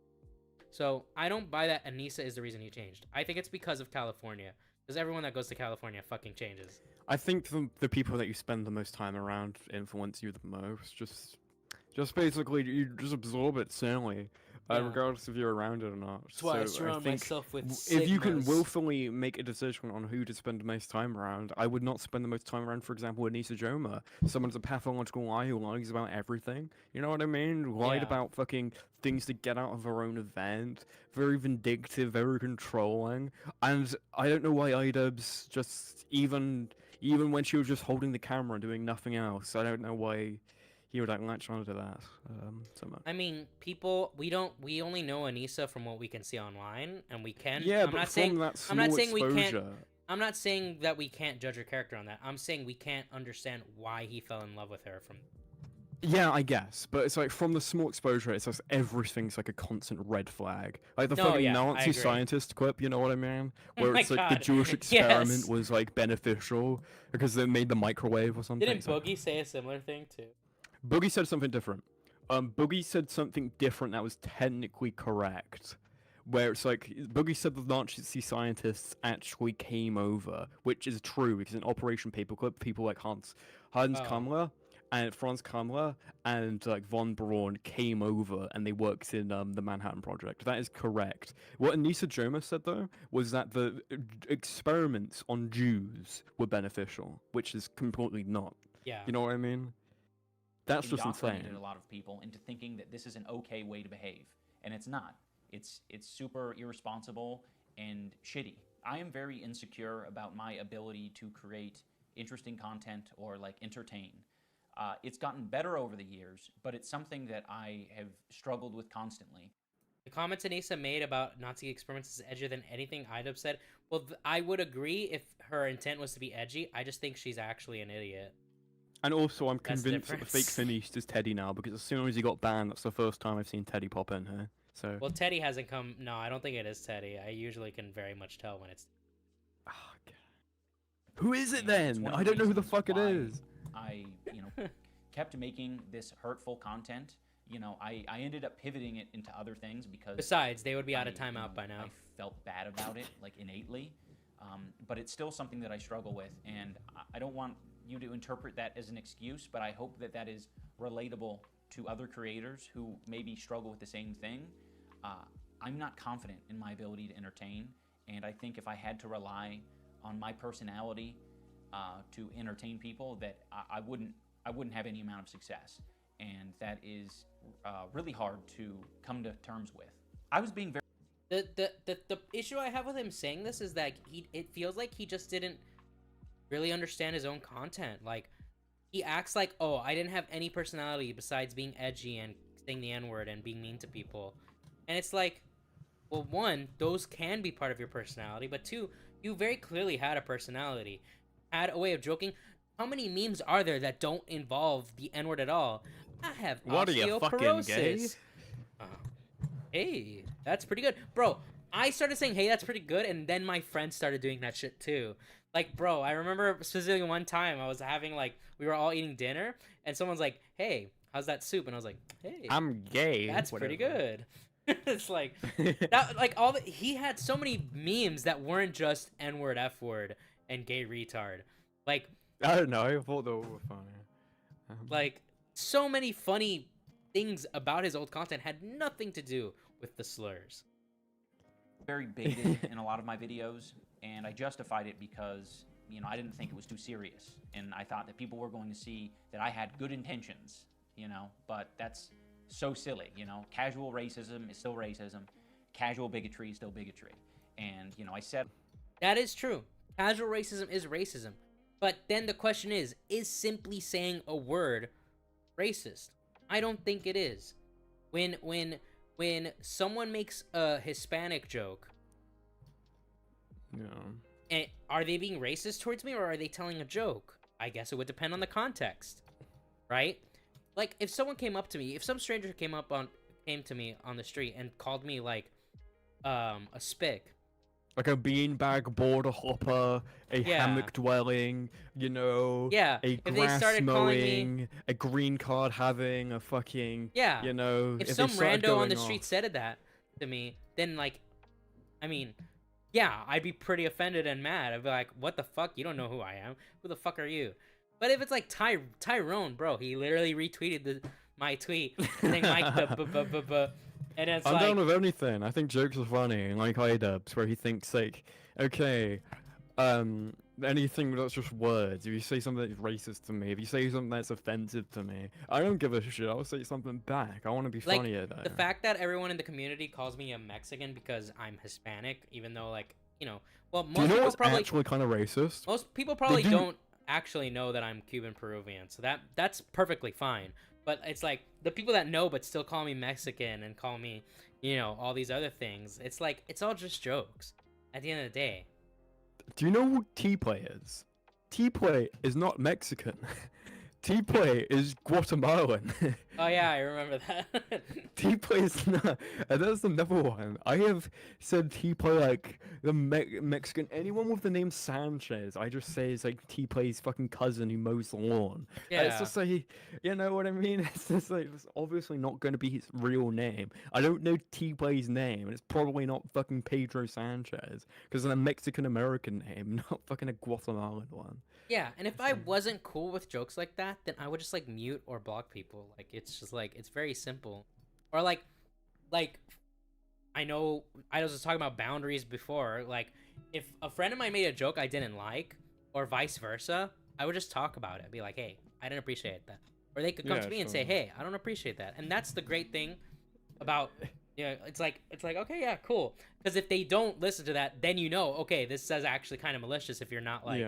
So I don't buy that Anisa is the reason he changed. I think it's because of California. Because everyone that goes to California fucking changes. I think the people that you spend the most time around influence you the most. Just basically, you just absorb it silly, regardless if you're around it or not. That's why I surround myself with Sigmas. If you can willfully make a decision on who to spend the most time around, I would not spend the most time around, for example, Anisa Joma. Someone's a pathological liar who lies about everything. You know what I mean? Lied about fucking things to get out of her own event. Very vindictive, very controlling. And I don't know why iDubbbz just, even when she was just holding the camera and doing nothing else, I don't know why he would latch onto that so much. I mean, we only know Anisa from what we can see online, and we can. Yeah, but from that small exposure. I'm not saying that we can't judge her character on that. I'm saying we can't understand why he fell in love with her from. Yeah, I guess, but it's like from the small exposure, it's just everything's like a constant red flag. Like the fucking Nazi scientist clip, you know what I mean? Where it's like the Jewish experiment was like beneficial because they made the microwave or something. Didn't Boogie say a similar thing too? Boogie said something different. Boogie said something different that was technically correct. Where it's like, Boogie said the Nazi scientists actually came over, which is true, because in Operation Paperclip, people like Hans Kammler and Franz Kammler and like von Braun came over and they worked in the Manhattan Project. That is correct. What Anisa Joma said, though, was that the experiments on Jews were beneficial, which is completely not. Yeah. You know what I mean? That's just insane. Indoctrinated a lot of people into thinking that this is an okay way to behave, and it's not. It's super irresponsible and shitty. I am very insecure about my ability to create interesting content or like entertain. It's gotten better over the years, but it's something that I have struggled with constantly. The comments Anisa made about Nazi experiments is edgier than anything iDubbbz said. Well, I would agree if her intent was to be edgy. I just think she's actually an idiot. And also, I'm convinced that the fake finished is Teddy now, because as soon as he got banned, that's the first time I've seen Teddy pop in here. So. Well, Teddy hasn't come. No, I don't think it is Teddy. I usually can very much tell when it's. Oh, God. Who is it then? I don't know who the fuck it is. I, kept making this hurtful content. I ended up pivoting it into other things because. Besides, they would be out of timeout by now. I felt bad about it, like innately, but it's still something that I struggle with, and I don't want you to interpret that as an excuse, but I hope that that is relatable to other creators who maybe struggle with the same thing. I'm not confident in my ability to entertain, and I think if I had to rely on my personality to entertain people, that I wouldn't have any amount of success, and that is really hard to come to terms with. I was being very. The issue I have with him saying this is that it feels like he just didn't really understand his own content. Like, he acts like, oh, I didn't have any personality besides being edgy and saying the N-word and being mean to people. And it's like, well, one, those can be part of your personality, but two, you very clearly had a personality, had a way of joking. How many memes are there that don't involve the N-word at all? I have what osteoporosis. Are you fucking gay? Hey, that's pretty good. Bro, I started saying, hey, that's pretty good, and then my friends started doing that shit too. Like, bro, I remember specifically one time I was having, like, we were all eating dinner, and someone's like, hey, how's that soup? And I was like, hey. I'm gay. That's whatever. pretty good. It's like, he had so many memes that weren't just N-word, F-word, and gay retard. Like. I don't know, I thought they were funny. Like, so many funny things about his old content had nothing to do with the slurs. Very baited in a lot of my videos, and I justified it because, I didn't think it was too serious, and I thought that people were going to see that I had good intentions, but that's so silly, you know? Casual racism is still racism. Casual bigotry is still bigotry. And, you know, I said... That is true. Casual racism is racism. But then the question is simply saying a word racist? I don't think it is. When someone makes a Hispanic joke, and are they being racist towards me, or are they telling a joke? I guess it would depend on the context, right? Like, if someone came up to me, if some stranger came to me on the street and called me like a spick, like a beanbag border hopper, a hammock dwelling, you know, a grass mowing, a green card having, a fucking, you know. If some rando on the street said that to me, then like, I mean, yeah, I'd be pretty offended and mad. I'd be like, what the fuck? You don't know who I am. Who the fuck are you? But if it's like Tyrone, bro, he literally retweeted my tweet saying MikeTheBike. And it's I'm down with anything. I think jokes are funny, like iDubbbz, where he thinks like, okay, anything that's just words. If you say something that's racist to me, if you say something that's offensive to me, I don't give a shit. I'll say something back. I want to be funnier though. The fact that everyone in the community calls me a Mexican because I'm Hispanic, even though like, you know, well, most Do you know people what's probably actually kind of racist? Most people probably don't actually know that I'm Cuban Peruvian, so that's perfectly fine. But it's like the people that know but still call me Mexican and call me, you know, all these other things. It's like, it's all just jokes at the end of the day. Do you know who T-Play is? T-Play is not Mexican. T-Play is Guatemalan. Oh yeah, I remember that. T-Play is not. That's another one. I have said T-Play like the Mexican. Anyone with the name Sanchez, I just say is like T-Play's fucking cousin who mows the lawn. Yeah. It's just like, you know what I mean? It's just like, it's obviously not going to be his real name. I don't know T-Play's name, and it's probably not fucking Pedro Sanchez, because it's a Mexican-American name, not fucking a Guatemalan one. Yeah, and if I wasn't cool with jokes like that, then I would just like mute or block people. Like, it's just like, it's very simple. Or like I know I was talking about boundaries before. Like, if a friend of mine made a joke I didn't like, or vice versa, I would just talk about it. Be like, hey, I didn't appreciate that. Or they could come to me and say, hey, I don't appreciate that. And that's the great thing about, you know, it's like, okay, yeah, cool. Because if they don't listen to that, then you know, okay, this is actually kind of malicious if you're not like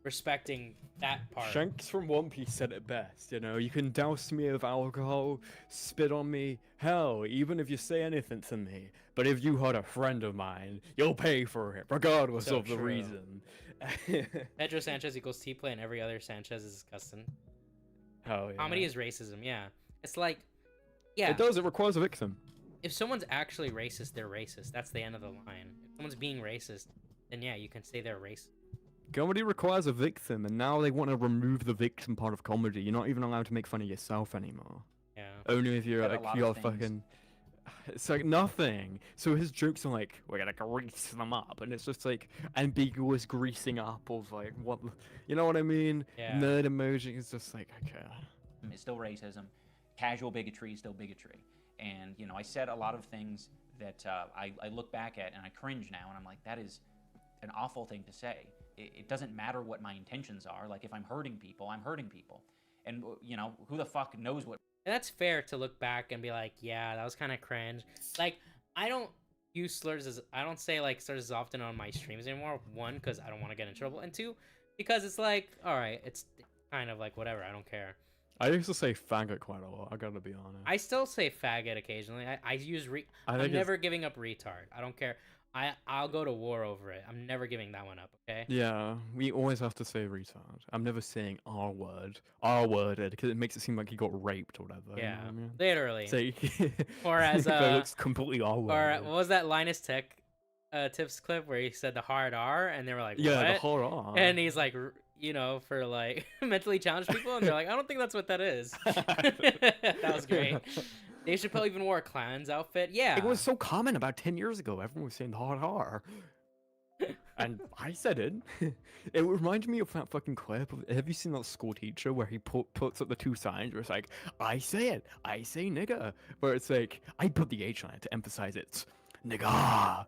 respecting that part. Shanks from One Piece said it best, you know, you can douse me with alcohol, spit on me, hell, even if you say anything to me, but if you hurt a friend of mine, you'll pay for it, regardless of the reason. Pedro Sanchez equals T-Play and every other Sanchez is disgusting. Hell yeah. Comedy is racism, yeah. It's like, yeah. It does, it requires a victim. If someone's actually racist, they're racist. That's the end of the line. If someone's being racist, then yeah, you can say they're racist. Comedy requires a victim, and now they want to remove the victim part of comedy. You're not even allowed to make fun of yourself anymore. Yeah. Only if you're like, you're fucking... It's like nothing. So his jokes are like, we're gonna grease them up, and it's just like ambiguous greasing up of like, what... You know what I mean? Yeah. Nerd emoji is just like, okay. It's still racism. Casual bigotry is still bigotry. And, you know, I said a lot of things that I look back at and I cringe now, and I'm like, that is an awful thing to say. It doesn't matter what my intentions are. Like, if I'm hurting people, I'm hurting people. And, you know, who the fuck knows what... And that's fair to look back and be like, yeah, that was kind of cringe. Like, I don't use slurs as... I don't say, like, slurs as often on my streams anymore. One, because I don't want to get in trouble. And two, because it's like, all right, it's kind of like, whatever, I don't care. I used to say faggot quite a lot, I gotta be honest. I still say faggot occasionally. I use I'm never giving up retard. I don't care. I'll go to war over it. I'm never giving that one up, okay? Yeah, we always have to say retard. I'm never saying R-worded, because it makes it seem like he got raped or whatever. Yeah, you know what I mean? literally. So, or as it looks completely R-worded. Or what was that Linus Tech Tips clip where he said the hard R, and they were like, yeah, what? the hard R. And he's like, you know, for like mentally challenged people, and they're like, I don't think that's what that is. That was great. They should probably even wear a clown's outfit. Yeah. It was so common about 10 years ago. Everyone was saying the hard R. And I said it. It reminds me of that fucking clip. Have you seen that school teacher where he puts up the two signs where it's like, I say it, I say nigga. Where it's like, I put the H on it to emphasize it's nigga.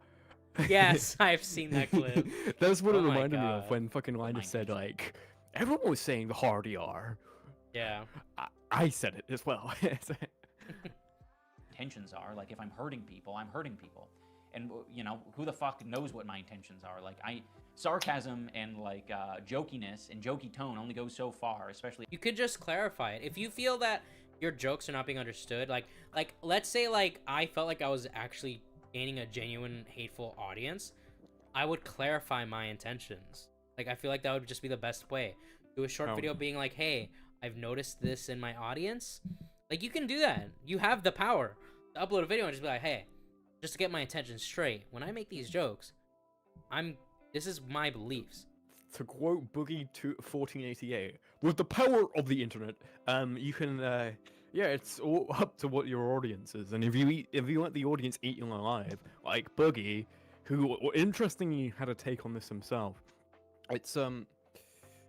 Yes, I've seen that clip. That's what it reminded me of when fucking Linus said, like, everyone was saying the hard R. Yeah. I said it as well. intentions are. Like, if I'm hurting people, I'm hurting people. And, you know, who the fuck knows what my intentions are? Like, sarcasm and, like, jokiness and jokey tone only goes so far, especially... You could just clarify it. If you feel that your jokes are not being understood, like let's say, like, I felt like I was actually gaining a genuine hateful audience, I would clarify my intentions. Like, I feel like that would just be the best way. Do a short video being like, hey, I've noticed this in my audience. Like, you can do that. You have the power to upload a video and just be like, hey, just to get my attention straight, when I make these jokes, this is my beliefs. To quote Boogie 1488, with the power of the internet, you can, yeah, it's all up to what your audience is. And if you let the audience eat you alive, like Boogie, who interestingly had a take on this himself, it's,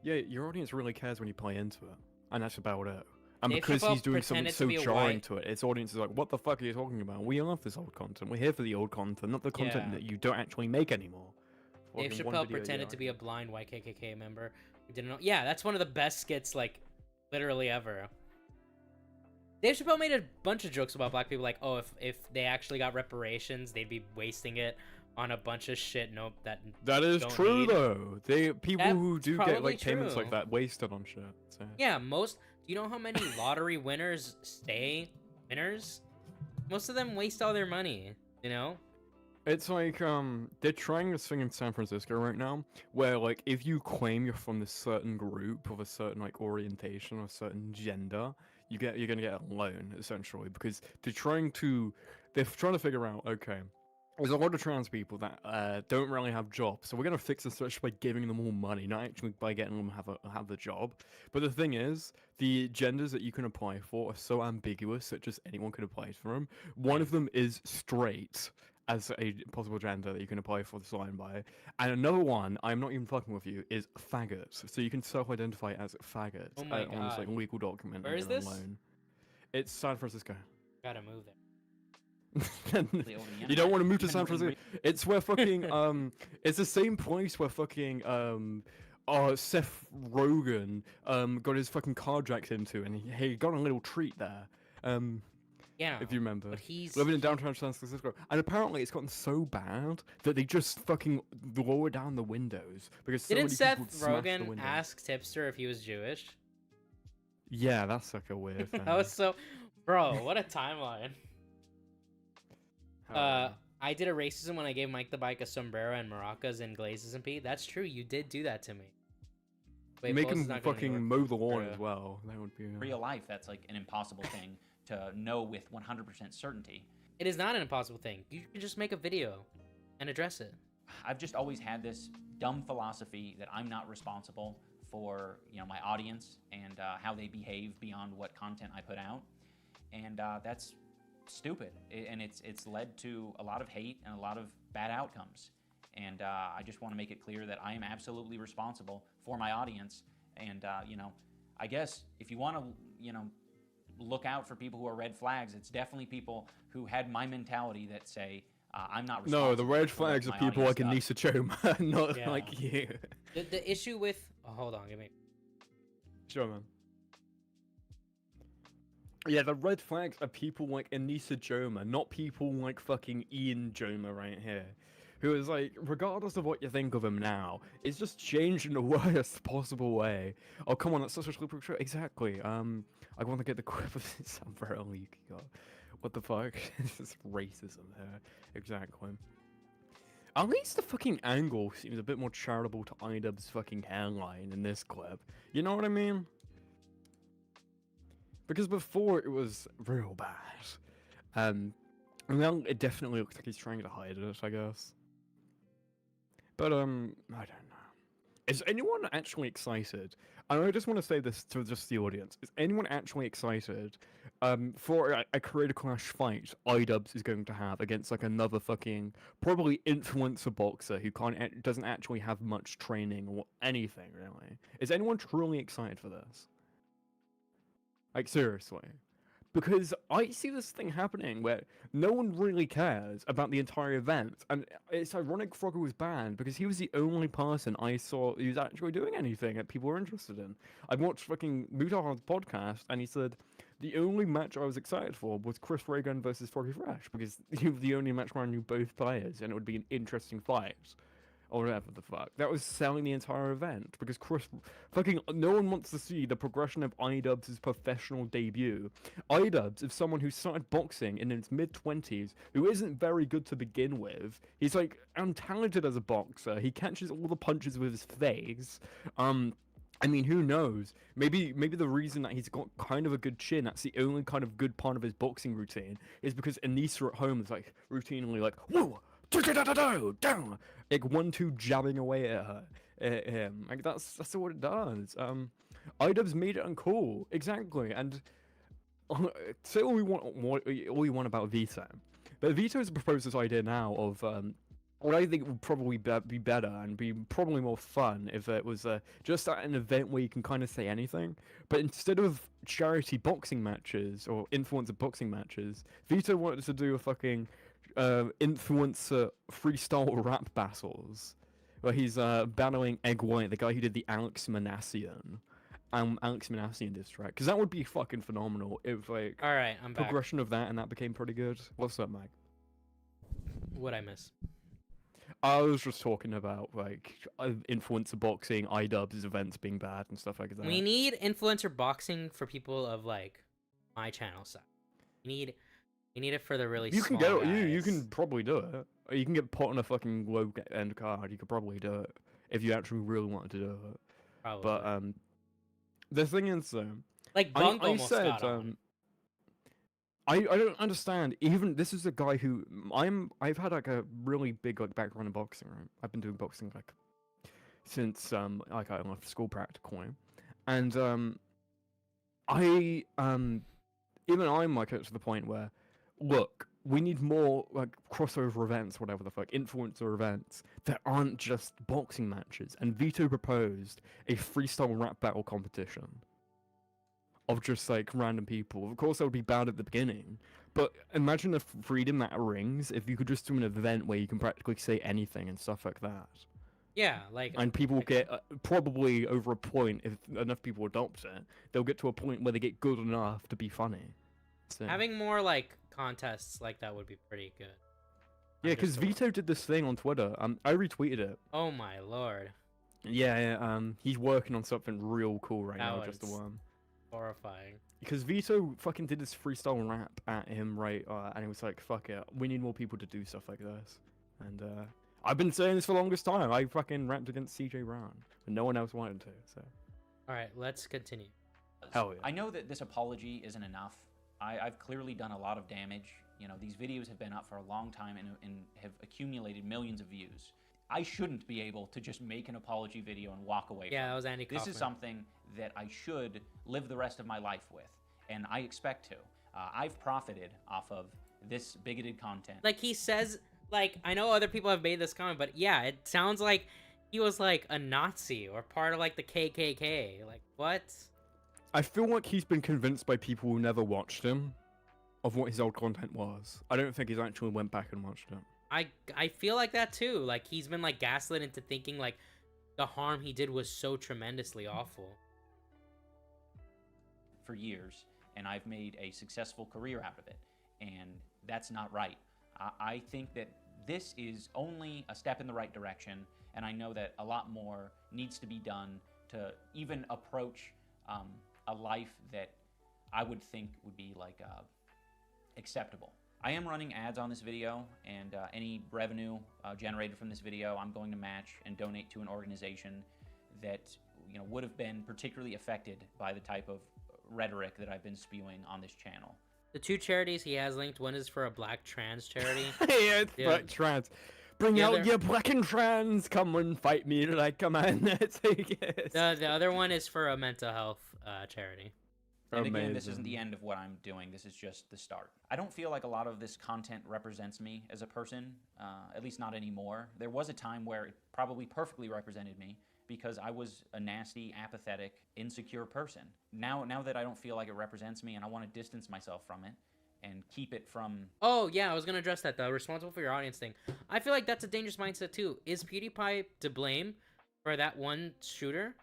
yeah, your audience really cares when you play into it. And that's about it. And Dave because Chappelle he's doing something so pretended to be jarring white. to it, its audience is like, what the fuck are you talking about? We love this old content. We're here for the old content, not the content Yeah. that you don't actually make anymore. Dave Fucking one Chappelle video, pretended yeah. to be a blind white KKK member who didn't know. Yeah, that's one of the best skits, like, literally ever. Dave Chappelle made a bunch of jokes about black people, like, oh, if they actually got reparations, they'd be wasting it on a bunch of shit. Nope, That is don't true need. though. People who That's do get probably like payments true. like that wasted on shit. So. Yeah, do you know how many lottery winners stay winners? Most of them waste all their money, you know? It's like they're trying this thing in San Francisco right now, where like if you claim you're from this certain group of a certain like orientation or a certain gender, you're gonna get a loan essentially because they're trying to figure out, okay, there's a lot of trans people that don't really have jobs, so we're gonna fix this by giving them all money, not actually by getting them have the job. But the thing is, the genders that you can apply for are so ambiguous that just anyone could apply for them. One of them is straight as a possible gender that you can apply for this line by, and another one, I'm not even fucking with you, is faggot. So you can self-identify as faggot Oh my on this like God. legal document. Where and is get a this? loan. It's San Francisco. Gotta move there. You don't want to move to San Francisco. It's where fucking it's the same place where fucking Seth Rogen got his fucking car jacked into, and he got a little treat there. Yeah, if you remember, but he's living in downtown San Francisco, and apparently it's gotten so bad that they just fucking lower down the windows because so Didn't many Seth people smash the Rogen windows. ask Tipster if he was Jewish? Yeah, that's like a weird thing. That was so... Bro, what a timeline. I did a racism when I gave MikeTheBike a sombrero and maracas and glazes and Pete. That's true, you did do that to me. Wait, Make Pulse him is not going fucking anywhere. mow the lawn as well. That would be Real life, that's like an impossible thing to know with 100% certainty. It is not an impossible thing. You can just make a video and address it. I've just always had this dumb philosophy that I'm not responsible for, you know, my audience and how they behave beyond what content I put out, and that's stupid. And it's led to a lot of hate and a lot of bad outcomes. And I just want to make it clear that I am absolutely responsible for my audience. And you know, I guess if you want to, you know, look out for people who are red flags, it's definitely people who had my mentality that say, I'm not responsible. No, the red for what flags are my people like audience Anisa Choma, not Yeah. like you. The issue with... Oh, hold on, give me... Sure, man. Yeah, the red flags are people like Anisa Joma, not people like fucking Ian Joma right here. Who is like, regardless of what you think of him now, is just changed in the worst possible way. Oh, come on, that's such a slippery show. Exactly. I want to get the quip of this umbrella you got. What the fuck? This is racism there. Exactly. At least the fucking angle seems a bit more charitable to iDubbbz's fucking hairline in this clip. You know what I mean? Because before it was real bad. And now it definitely looks like he's trying to hide it, I guess. But I don't know. Is anyone actually excited? And I just want to say this to just the audience. Is anyone actually excited for a Creator Clash fight iDubbbz is going to have against like another fucking probably influencer boxer who doesn't actually have much training or anything really? Is anyone truly excited for this? Like seriously? Because I see this thing happening where no one really cares about the entire event. And it's ironic Froggy was banned because he was the only person I saw who's actually doing anything that people were interested in. I watched fucking Mutahar's podcast and he said, the only match I was excited for was Chris Reagan versus FroggyFresh, because he was the only match where I knew both players, and it would be an interesting fight. Or whatever the fuck. That was selling the entire event, because no one wants to see the progression of iDubbbz's professional debut. iDubbbz is someone who started boxing in his mid-20s, who isn't very good to begin with. He's like untalented as a boxer. He catches all the punches with his face. I mean, who knows? Maybe the reason that he's got kind of a good chin, that's the only kind of good part of his boxing routine, is because Anisa at home is like routinely like, whoa! Down, like 1-2 jabbing away at him. Like that's what it does. iDubbbz made it uncool, exactly. And say all you want about Vito, but Vito's proposed this idea now of what I think would probably be better and be probably more fun if it was just at an event where you can kind of say anything, but instead of charity boxing matches or influencer boxing matches, Vito wanted to do a fucking influencer freestyle rap battles, where he's battling Egg White, the guy who did the Alex Manassian diss track, because that would be fucking phenomenal if like all right, I'm back. Progression of that and that became pretty good. What's up, Mike? What'd I miss? I was just talking about like influencer boxing, iDubbbz events being bad and stuff like that. We need influencer boxing for people of like my channel size. We need it for the really You small can get guys. you can probably do it. Or you can get put on a fucking low end card. You could probably do it if you actually really wanted to do it. Probably. But the thing is, like Bunk almost got on. I don't understand. Even this is a guy who I've had like a really big like background in boxing. Right? I've been doing boxing like since like I left school practically, and even I'm like to the point where, look, we need more like crossover events, whatever the fuck, influencer events that aren't just boxing matches. And Vito proposed a freestyle rap battle competition of just like random people. Of course, that would be bad at the beginning, but imagine the freedom that rings if you could just do an event where you can practically say anything and stuff like that. Yeah, like, and people get probably over a point, if enough people adopt it, they'll get to a point where they get good enough to be funny. So. Having more like contests like that would be pretty good. Yeah, because Vito did this thing on Twitter. I retweeted it. Oh my lord. Yeah, he's working on something real cool right now, just the one. Horrifying. Because Vito fucking did this freestyle rap at him, right? And he was like, fuck it, we need more people to do stuff like this. And I've been saying this for the longest time. I fucking rapped against CJ Brown, but no one else wanted to, so. Alright, let's continue. Hell yeah. I know that this apology isn't enough. I've clearly done a lot of damage. You know, these videos have been up for a long time and have accumulated millions of views. I shouldn't be able to just make an apology video and walk away from. That was Andy This Kaufman. is something that I should live the rest of my life with, and I expect to. I've profited off of this bigoted content. Like he says, like, I know other people have made this comment, but yeah, it sounds like he was like a Nazi or part of like the KKK. Like, what? I feel like he's been convinced by people who never watched him of what his old content was. I don't think he's actually went back and watched it. I feel like that too. Like he's been like gaslit into thinking like the harm he did was so tremendously awful. For years, and I've made a successful career out of it, and that's not right. I think that this is only a step in the right direction, and I know that a lot more needs to be done to even approach a life that I would think would be like acceptable. I am running ads on this video, and any revenue generated from this video I'm going to match and donate to an organization that would have been particularly affected by the type of rhetoric that I've been spewing on this channel. The two charities he has linked, one is for a black trans charity. Yeah, it's black trans. Bring out your black and trans, come and fight me like a man. Take it. The other one is for a mental health charity. And again, this isn't the end of what I'm doing. This is just the start. I don't feel like a lot of this content represents me as a person, at least not anymore. There was a time where it probably perfectly represented me because I was a nasty, apathetic, insecure person. Now that I don't feel like it represents me and I want to distance myself from it and keep it from... Oh, yeah, I was going to address that, the responsible for your audience thing. I feel like that's a dangerous mindset, too. Is PewDiePie to blame for that one shooter?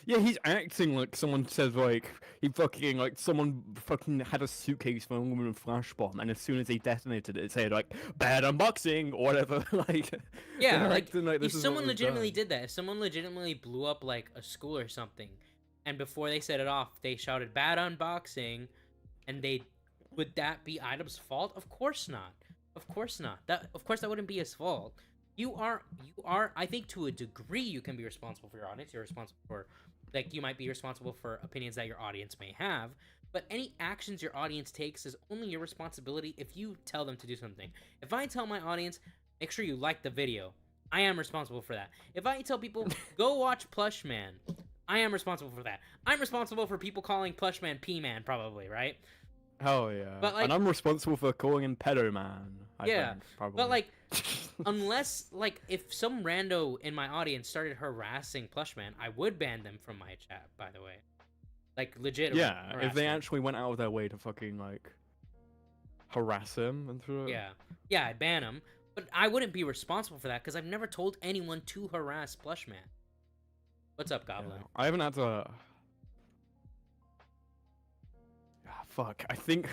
Yeah, he's acting like someone says like he fucking like someone fucking had a suitcase for a woman flash bomb, and as soon as they detonated it said like bad unboxing or whatever. Like Yeah, they're like acting like this if is someone what we've legitimately done. did that, if someone legitimately blew up like a school or something, and before they set it off, they shouted bad unboxing, and would that be iDubbbz's fault? Of course not. Of course not. Of course that wouldn't be his fault. You are. I think to a degree you can be responsible for your audience. You're responsible for, like, you might be responsible for opinions that your audience may have. But any actions your audience takes is only your responsibility if you tell them to do something. If I tell my audience, make sure you like the video, I am responsible for that. If I tell people, go watch Plush Man, I am responsible for that. I'm responsible for people calling Plush Man P-Man, probably, right? Hell yeah. But, like, and I'm responsible for calling him pedo man. I yeah, think, probably. but like, unless like if some rando in my audience started harassing Plushman, I would ban them from my chat. By the way, like legit. Yeah, if they harassment. actually went out of their way to fucking like harass him and through it. Yeah, I'd ban them, but I wouldn't be responsible for that because I've never told anyone to harass Plushman. What's up, Goblin? Yeah, I haven't had to. Fuck, I think.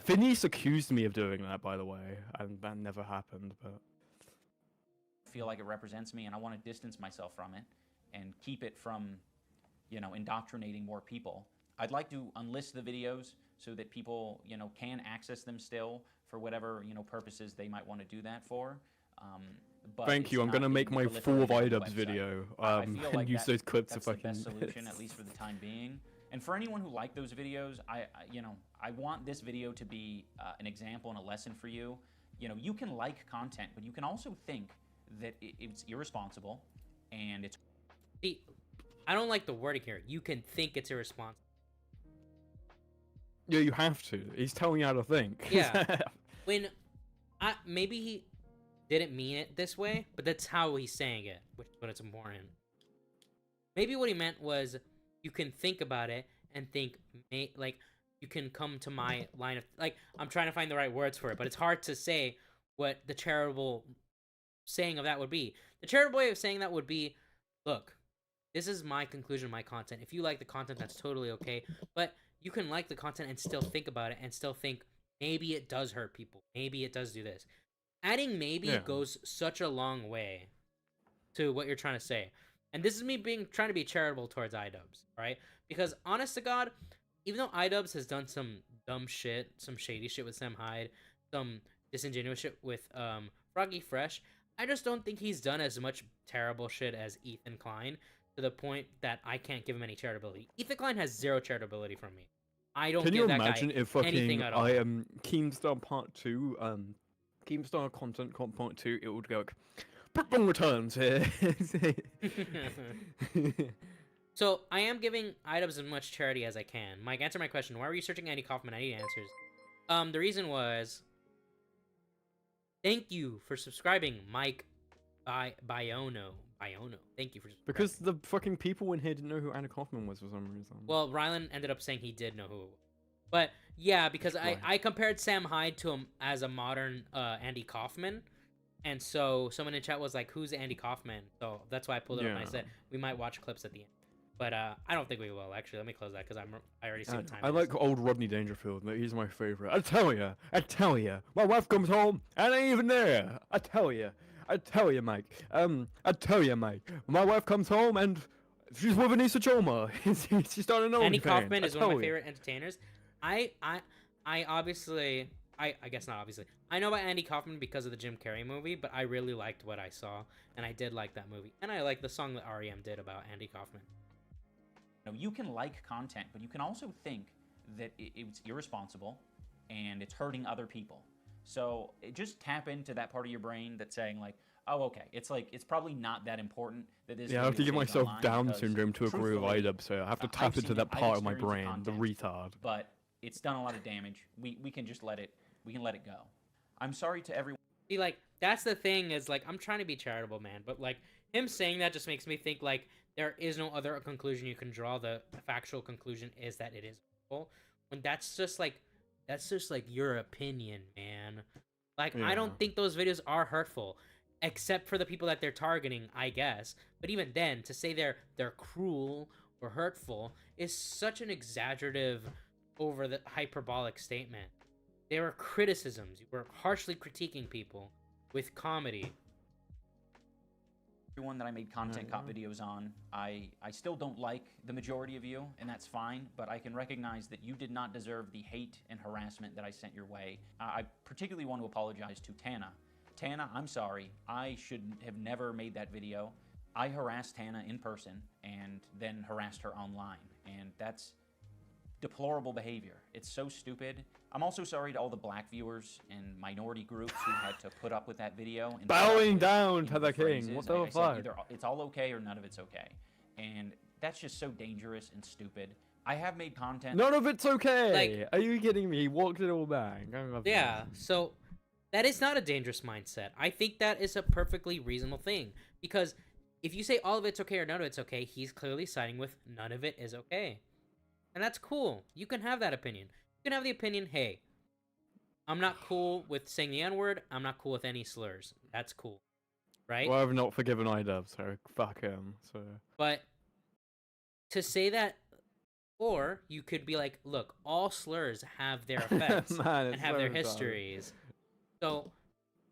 Phineas accused me of doing that, by the way, and that never happened, but... feel like it represents me, and I want to distance myself from it and keep it from, you know, indoctrinating more people. I'd like to unlist the videos so that people, you know, can access them still for whatever, you know, purposes they might want to do that for. But thank you, I'm gonna make my full iDubbbz video, and like use those clips that's if I can. That's the best solution, at least for the time being. And for anyone who liked those videos, you know, I want this video to be an example and a lesson for you. You know, you can like content, but you can also think that it's irresponsible, and it's... See, I don't like the wording here. You can think it's irresponsible. Yeah, you have to. He's telling you how to think. Yeah. Maybe he didn't mean it this way, but that's how he's saying it, which is what it's important. Maybe what he meant was you can think about it and think, like, you can come to my line of... Like, I'm trying to find the right words for it, but it's hard to say what the charitable saying of that would be. The charitable way of saying that would be, look, this is my conclusion, my content. If you like the content, that's totally okay, but you can like the content and still think about it and still think, maybe it does hurt people. Maybe it does do this. Adding maybe goes such a long way to what you're trying to say. And this is me trying to be charitable towards iDubbbz, right? Because honest to God, even though iDubbbz has done some dumb shit, some shady shit with Sam Hyde, some disingenuous shit with FroggyFresh, I just don't think he's done as much terrible shit as Ethan Klein, to the point that I can't give him any charitability. Ethan Klein has zero charitability from me. I don't give that guy anything at all. Can you imagine if fucking Keemstar Part 2, Keemstar Content Part 2, it would go like, Brooklyn returns here. So, I am giving iDubbbz as much charity as I can. Mike, answer my question. Why were you searching Andy Kaufman? I need answers. The reason was... Thank you for subscribing, Mike Biono. Thank you for subscribing. Because the fucking people in here didn't know who Andy Kaufman was for some reason. Well, Rylan ended up saying he did know who it was. But, yeah, because I compared Sam Hyde to him as a modern Andy Kaufman. And so someone in chat was like, who's Andy Kaufman? So that's why I pulled it up and I said, we might watch clips at the end. But I don't think we will, actually. Let me close that because I already see the time. I like old Rodney Dangerfield. He's my favorite. I tell you. My wife comes home and ain't even there. I tell you, Mike. I tell you, Mike. My wife comes home and she's with Anisa Choma. She's starting to know Andy Kaufman is one of my favorite entertainers. I obviously... I guess not obviously. I know about Andy Kaufman because of the Jim Carrey movie, but I really liked what I saw, and I did like that movie. And I like the song that R.E.M. did about Andy Kaufman. You know, you can like content, but you can also think that it's irresponsible and it's hurting other people. So just tap into that part of your brain that's saying like, oh, okay, it's probably not that important that this. Yeah, I have to give myself Down syndrome to agree with iDubbbz, so I have to tap into that part of my brain, the retard. But it's done a lot of damage. We can just let it. We can let it go. I'm sorry to everyone. See, like, that's the thing is, like, I'm trying to be charitable, man. But, like, him saying that just makes me think, like, there is no other conclusion you can draw. The factual conclusion is that it is hurtful. When that's just, like, your opinion, man. Like, I don't think those videos are hurtful. except for the people that they're targeting, I guess. But even then, to say they're cruel or hurtful is such an exaggerative, over the hyperbolic statement. They were criticisms. You were harshly critiquing people with comedy. Everyone that I made content cop videos on, I still don't like the majority of you, and that's fine, but I can recognize that you did not deserve the hate and harassment that I sent your way. I particularly want to apologize to Tana. Tana, I'm sorry. I should have never made that video. I harassed Tana in person and then harassed her online, and that's deplorable behavior. It's so stupid. I'm also sorry to all the black viewers and minority groups who had to put up with that video. And bowing down to the king. What the fuck? Either it's all okay or none of it's okay. And that's just so dangerous and stupid. I have made content. None of it's okay. Like, are you kidding me? He walked it all back. Yeah, so that is not a dangerous mindset. I think that is a perfectly reasonable thing. Because if you say all of it's okay or none of it's okay, he's clearly siding with none of it is okay. And that's cool. You can have that opinion. You can have the opinion, hey, I'm not cool with saying the N-word. I'm not cool with any slurs. That's cool. Right? Well, I've not forgiven iDubbbz, so fuck him. So. But to say that, or you could be like, look, all slurs have their effects Man, and have their histories. So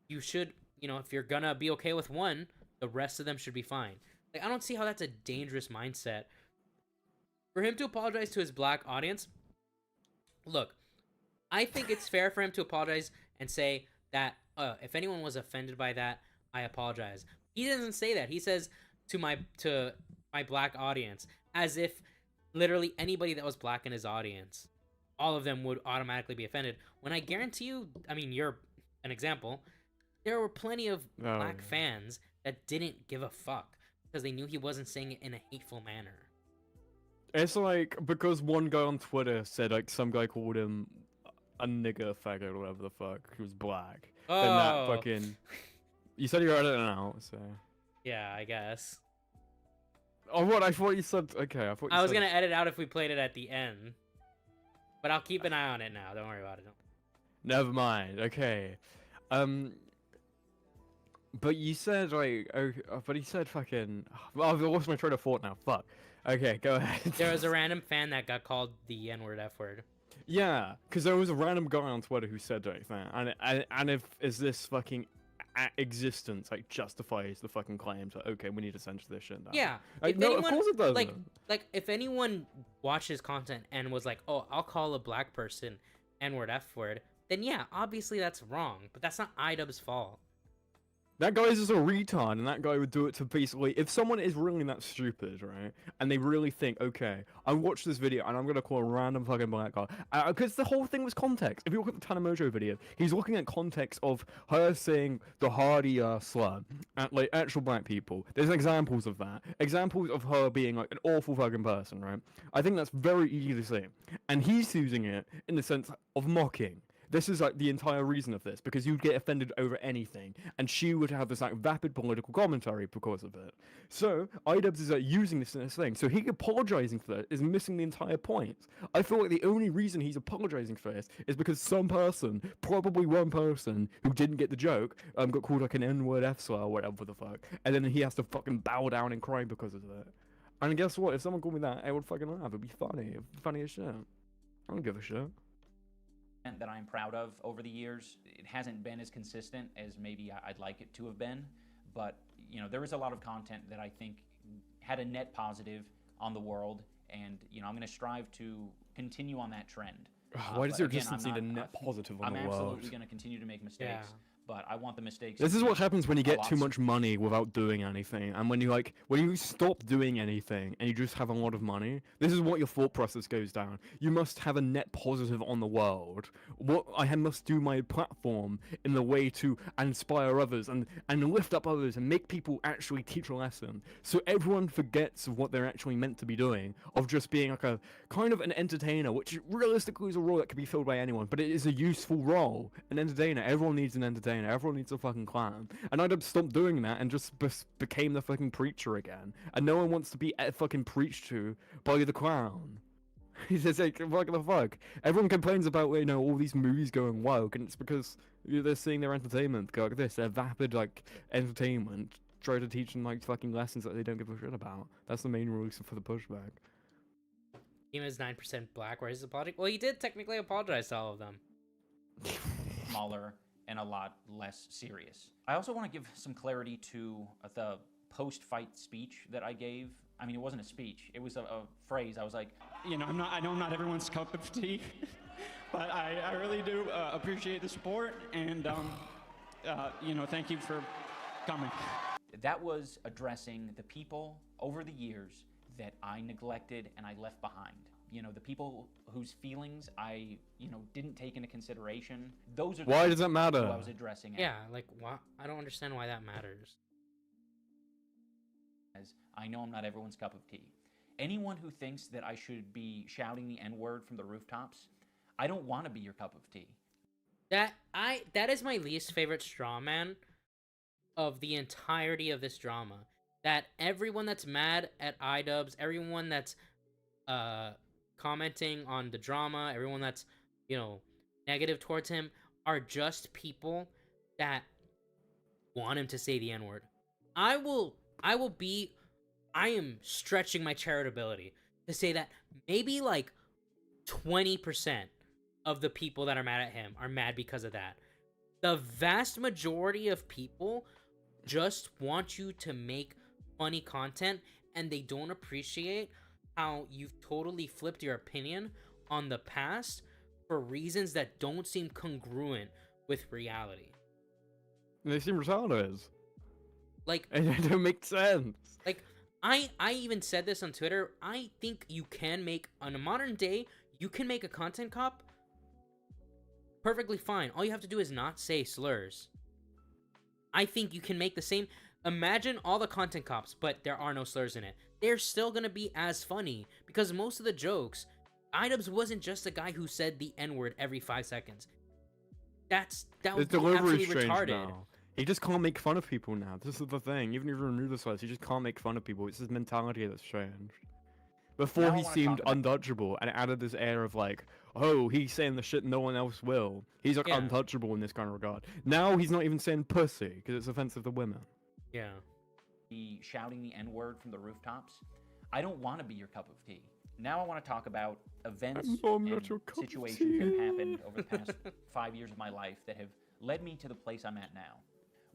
you should, you know, if you're gonna be okay with one, the rest of them should be fine. Like, I don't see how that's a dangerous mindset. For him to apologize to his black audience, look, I think it's fair for him to apologize and say that, if anyone was offended by that, I apologize. He doesn't say that. He says to my black audience, as if literally anybody that was black in his audience, all of them would automatically be offended. When I guarantee you, I mean, you're an example, there were plenty of black fans that didn't give a fuck because they knew he wasn't saying it in a hateful manner. It's like, because one guy on Twitter said, like, some guy called him a nigger faggot or whatever the fuck, who was black. Oh. Then that fucking... You said you read it now, so... Yeah, I guess. Oh, what? I thought you said... Okay, I thought you I was said... gonna edit out if we played it at the end. But I'll keep an eye on it now. Don't worry about it. Never mind. Okay. But you said, like... but he said fucking... Well, I've lost my train of thought now. Fuck. Okay, go ahead. There was a random fan that got called the N-word, F-word. Yeah, because there was a random guy on Twitter who said like that, and if is this fucking existence like justifies the fucking claims that okay, we need to censor this shit down. Yeah, like, if no, anyone, of course it doesn't. Like if anyone watched his content and was like, oh, I'll call a black person N-word, F-word, then yeah, obviously that's wrong, but that's not iDubbbz's fault. That guy is just a retard, and that guy would do it to basically... If someone is really that stupid, right, and they really think, okay, I watched this video, and I'm going to call a random fucking black guy... Because the whole thing was context. If you look at the Tana Mojo video, he's looking at context of her saying the hardy slur at, like, actual black people. There's examples of that. Examples of her being, like, an awful fucking person, right? I think that's very easy to see. And he's using it in the sense of mocking. This is like the entire reason of this, because you'd get offended over anything, and she would have this like vapid political commentary because of it. So iDubbbz is like using this in this thing. So he apologizing for that is missing the entire point. I feel like the only reason he's apologizing for this is because some person, probably one person who didn't get the joke, got called like an N-word F-slur or whatever the fuck, and then he has to fucking bow down and cry because of it. And guess what? If someone called me that, I would fucking laugh. It'd be funny. It'd be funny as shit. I don't give a shit. That I'm proud of over the years. It hasn't been as consistent as maybe I'd like it to have been, but you know, there is a lot of content that I think had a net positive on the world, and you know, I'm going to strive to continue on that trend. Why does your distance need a net positive on the world? I'm absolutely going to continue to make mistakes. But I want the mistakes. This is what happens when you get too much money without doing anything, and when you stop doing anything and you just have a lot of money. This is what your thought process goes down. You must have a net positive on the world. What I must do my platform in the way to inspire others and lift up others and make people actually teach a lesson, so everyone forgets of what they're actually meant to be doing, of just being like a kind of an entertainer, which realistically is a role that can be filled by anyone, but it is a useful role. An entertainer. Everyone needs an entertainer. Everyone needs a fucking clown. And iDubbbz stopped doing that and just became the fucking preacher again. And no one wants to be fucking preached to by the clown. He says, like, what the fuck? Everyone complains about, you know, all these movies going woke, and it's because they're seeing their entertainment go like this. They're vapid, like, entertainment. Try to teach them, like, fucking lessons that they don't give a shit about. That's the main reason for the pushback. He was 9% black, where his apology... Well, he did technically apologize to all of them. Smaller and a lot less serious. I also want to give some clarity to the post-fight speech that I gave. I mean, it wasn't a speech. It was a phrase. I was like, you know, I know I'm not everyone's cup of tea, but I really do appreciate the support, and you know, thank you for coming. That was addressing the people over the years that I neglected and I left behind. You know, the people whose feelings I, you know, didn't take into consideration. Those are the Why does that people matter? who I was addressing. Yeah, like, why? I don't understand why that matters. As I know I'm not everyone's cup of tea. Anyone who thinks that I should be shouting the N-word from the rooftops, I don't want to be your cup of tea. That is my least favorite straw man of the entirety of this drama. That everyone that's mad at iDubbbz, everyone that's commenting on the drama, everyone that's, you know, negative towards him, are just people that want him to say the N-word. I am stretching my charitability to say that maybe like 20% of the people that are mad at him are mad because of that. The vast majority of people just want you to make funny content, and they don't appreciate how you've totally flipped your opinion on the past for reasons that don't seem congruent with reality. They seem retarded. Like, it don't make sense. Like, I even said this on Twitter. I think you can make, on a modern day, you can make a content cop perfectly fine. All you have to do is not say slurs. I think you can make the same. Imagine all the content cops, but there are no slurs in it. They're still gonna be as funny because most of the jokes, iDubbbz wasn't just a guy who said the N-word every 5 seconds. That would be absolutely retarded. Now. He just can't make fun of people now. This is the thing. Even if you remove the slurs, he just can't make fun of people. It's his mentality that's changed. Before he seemed untouchable and added this air of like, oh, he's saying the shit no one else will. He's like untouchable in this kind of regard. Now he's not even saying pussy because it's offensive to women. Yeah. Be shouting the N-word from the rooftops. I don't want to be your cup of tea. Now I want to talk about events and situations that have happened over the past 5 years of my life that have led me to the place I'm at now.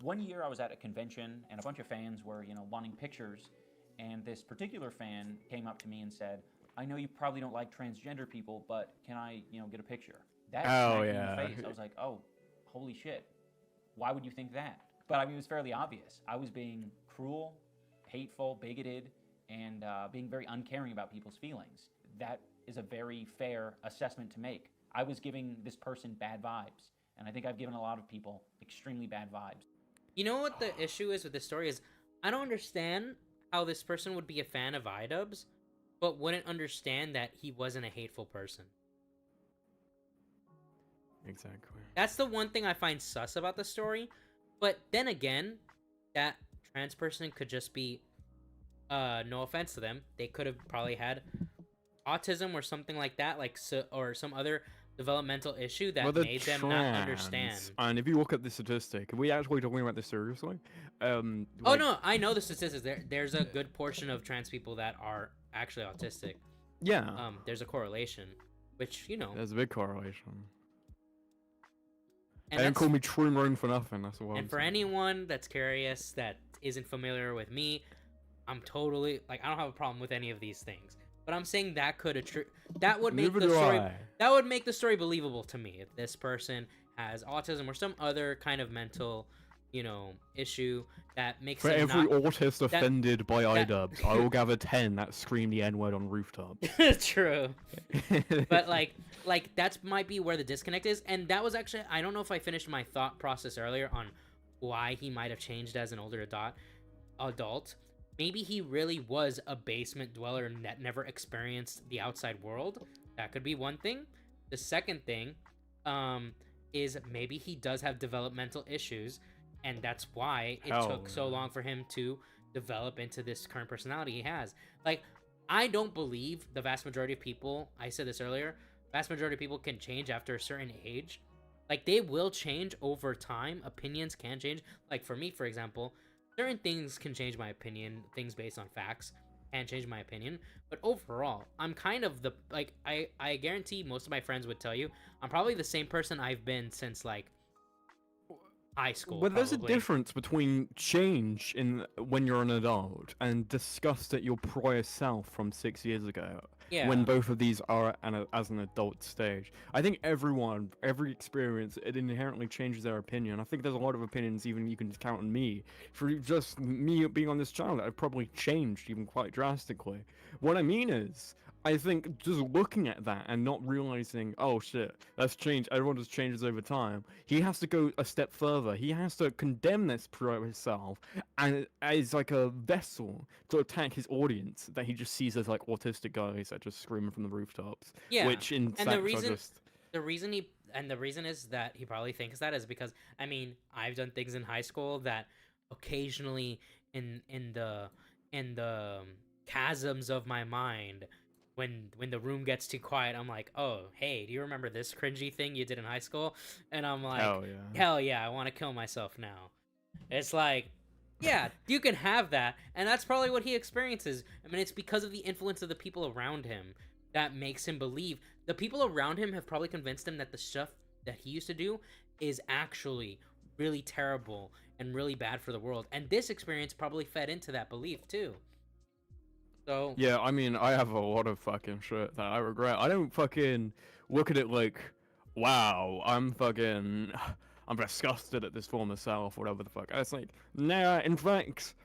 One year I was at a convention and a bunch of fans were, you know, wanting pictures, and this particular fan came up to me and said, I know you probably don't like transgender people, but can I, you know, get a picture? That smacked me in the face. I was like, oh, holy shit. Why would you think that? But I mean, it was fairly obvious. I was being cruel, hateful, bigoted, and being very uncaring about people's feelings. That is a very fair assessment to make. I was giving this person bad vibes, and I think I've given a lot of people extremely bad vibes. You know what the issue is with this story is, I don't understand how this person would be a fan of iDubbbz, but wouldn't understand that he wasn't a hateful person. Exactly. That's the one thing I find sus about the story. But then again, that trans person could just be, no offense to them, they could have probably had autism or something like that, like or some other developmental issue that made them not understand. And if you look at the statistic, are we actually talking about this seriously? Oh no, I know the statistics. There's a good portion of trans people that are actually autistic. Yeah. There's a correlation, which, you know. There's a big correlation. And don't call me Troon for nothing. That's what. And for anyone that's curious that isn't familiar with me, I'm totally like, I don't have a problem with any of these things. But I'm saying that that would make the story that would make the story believable to me if this person has autism or some other kind of mental, you know, issue that makes for them every autist offended by iDubbbz, I will gather 10 that scream the N-word on rooftops. True. But like that might be where the disconnect is, and that was actually, I don't know if I finished my thought process earlier on why he might have changed as an older adult. Maybe he really was a basement dweller that never experienced the outside world. That could be one thing. The second thing is maybe he does have developmental issues, and that's why it took so long for him to develop into this current personality he has. Like, I don't believe the vast majority of people, I said this earlier, vast majority of people can change after a certain age. Like, they will change over time. Opinions can change. Like, for me, for example, certain things can change my opinion. Things based on facts can change my opinion. But overall, I'm kind of the, like, I guarantee most of my friends would tell you, I'm probably the same person I've been since, like, high school. But there's a probably. difference between change in when you're an adult and disgust at your prior self from 6 years ago. Yeah. When both of these are as an adult stage. I think every experience, it inherently changes their opinion. I think there's a lot of opinions, even you can count on me, for just me being on this channel, that I've probably changed even quite drastically. What I mean is, I think just looking at that and not realizing, oh shit, that's changed, everyone just changes over time. He has to go a step further. He has to condemn this pro himself and as like a vessel to attack his audience that he just sees as like autistic guys that just screaming from the rooftops. Yeah. Which in fact the reason, are just... the reason is that he probably thinks that is because, I mean, I've done things in high school that occasionally in the chasms of my mind, when the room gets too quiet, I'm like, oh, hey, do you remember this cringy thing you did in high school? And I'm like, hell yeah, I want to kill myself now. It's like, yeah, you can have that, and that's probably what he experiences. I mean, it's because of the influence of the people around him that makes him believe. The people around him have probably convinced him that the stuff that he used to do is actually really terrible and really bad for the world. And this experience probably fed into that belief, too. So, yeah, I mean, I have a lot of fucking shit that I regret. I don't fucking look at it like, wow, I'm disgusted at this former self, whatever the fuck. It's like, nah, in fact,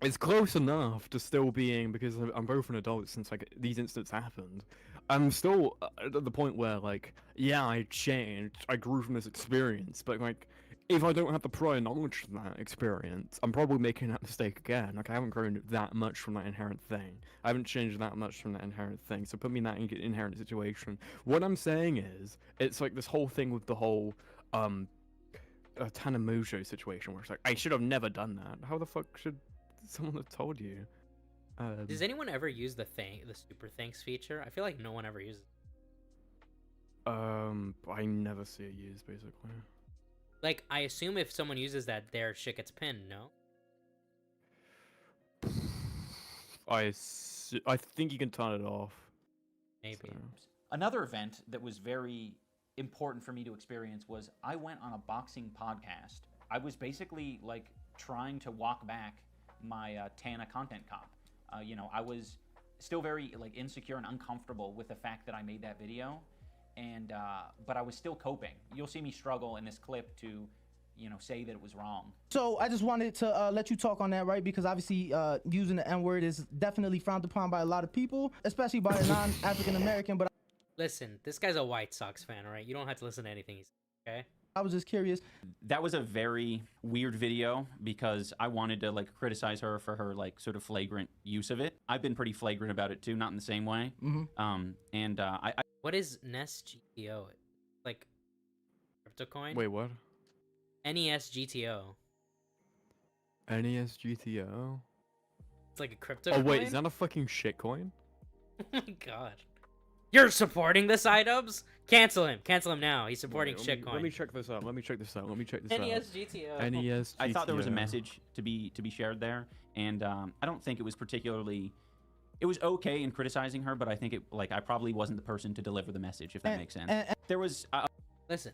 it's close enough to still being, because I'm both an adult since like these incidents happened. I'm still at the point where like, yeah, I changed, I grew from this experience, but like, if I don't have the prior knowledge of that experience, I'm probably making that mistake again. Like, I haven't grown that much from that inherent thing. I haven't changed that much from that inherent thing. So put me in that inherent situation. What I'm saying is, it's like this whole thing with the whole, Tanamojo situation, where it's like, I should have never done that. How the fuck should someone have told you? Does anyone ever use the super thanks feature? I feel like no one ever uses it. I never see it used, basically. Like, I assume if someone uses that, their shit gets pinned, no? I think you can turn it off. Maybe. So. Another event that was very important for me to experience was I went on a boxing podcast. I was basically, like, trying to walk back my Tana content cop. You know, I was still very, like, insecure and uncomfortable with the fact that I made that video. And but I was still coping. You'll see me struggle in this clip to, you know, say that it was wrong. So I just wanted to let you talk on that, right? Because obviously using the N-word is definitely frowned upon by a lot of people, especially by a non-African American. But listen, this guy's a White Sox fan, all right? You don't have to listen to anything he's saying, okay? I was just curious. That was a very weird video because I wanted to like criticize her for her like sort of flagrant use of it. I've been pretty flagrant about it too, not in the same way. I what is NESGTO? Like crypto coin? Wait, what? NESGTO. NESGTO? It's like a crypto coin? coin? Oh wait, is that a fucking shitcoin? Oh my god. You're supporting this, iDubbbz? Cancel him. Cancel him now. He's supporting shitcoin. Let me check this out. NESGTO. NESGTO. I thought there was a message to be shared there, and I don't think it was particularly. It was okay in criticizing her, but I think I probably wasn't the person to deliver the message, if that makes sense. There was. Listen,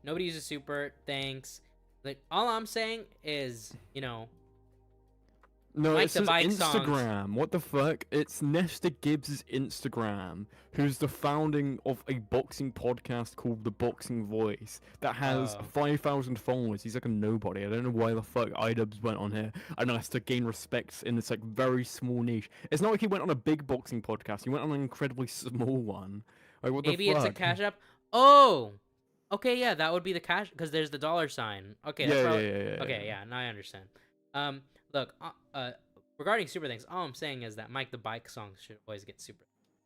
nobody uses super. Thanks. Like all I'm saying is, you know. No, it says Instagram. Songs. What the fuck? It's MikeTheBike's Instagram, who's the founding of a boxing podcast called The Boxing Voice that has 5,000 followers. He's like a nobody. I don't know why the fuck iDubbbz went on here unless to gain respect in this like very small niche. It's not like he went on a big boxing podcast. He went on an incredibly small one. Like what Maybe the fuck? It's a cash app. Oh, okay, yeah, that would be the cash because there's the $sign. Okay, yeah. Okay, yeah, now I understand. Look, regarding super things, all I'm saying is that MikeTheBike songs should always get super.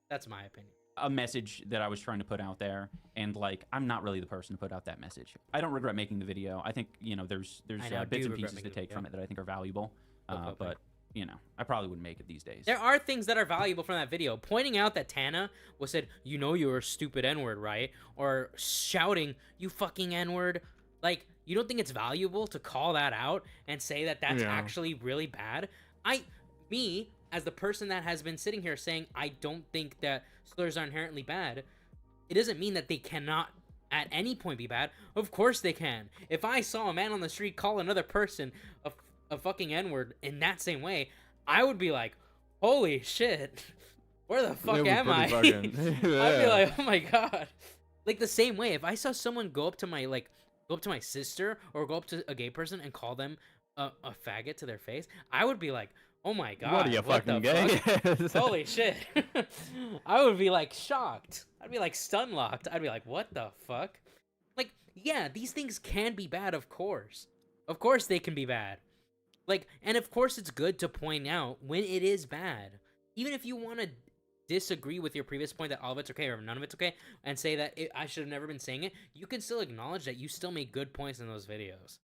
That's my opinion. A message that I was trying to put out there, and like I'm not really the person to put out that message. I don't regret making the video. I think you know there's bits and pieces to take from it that I think are valuable. But you know, I probably wouldn't make it these days. There are things that are valuable from that video. Pointing out that Tana was said, you know you're a stupid N-word, right? Or shouting, you fucking N-word. Like, you don't think it's valuable to call that out and say that that's actually really bad? Me, as the person that has been sitting here saying I don't think that slurs are inherently bad, it doesn't mean that they cannot at any point be bad. Of course they can. If I saw a man on the street call another person a fucking N-word in that same way, I would be like, holy shit, where the fuck am I? I'd be like, oh my god. Like the same way, if I saw someone go up to my sister or go up to a gay person and call them a faggot to their face, I would be like, oh my god, what are you fucking gay? Holy shit. I would be like shocked. I'd be like stun locked. I'd be like, what the fuck? Like, yeah, these things can be bad, of course. Of course they can be bad. Like, and of course it's good to point out when it is bad. Even if you want to disagree with your previous point that all of it's okay or none of it's okay, and say that I should have never been saying it, you can still acknowledge that you still made good points in those videos.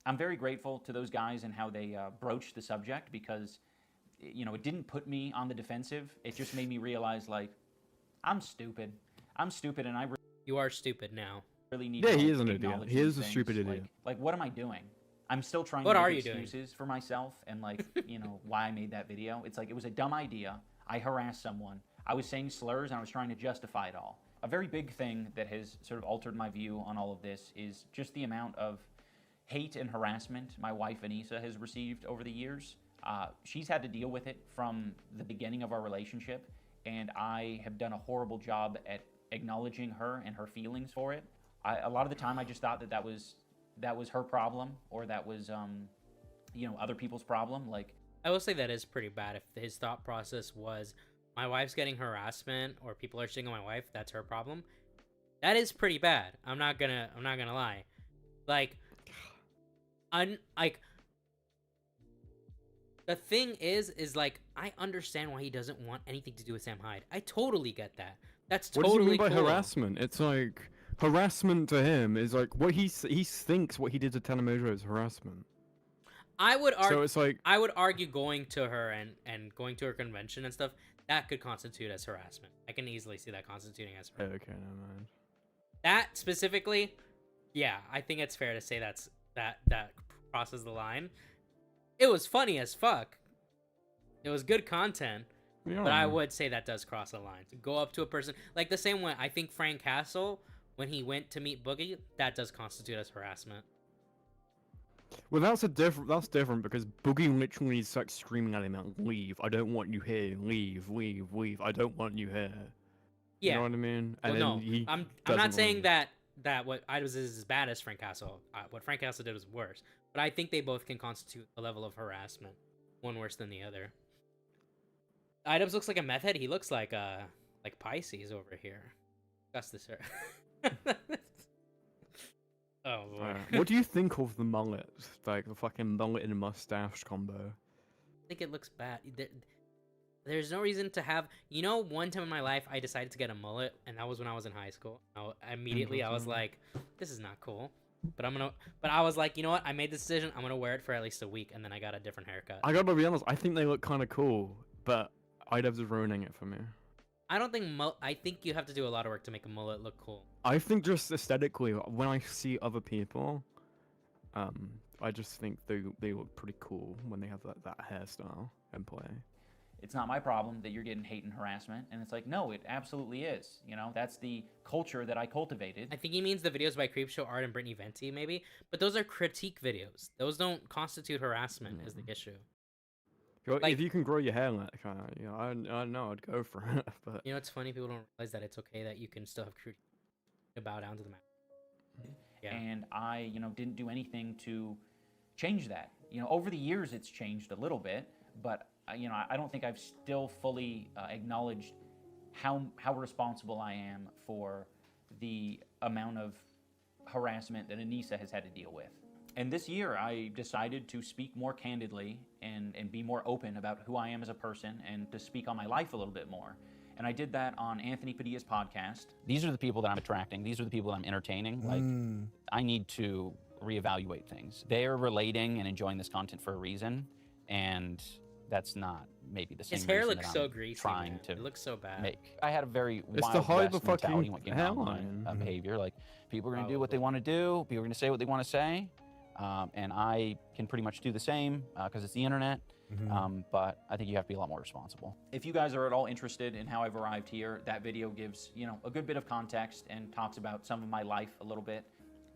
I'm very grateful to those guys and how they broached the subject because, you know, it didn't put me on the defensive. It just made me realize, like, I'm stupid. I'm stupid, and you are stupid now. Really need. Yeah, to he is an idiot. He is a things. stupid idiot. Like, what am I doing? I'm still trying what to are make you excuses for myself and, like, you know, why I made that video. It's like, it was a dumb idea. I harassed someone. I was saying slurs, and I was trying to justify it all. A very big thing that has sort of altered my view on all of this is just the amount of hate and harassment my wife, Anisa, has received over the years. She's had to deal with it from the beginning of our relationship, and I have done a horrible job at acknowledging her and her feelings for it. A lot of the time, I just thought that that was her problem, or that was, you know, other people's problem. Like, I will say that is pretty bad. If his thought process was, my wife's getting harassment, or people are shitting on my wife, that's her problem. That is pretty bad. I'm not gonna lie. Like, the thing is like, I understand why he doesn't want anything to do with Sam Hyde. I totally get that. That's totally What do you mean by cool. harassment? It's like, harassment to him is like, what he thinks what he did to Tana Mojo is harassment. I would argue. So it's like, I would argue going to her and going to her convention and stuff, that could constitute as harassment. I can easily see that constituting as harassment. Okay, never mind. That specifically, yeah, I think it's fair to say that crosses the line. It was funny as fuck. It was good content, but I would say that does cross the line. To go up to a person, like the same way I think Frank Castle, when he went to meet Boogie, that does constitute as harassment. Well, that's different because Boogie literally is like screaming at him, leave, I don't want you here, leave, leave, leave, I don't want you here. Yeah. You know what I mean? And well, then no, I'm not saying that what iDubbbz is as bad as Frank Castle. What Frank Castle did was worse. But I think they both can constitute a level of harassment, one worse than the other. iDubbbz looks like a meth head. He looks like Pisces over here. That's the sir. Oh boy. What do you think of the mullet? Like the fucking mullet and mustache combo? I think it looks bad. There's no reason to have. You know, one time in my life, I decided to get a mullet, and that was when I was in high school. Immediately, I was like, "This is not cool." But I was like, you know what? I made the decision. I'm gonna wear it for at least a week, and then I got a different haircut. I gotta be honest. I think they look kind of cool, but iDubbbz is ruining it for me. I don't think I think you have to do a lot of work to make a mullet look cool. I think just aesthetically, when I see other people, I just think they look pretty cool when they have that hairstyle and play. it's not my problem that you're getting hate and harassment. And it's like, no, it absolutely is. You know, that's the culture that I cultivated. I think he means the videos by Creepshow Art and Brittany Venti, maybe. But those are critique videos. Those don't constitute harassment, is the issue. Like, if you can grow your hair like you know, I know I'd go for it. But you know, it's funny, people don't realize that it's okay that you can still have critique to bow down to the mat. Yeah. And I, you know, didn't do anything to change that. You know, over the years it's changed a little bit, but you know, I don't think I've still fully acknowledged how responsible I am for the amount of harassment that Anisa has had to deal with. And this year I decided to speak more candidly and be more open about who I am as a person and to speak on my life a little bit more. And I did that on Anthony Padilla's podcast. These are the people that I'm attracting. These are the people that I'm entertaining. Like, I need to reevaluate things. They are relating and enjoying this content for a reason. And that's not maybe the same His hair reason looks that so I'm greasy, trying man. to It looks so bad. make. I had a very It's wild the hide west the mentality fucking when it came to online hairline. behavior. Like, people are going to do what they want to do. People are going to say what they want to say. And I can pretty much do the same because it's the internet. But I think you have to be a lot more responsible. If you guys are at all interested in how I've arrived here, that video gives, you know, a good bit of context and talks about some of my life a little bit.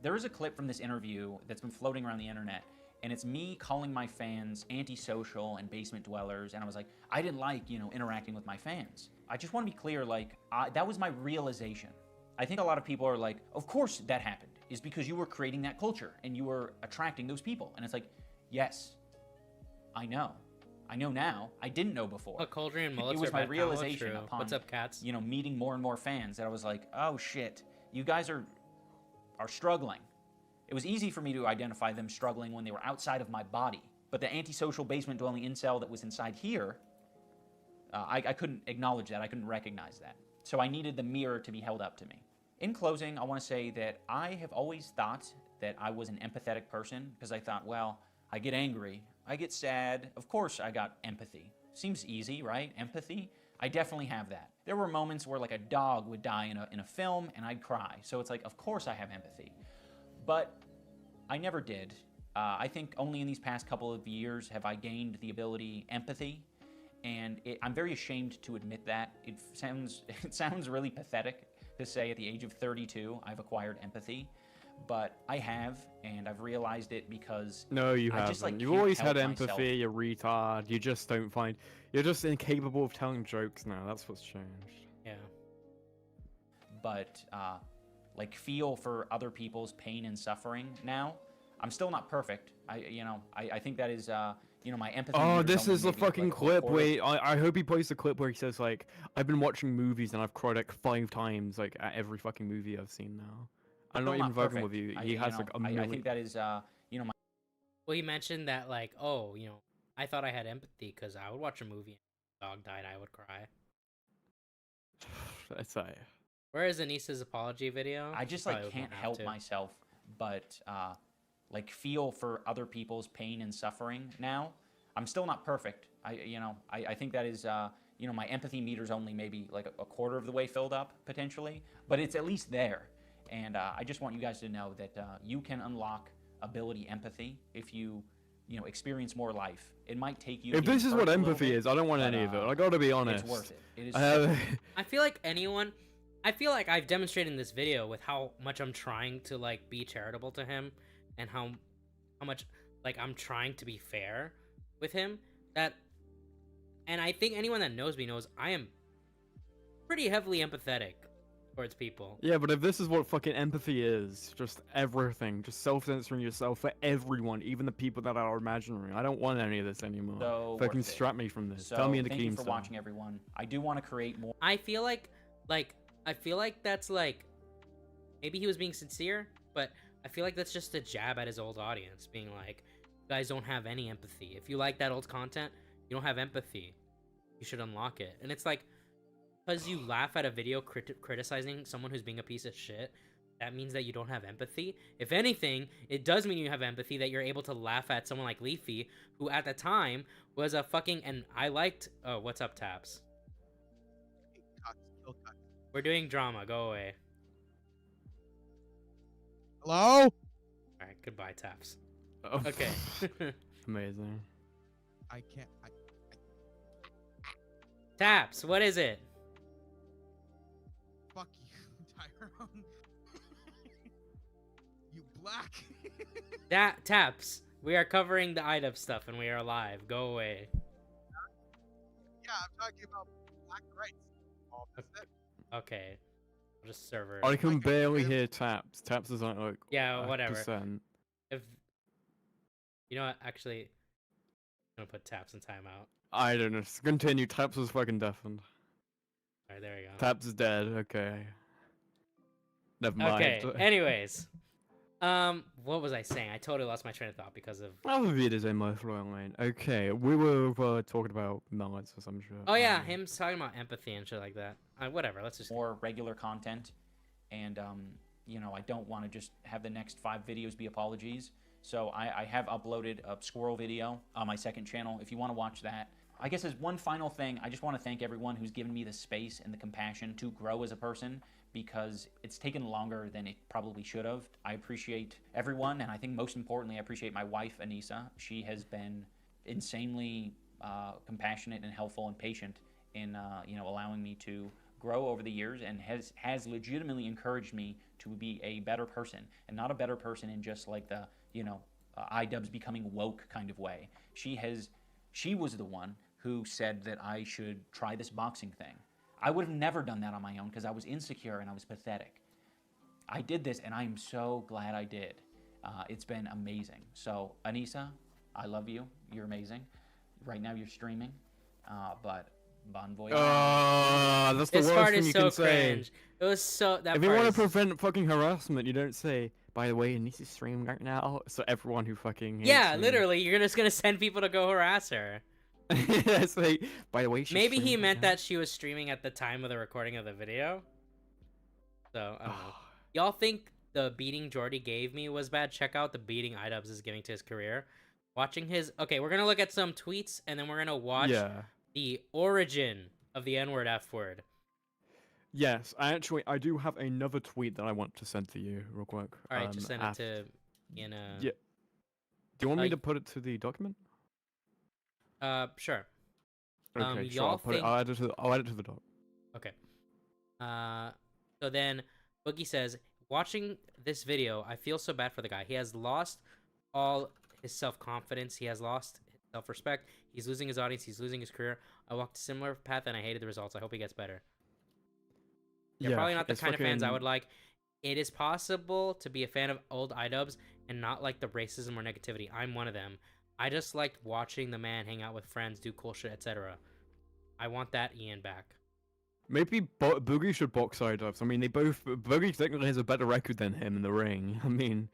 There is a clip from this interview that's been floating around the internet, and it's me calling my fans antisocial and basement dwellers, and I was like, I didn't like, you know, interacting with my fans. I just want to be clear, like, that was my realization. I think a lot of people are like, of course that happened, is because you were creating that culture and you were attracting those people. And it's like, yes, I know. I know now. I didn't know before. But Cauldron and Mullets It was are my bad combo, realization true. upon, What's up, cats? you know, meeting more and more fans that I was like, oh shit, you guys are struggling. It was easy for me to identify them struggling when they were outside of my body. But the antisocial basement dwelling incel that was inside here, I couldn't acknowledge that. I couldn't recognize that. So I needed the mirror to be held up to me. In closing, I want to say that I have always thought that I was an empathetic person because I thought, well, I get angry, I get sad. Of course I got empathy. Seems easy, right? Empathy. I definitely have that. There were moments where like a dog would die in a film and I'd cry. So it's like, of course I have empathy. But I never did. I think only in these past couple of years have I gained the ability empathy. And I'm very ashamed to admit that. It sounds really pathetic to say at the age of 32 I've acquired empathy. But I have, and I've realized it because No, you I haven't. just, like, You've can't always help had myself. empathy, you're retard. You just don't find... You're just incapable of telling jokes now. That's what's changed. Yeah. But, like, feel for other people's pain and suffering now. I'm still not perfect. I think that is, you know, my empathy... Oh, meter's this only is the maybe, fucking like, a clip quarter. where... I hope he posts a clip where he says, like, I've been watching movies and I've cried, like, 5 times, like, at every fucking movie I've seen now. I'm Still not even fucking perfect. with you. I- He has, know, like, a million... I think that is, you know, my... Well, he mentioned that, like, oh, you know, I thought I had empathy because I would watch a movie and a dog died, I would cry. That's like... Where is Anisa's apology video? I just, Probably like, won't can't have help to. myself but, like, feel for other people's pain and suffering now. I'm still not perfect. I think that is, you know, my empathy meter's only maybe, like, a quarter of the way filled up, potentially. But it's at least there. And I just want you guys to know that you can unlock ability empathy if you know, experience more life. It might take you... If this is what empathy is, I don't want any of it. I gotta be honest. It's worth it. It is... I feel like anyone... I feel like I've demonstrated in this video with how much I'm trying to, like, be charitable to him and how much, like, I'm trying to be fair with him. And I think anyone that knows me knows I am pretty heavily empathetic towards people. Yeah, but if this is what fucking empathy is, just everything, just self-censoring yourself for everyone, even the people that are imaginary, I don't want any of this anymore. So Fucking worth it. strap me from this. So Tell me in the thank you Keem for style. watching, everyone. I do want to create more... I feel like that's like, maybe he was being sincere, but I feel like that's just a jab at his old audience, being like, you guys don't have any empathy. If you like that old content, you don't have empathy. You should unlock it. And it's like, because you laugh at a video criticizing someone who's being a piece of shit, that means that you don't have empathy. If anything, it does mean you have empathy, that you're able to laugh at someone like Leafy, who at the time was a fucking... And I liked... Oh, what's up, Taps? We're doing drama. Go away. Hello? Alright, goodbye, Taps. Oh. Okay. Amazing. I can't... Taps, what is it? Fuck you, Tyrone. You black. Taps, we are covering the iDubbbz stuff and we are live. Go away. Yeah, I'm talking about black rights. Oh, that's it. Okay. Just server. I can barely hear Taps. Taps is like yeah, whatever. %. If you know what, actually, I'm gonna put Taps in timeout. I don't know. Just continue. Taps was fucking deafened. Alright, there we go. Taps is dead. Okay. Never mind. Okay. Anyways, what was I saying? I totally lost my train of thought because of. I'll read his emotional line. Okay, we were talking about melons or some shit. Oh yeah, him talking about empathy and shit like that. Whatever. Let's just more regular content, and you know, I don't want to just have the next 5 videos be apologies. So I have uploaded a squirrel video on my second channel. If you want to watch that, I guess as one final thing, I just want to thank everyone who's given me the space and the compassion to grow as a person, because it's taken longer than it probably should have. I appreciate everyone, and I think most importantly, I appreciate my wife, Anisa. She has been insanely compassionate and helpful and patient in allowing me to grow over the years, and has legitimately encouraged me to be a better person, and not a better person in just like the iDubbbz becoming woke kind of way. She was the one who said that I should try this boxing thing. I would have never done that on my own because I was insecure and I was pathetic. I did this, and I am so glad I did. It's been amazing. So Anisa, I love you. You're amazing. Right now you're streaming, but bon voyage. That's the This worst part thing is you so can say. cringe. It was so that. If you part want is- to prevent fucking harassment, you don't say, by the way, Anisa's streaming right now, so everyone who fucking hates Yeah, me. literally, you're just gonna send people to go harass her. It's like, by the way, she's Maybe he streaming meant right that she was streaming at the time of the recording of the video. So I don't know. Y'all think the beating Jordy gave me was bad? Check out the beating iDubbbz is giving to his career. Watching his we're gonna look at some tweets, and then we're gonna watch the origin of the N-word F-word. Yes, I do have another tweet that I want to send to you real quick. All right, just send it to Yeah. Do you want me to put it to the document? Sure. Okay, sure. Y'all think... I'll add it to the doc. Okay. So then Boogie says, watching this video, I feel so bad for the guy. He has lost all his self-confidence. He has lost his self-respect. He's losing his audience. He's losing his career. I walked a similar path and I hated the results. I hope he gets better. They're probably not the kind of fans I would like. It is possible to be a fan of old iDubbbz and not like the racism or negativity. I'm one of them. I just liked watching the man hang out with friends, do cool shit, etc. I want that Ian back. Maybe Boogie should box iDubbbz. I mean, Boogie technically has a better record than him in the ring. I mean,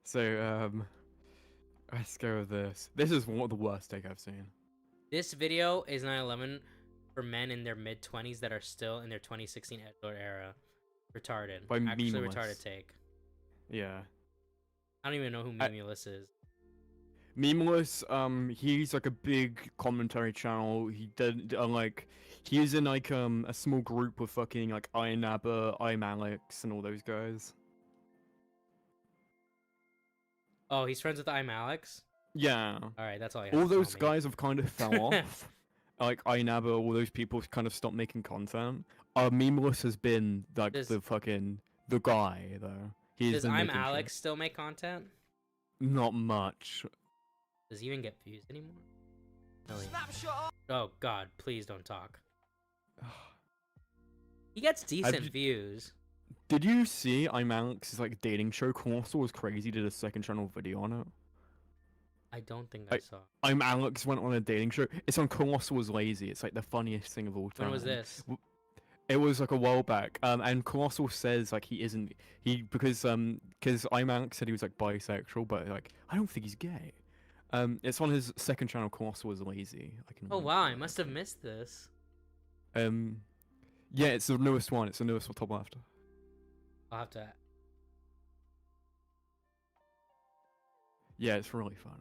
so let's go with this. This is one of the worst take I've seen. This video is 9/11 for men in their mid-20s that are still in their 2016 Edgelord era. Retarded. Actually Memeless. retarded take. Yeah. I don't even know who Memeless is. Memeless, he's like a big commentary channel. He did he's in like a small group with fucking like iDubbbz, iMalex, and all those guys. Oh, he's friends with iMalex? Yeah. Alright, that's all I have All to tell those me. guys have kind of fell off. Like iDubbbz, all those people kind of stopped making content. Memeless has been like the guy though. Does iMalex still make content? Not much. Does he even get views anymore? Oh god, please don't talk. He gets decent views. Did you see iMalex's like dating show? Colossal was crazy. Did a second channel video on it. I don't think I saw. Alex went on a dating show. It's on Colossal was Lazy. It's like the funniest thing of all time. When was this? It was like a while back. And Colossal says like because iMalex said he was like bisexual, but like I don't think he's gay. It's on his second channel. Colossal was Lazy. Oh wow, I must have missed this. Yeah, it's the newest one. It's the newest one, top left. I'll have to. Yeah, it's really funny.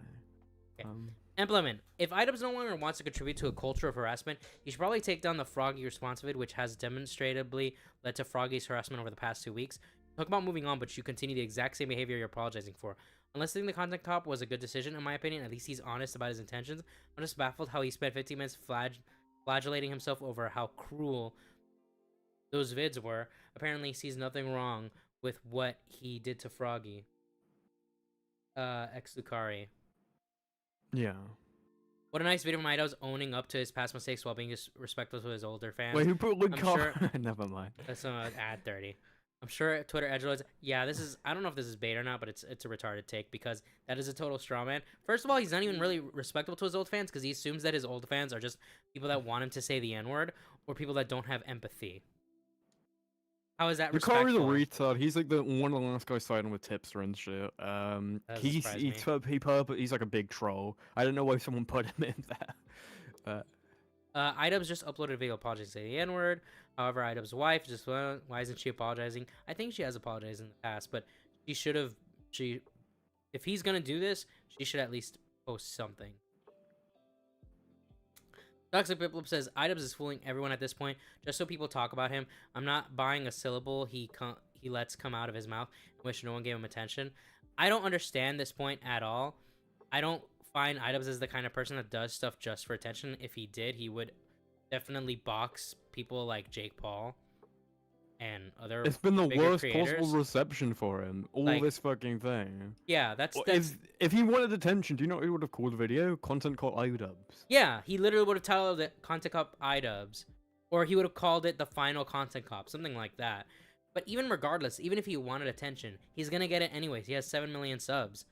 Okay. Implement. If iDubbbz no longer wants to contribute to a culture of harassment, he should probably take down the Froggy response vid, which has demonstrably led to Froggy's harassment over the past 2 weeks. Talk about moving on, but you continue the exact same behavior you're apologizing for. Unless the content cop was a good decision, in my opinion, at least he's honest about his intentions. I'm just baffled how he spent 15 minutes flagellating himself over how cruel those vids were. Apparently he sees nothing wrong with what he did to Froggy. Ex Lucari. Yeah. What a nice video from iDubbbz owning up to his past mistakes while being just respectful to his older fans. Wait, who put Luke sure... Never mind. That's ad 30. I'm sure Twitter edgelords. Yeah, this is. I don't know if this is bait or not, but it's a retarded take because that is a total straw man. First of all, he's not even really respectful to his old fans because he assumes that his old fans are just people that want him to say the N-word or people that don't have empathy. How is that respectful? Lucari's a retard. He's like one of the last guys siding with Tipster and shit. He's like a big troll. I don't know why someone put him in there. iDubbbz just uploaded a video apologizing to the N-word. However, iDubbbz's wife just why isn't she apologizing? I think she has apologized in the past, but she should have. If he's gonna do this, she should at least post something. Toxic Biplop says, iDubbbz is fooling everyone at this point, just so people talk about him. I'm not buying a syllable he lets come out of his mouth. I wish no one gave him attention. I don't understand this point at all. I don't find iDubbbz as the kind of person that does stuff just for attention. If he did, he would definitely box people like Jake Paul and other It's been the bigger worst creators. possible reception for him. All Like- this fucking thing. Yeah, that's If he wanted attention, do you know what he would have called the video? Content called iDubbbz. Yeah, he literally would have titled it Content Cop iDubbbz, or he would have called it the final Content Cop, something like that. But even regardless, even if he wanted attention, he's gonna get it anyways. He has 7 million subs.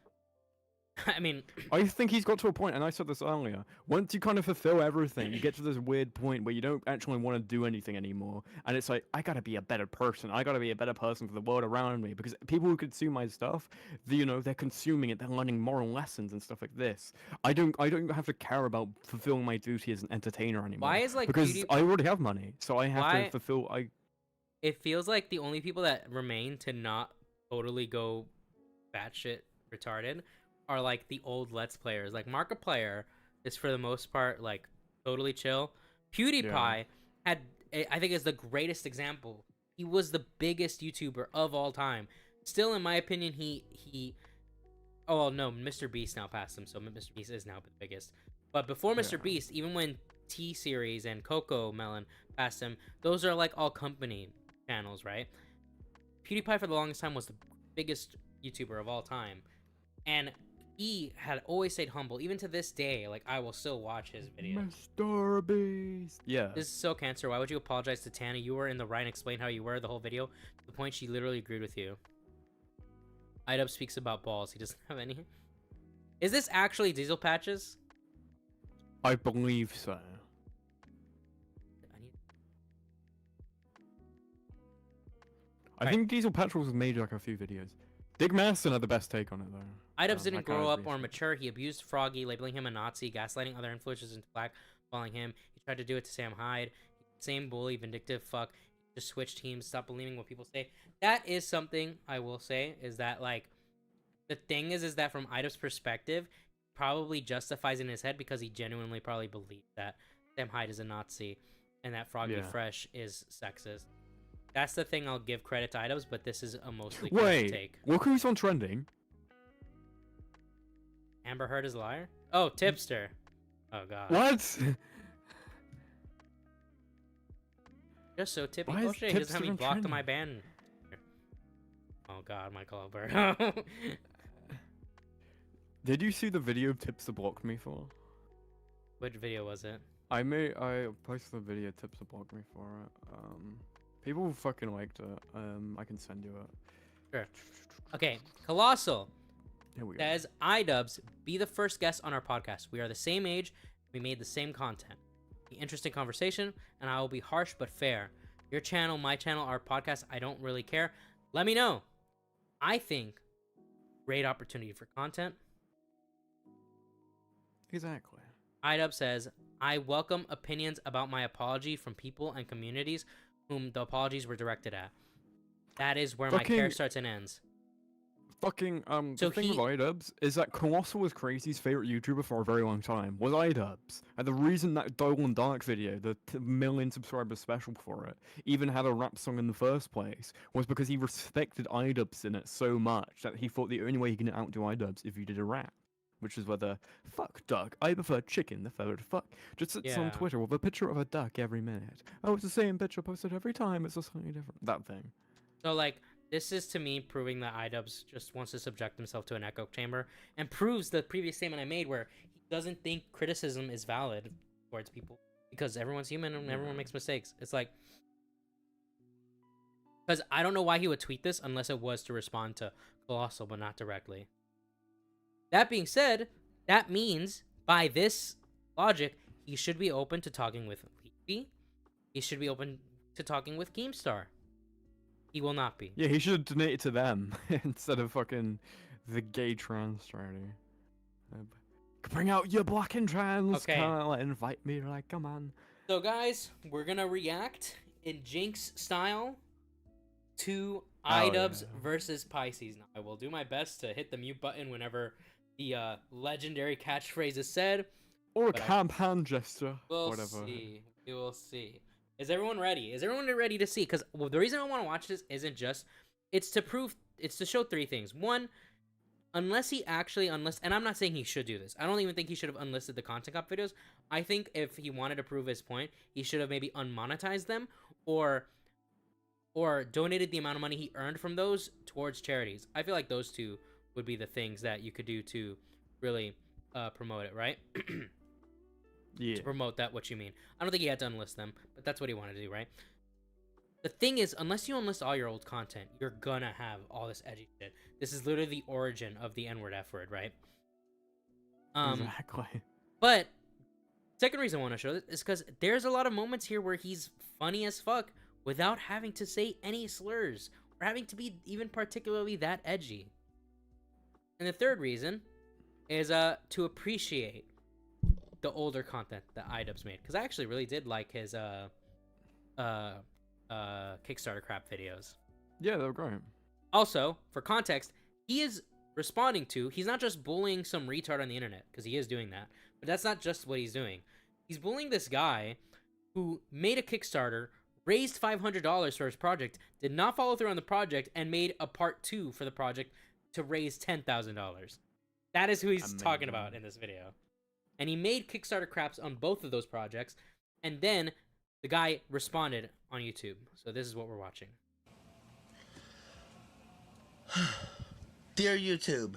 I mean, I think he's got to a point, and I said this earlier. Once you kind of fulfill everything, you get to this weird point where you don't actually want to do anything anymore, and it's like, I gotta be a better person. I gotta be a better person for the world around me, because people who consume my stuff, they're consuming it. They're learning moral lessons and stuff like this. I don't have to care about fulfilling my duty as an entertainer anymore. Why is, like, because PewDiePie- I already have money, so I have Why- to fulfill. it feels like the only people that remain to not totally go batshit retarded are like the old Let's Players. Like Markiplier is for the most part like totally chill. PewDiePie had, I think, is the greatest example. He was the biggest YouTuber of all time. Still, in my opinion, oh well, no, Mr. Beast now passed him, so Mr. Beast is now the biggest. But before Mr. Beast, even when T Series and Coco Melon passed him, those are like all company channels, right? PewDiePie for the longest time was the biggest YouTuber of all time, and he had always stayed humble. Even to this day, like, I will still watch his videos. Mr. Beast. Yeah. This is so cancer. Why would you apologize to Tana? You were in the right and explain how you were the whole video. To the point she literally agreed with you. iDubbbz speaks about balls. He doesn't have any. Is this actually Diesel Patches? I believe so. I think Diesel Patrols has made like a few videos. Dig Masson had the best take on it though. iDubbbz didn't I grow kinda up agree. or mature. He abused Froggy, labeling him a Nazi, gaslighting other influencers into black, calling him. He tried to do it to Sam Hyde. Same bully, vindictive fuck. He just switched teams, stop believing what people say. That is something I will say, is that like, the thing is that from iDubbbz's perspective, probably justifies in his head because he genuinely probably believes that Sam Hyde is a Nazi and that FroggyFresh is sexist. That's the thing I'll give credit to iDubbbz, but this is a mostly correct take. Look who's on trending. Amber Heard is a liar? Oh, Tipster. Oh, God. What? Just so tippy. Why Oh, is shit, he doesn't have Tipster me on blocked on trending? my ban. Oh, God, Michael Albert. Did you see the video Tipster blocked me for? Which video was it? I posted a video Tipster blocked me for it. People fucking liked it. I can send you it. Sure. Okay, Colossal Here we go. says, iDubbbz, be the first guest on our podcast. We are the same age. We made the same content. Be interesting conversation, and I will be harsh but fair. Your channel, my channel, our podcast, I don't really care. Let me know. I think great opportunity for content. Exactly. iDubbbz says, I welcome opinions about my apology from people and communities whom the apologies were directed at. That is where my care starts and ends. Fucking, So the thing with iDubbbz is that Colossal was Crazy's favorite YouTuber for a very long time, was iDubbbz. And the reason that Dolan Dark video, the million subscriber special for it, even had a rap song in the first place, was because he respected iDubbbz in it so much that he thought the only way he can outdo iDubbbz if he did a rap. Which is whether, fuck duck, I prefer chicken, the third fuck. Just sits on Yeah. Twitter with a picture of a duck every minute. Oh, it's the same picture posted every time, it's just slightly different. That thing. So, like, this is to me proving that iDubbbz just wants to subject himself to an echo chamber and proves the previous statement I made where he doesn't think criticism is valid towards people because everyone's human and everyone makes mistakes. It's like, because I don't know why he would tweet this unless it was to respond to Colossal, but not directly. That being said, that means by this logic, he should be open to talking with Leafy. He should be open to talking with Keemstar. He will not be. Yeah, he should have donated to them instead of fucking the gay trans charity. Bring out your black and trans. Okay. Kinda like invite me, like, come on. So, guys, we're gonna react in Jinx style to iDubbbz versus Pisces. Now, I will do my best to hit the mute button whenever the legendary catchphrase is said. Or a But campaign gesture. We'll Whatever. see. We will see. Is everyone ready? Is everyone ready to see? Because the reason I want to watch this isn't just... It's to show 3 things. One, unless he actually and I'm not saying he should do this. I don't even think he should have unlisted the content cop videos. I think if he wanted to prove his point, he should have maybe unmonetized them or donated the amount of money he earned from those towards charities. I feel like those 2 would be the things that you could do to really promote it, right? Yeah. To promote that, what you mean. I don't think he had to unlist them, but that's what he wanted to do, right? The thing is, unless you unlist all your old content, you're gonna have all this edgy shit. This is literally the origin of the N-word, F-word, right? Exactly. But, second reason I want to show this is because there's a lot of moments here where he's funny as fuck without having to say any slurs or having to be even particularly that edgy. And the third reason is to appreciate the older content that iDubbbz made, because I actually really did like his Kickstarter crap videos. Yeah, they were great. Also, for context, he is responding to, he's not just bullying some retard on the internet, because he is doing that, but that's not just what he's doing. He's bullying this guy who made a Kickstarter, raised $500 for his project, did not follow through on the project, and made a part 2 for the project to raise $10,000. That is who he's talking about in this video. And he made Kickstarter craps on both of those projects, and then the guy responded on YouTube. So this is what we're watching. Dear YouTube,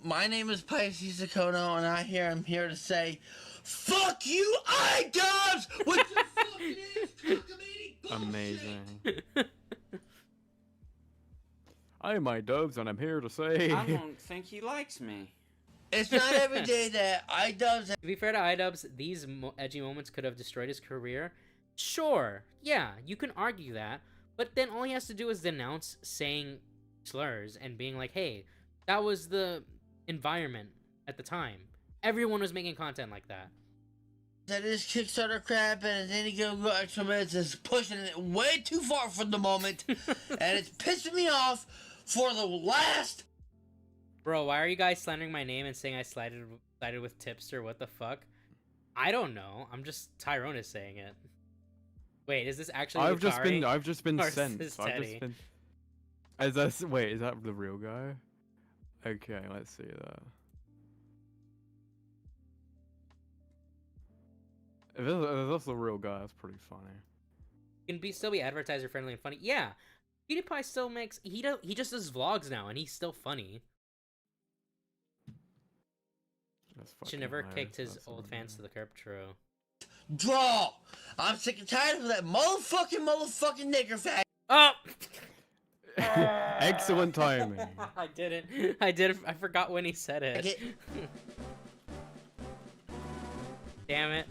my name is Pisces Sakono, and I'm here to say, fuck you, iDubbbz! What the fuck it is? Amazing. I'm iDubbbz, and I'm here to say... I don't think he likes me. It's not every day that iDubbbz... To be fair to iDubbbz, these edgy moments could have destroyed his career. Sure, yeah, you can argue that, but then all he has to do is denounce saying slurs and being like, hey, that was the environment at the time. Everyone was making content like that. That is Kickstarter crap, and any good extra minutes is pushing it way too far for the moment, and it's pissing me off for the last... Bro, why are you guys slandering my name and saying I sided with Tipster? What the fuck? I don't know. I'm just... Tyrone is saying it. Wait, is this actually I've just been or sent. is this I've Teddy? just been... Is that... Wait, is that the real guy? Okay, let's see that. If that's the real guy, that's pretty funny. You can still be advertiser friendly and funny. Yeah, PewDiePie still makes... He just does vlogs now, and he's still funny. Should never kicked his old fans to the curb. True. Draw! I'm sick and tired of that motherfucking nigger fag. Oh! Excellent timing. I didn't. I forgot when he said it. Damn it.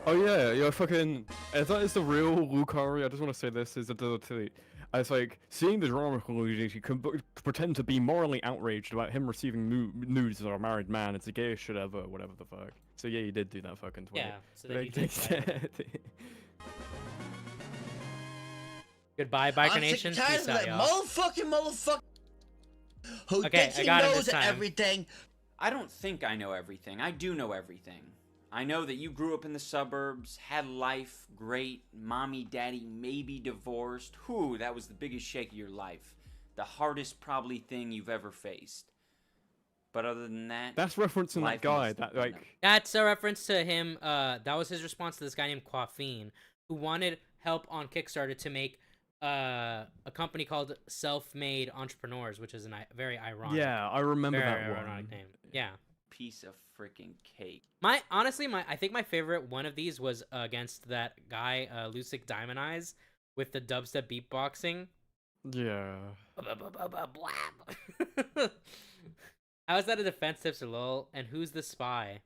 Oh yeah, fucking... If that is the real Lucari, I just want to say this, is the tweet. It's like, seeing the drama conclusion, he can pretend to be morally outraged about him receiving nudes of a married man. It's the gayest shit ever, whatever the fuck. So yeah, he did do that fucking tweet. Yeah, so then you did Goodbye, Biker Nation. I'm sick and tired of that motherfucker who thinks he knows everything. I don't think I know everything. I do know everything. I know that you grew up in the suburbs, had life, great, mommy, daddy, maybe divorced. Whew, that was the biggest shake of your life. The hardest probably thing you've ever faced. But other than that... That's referencing that guy, that like... That's a reference to him, that was his response to this guy named Quaffine, who wanted help on Kickstarter to make a company called Self-Made Entrepreneurs, which is a very ironic... Yeah, I remember very that ironic name. Yeah. Piece of freaking cake. Honestly, I think my favorite one of these was against that guy, Lucic Diamond Eyes, with the dubstep beatboxing. Yeah. How is that a defense tips or lol? And who's the spy?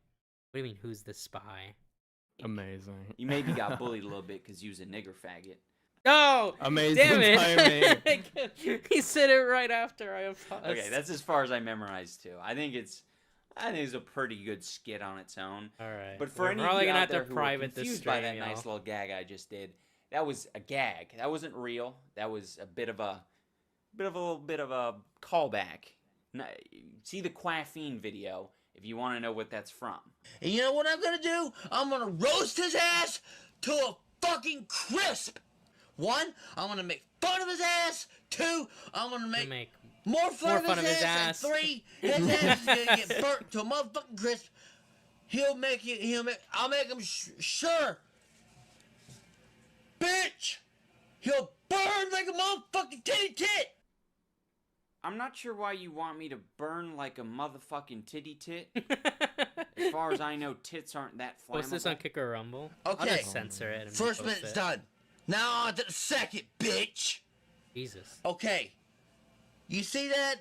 What do you mean, who's the spy? Amazing. You maybe got bullied a little bit because you was a nigger faggot. Oh! Amazing damn it. timing. He said it right after I paused. Okay, that's as far as I memorized too. I think it's a pretty good skit on its own. All right. But for We're any probably of you gonna out have to there who were private this confused by stream, that nice little gag I just did, that was a gag. That wasn't real. That was a bit of a a little bit of a callback. See the Quaffine video if you want to know what that's from. And you know what I'm gonna do? I'm gonna roast his ass to a fucking crisp. 1, I'm gonna make fun of his ass. 2, I'm gonna make more fun of his ass. And 3, his ass is gonna get burnt to a motherfucking crisp. I'll make him sure. Bitch! He'll burn like a motherfucking titty tit! I'm not sure why you want me to burn like a motherfucking titty tit. As far as I know, tits aren't that flammable. Post this on Kicker or Rumble. Okay. I'll just censor it. And First post minute's it. done. Now on to the second, bitch! Jesus. Okay. You see that?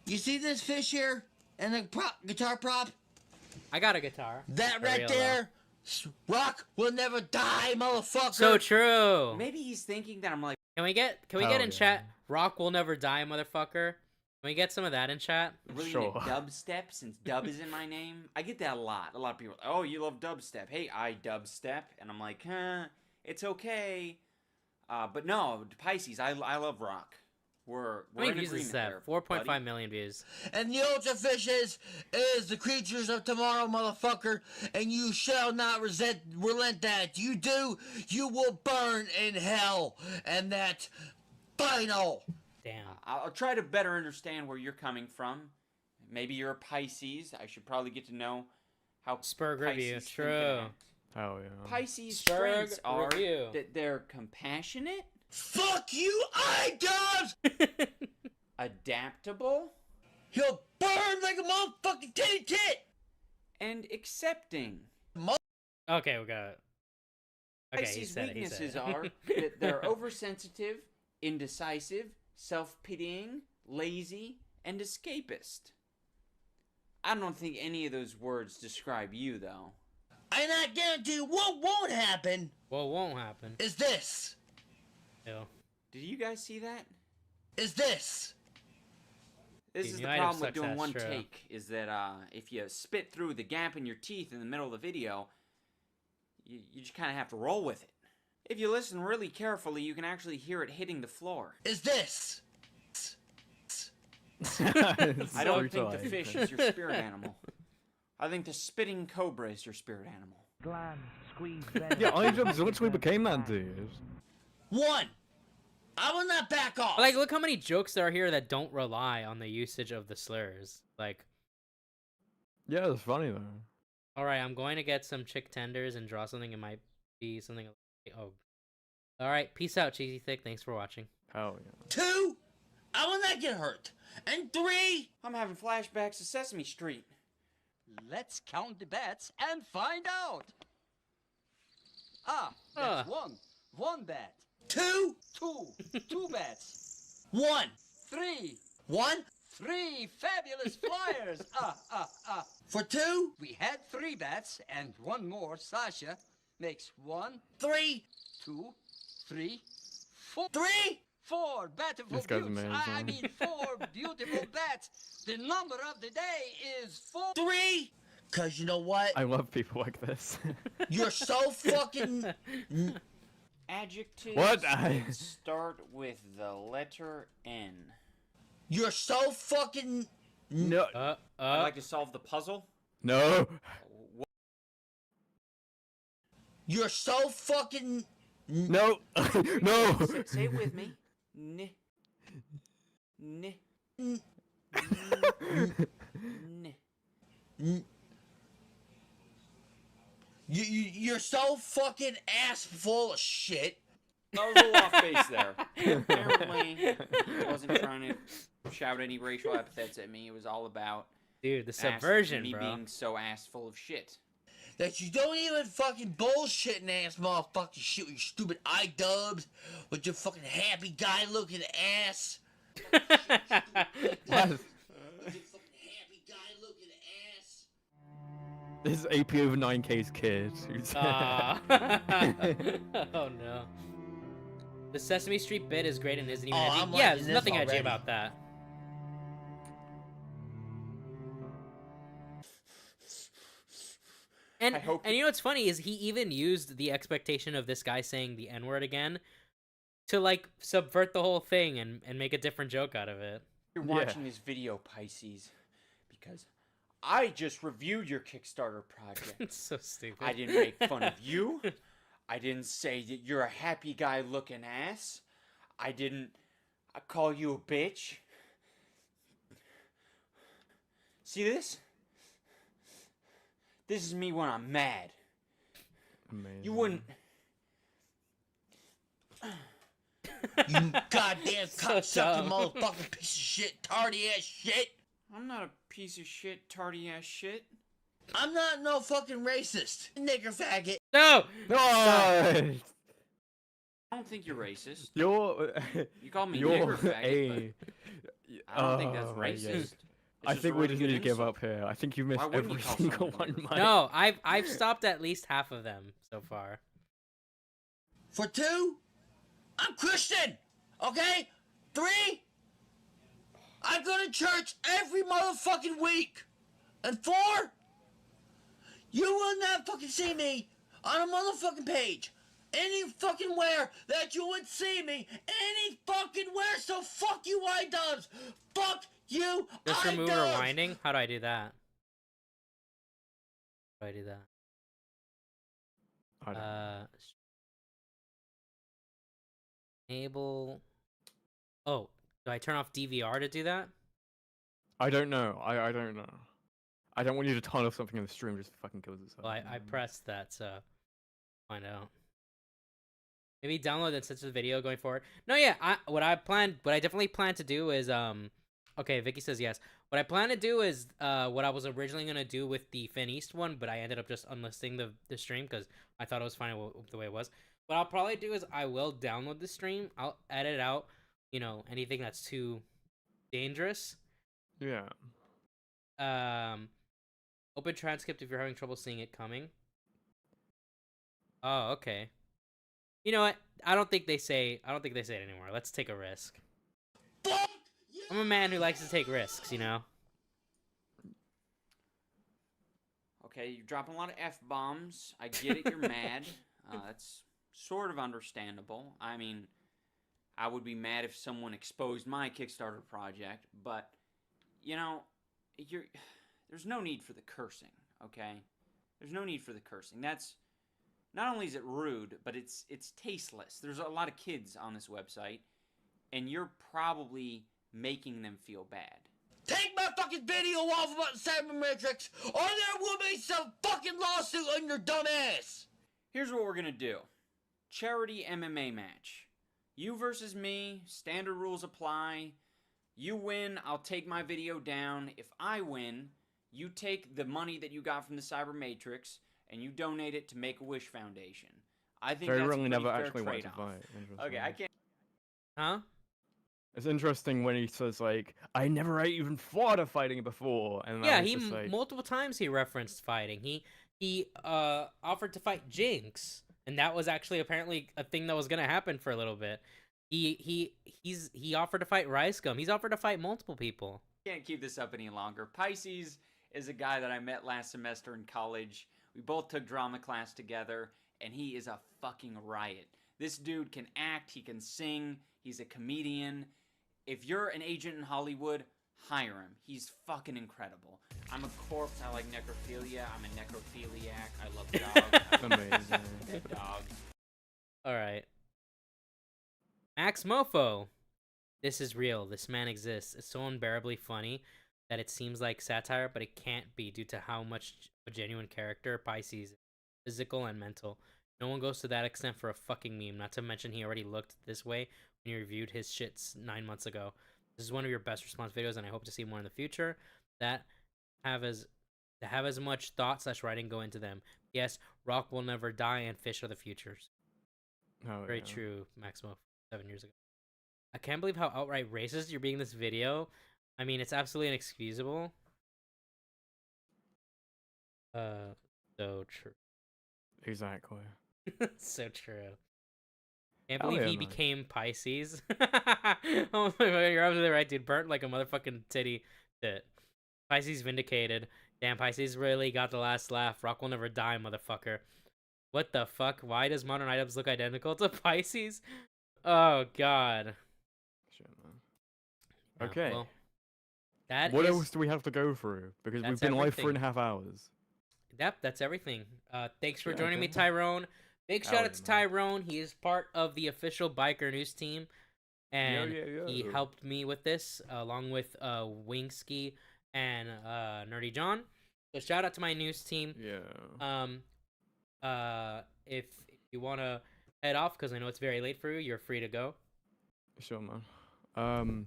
You see this fish here? And the guitar prop? I got a guitar. That For right real, there? Rock will never die, motherfucker! So true. Maybe he's thinking that I'm like... Can we get in chat? Rock will never die, motherfucker. Can we get some of that in chat? Really into dubstep, since dub is in my name. I get that a lot. A lot of people are like, oh, you love dubstep. Hey, iDubbbzTV. And I'm like, it's okay. But no, Pisces, I love rock. We're How in many views agreement is that? there, 4.5 buddy. million views. And the ultrafishes is the creatures of tomorrow, motherfucker, and you shall not relent that. You do, you will burn in hell, and that final. Damn. I'll try to better understand where you're coming from. Maybe you're a Pisces. I should probably get to know how Spurg Pisces review. think True. and act. Oh yeah. Pisces' Spurg strengths are review. that they're compassionate, Fuck you, iDubbbz! adaptable, He'll burn like a motherfucking titty tit! and accepting. Okay, we got it. Okay, he Pisces' said it, he weaknesses said it. are that they're oversensitive, indecisive, self-pitying, lazy, and escapist. I don't think any of those words describe you, though. And I guarantee you what won't happen What won't happen? is this. Ew. Did you guys see that? Is this. This Dude, is new the item problem with sucks, doing that's one true. take, is that if you spit through the gap in your teeth in the middle of the video, you just kind of have to roll with it. If you listen really carefully, you can actually hear it hitting the floor. Is this. I don't think the fish is your spirit animal. I think the spitting cobra is your spirit animal. Yeah, iDubbbz literally became that dude. 1. I will not back off. Like, look how many jokes there are here that don't rely on the usage of the slurs. Like, Yeah, it's funny though. all right, I'm going to get some chick tenders and draw something. It might be something. Oh, all right. Peace out, Cheesy Thick. Thanks for watching. Hell yeah. 2. I will not get hurt. And 3. I'm having flashbacks to Sesame Street. Let's count the bets and find out. Ah, that's one. 1 bet. 2. 2 bets. 1. 3. 1. 3 fabulous flyers. For 2. We had 3 bets and 1 more. Sasha makes 1, 3. 2, 3, 4. 3. 4 beautiful This guy's beauts. I amazing. mean 4 beautiful bets. The number of the day is 4. 3. Cause you know what? I love people like this. You're so fucking. Adjectives What? that start with the letter N. You're so fucking. No. I'd like to solve the puzzle. No. You're so fucking. No. No. Say it with me. N. N. N. N. You're so fucking ass full of shit. I was a little off base there. Apparently, I wasn't trying to shout any racial epithets at me. It was all about Dude, the subversion, me bro. being so ass full of shit. That you don't even fucking bullshitting ass motherfucking shit with your stupid iDubbbz with your fucking happy guy looking ass. What? This is AP over 9K's kid. Oh no. The Sesame Street bit is great and isn't even Oh, edgy. I'm Yeah, liking there's this nothing edgy already. about that. And you know what's funny is he even used the expectation of this guy saying the N-word again to like subvert the whole thing and make a different joke out of it. You're watching this video, Pisces, because I just reviewed your Kickstarter project. It's so stupid. I didn't make fun of you. I didn't say that you're a happy guy looking ass. I didn't call you a bitch. See this? This is me when I'm mad. Amazing. You wouldn't... You goddamn cocksucking motherfucking piece of shit, tardy ass shit. I'm not a piece of shit, tardy ass shit. I'm not no fucking racist, nigger faggot. No! No! I don't think you're racist. You call me you're nigger faggot, but I don't think that's Oh my racist. God. It's I just think a we really just good need to give insult. up here. I think you've missed Why wouldn't every you call single someone one, nigger? Mike. No, I've stopped at least half of them so far. For 2, I'm Christian. Okay? 3, I go to church every motherfucking week. And 4, you will not fucking see me on a motherfucking page. Any fucking where that you would see me. Any fucking where. So fuck you, iDubbbz. Fuck you, Just remove iDubbbz. rewinding? How do I do that? How do I do that? I don't know. Enable. Oh, do I turn off DVR to do that? I don't know. I don't know. I don't want you to turn off something in the stream just fucking kills itself. Well, I pressed that, so find out. Maybe download and censor the video going forward. No, yeah. What I definitely plan to do is Okay, Vicky says yes. What I plan to do is what I was originally gonna do with the Fin East one, but I ended up just unlisting the stream because I thought it was fine the way it was. What I'll probably do is I will download the stream. I'll edit out, you know, anything that's too dangerous. Yeah. Open transcript if you're having trouble seeing it coming. Oh, okay. You know what? I don't think they say it anymore. Let's take a risk. I'm a man who likes to take risks, you know. Okay, you're dropping a lot of F-bombs. I get it, you're mad. That's sort of understandable. I mean, I would be mad if someone exposed my Kickstarter project, but, you know, there's no need for the cursing, okay? There's no need for the cursing. That's, not only is it rude, but it's tasteless. There's a lot of kids on this website, and you're probably making them feel bad. Take my fucking video off about the Cybermetrics, or there will be some fucking lawsuit on your dumb ass. Here's what we're gonna do. Charity MMA match. You versus me, standard rules apply. You win, I'll take my video down. If I win, you take the money that you got from the Cybermatrix and you donate it to Make-A-Wish Foundation. I think They that's really a never pretty actually fair wanted to trade-off. fight. Okay, I can't. Huh? It's interesting when he says like, "I never even thought of fighting before," and Yeah, I was he just like, multiple times he referenced fighting. He offered to fight Jinx, and that was actually apparently a thing that was gonna happen for a little bit. He offered to fight Rice Gum. He's offered to fight multiple people. Can't keep this up any longer. Pisces is a guy that I met last semester in college. We both took drama class together, and he is a fucking riot. This dude can act, he can sing, he's a comedian. If you're an agent in Hollywood, hire him. He's fucking incredible. I'm a corpse, I like necrophilia, I'm a necrophiliac, I love dogs. Amazing. Dead dogs. Alright. Max Mofo. This is real. This man exists. It's so unbearably funny that it seems like satire, but it can't be due to how much a genuine character Pisces is. Physical and mental. No one goes to that extent for a fucking meme, not to mention he already looked this way when he reviewed his shits 9 months ago. This is one of your best response videos, and I hope to see more in the future that have as much thought / writing go into them. Yes, rock will never die, and fish are the futures. Oh, Very yeah. true, Maximo, 7 years ago. I can't believe how outright racist you're being in this video. I mean, it's absolutely inexcusable. So true. Exactly. So true. Can't Hell believe yeah, he man. became Pisces. Oh my god, you're absolutely right, dude. Burnt like a motherfucking titty tit. Pisces vindicated. Damn, Pisces really got the last laugh. Rock will never die, motherfucker. What the fuck? Why does modern iDubbbz look identical to Pisces? Oh God. Shit, man. Okay. Well, that what is- else do we have to go through? Because we've that's been live everything. 3.5 hours. Yep, that's everything. Thanks for Yeah, joining me, okay. Tyrone. Big Hell shout yeah, out to Tyrone. He is part of the official biker news team, and he yo. helped me with this along with Wingsky and Nerdy John. So shout out to my news team. Yeah. If you want to head off, because I know it's very late for you, you're free to go. Sure, man.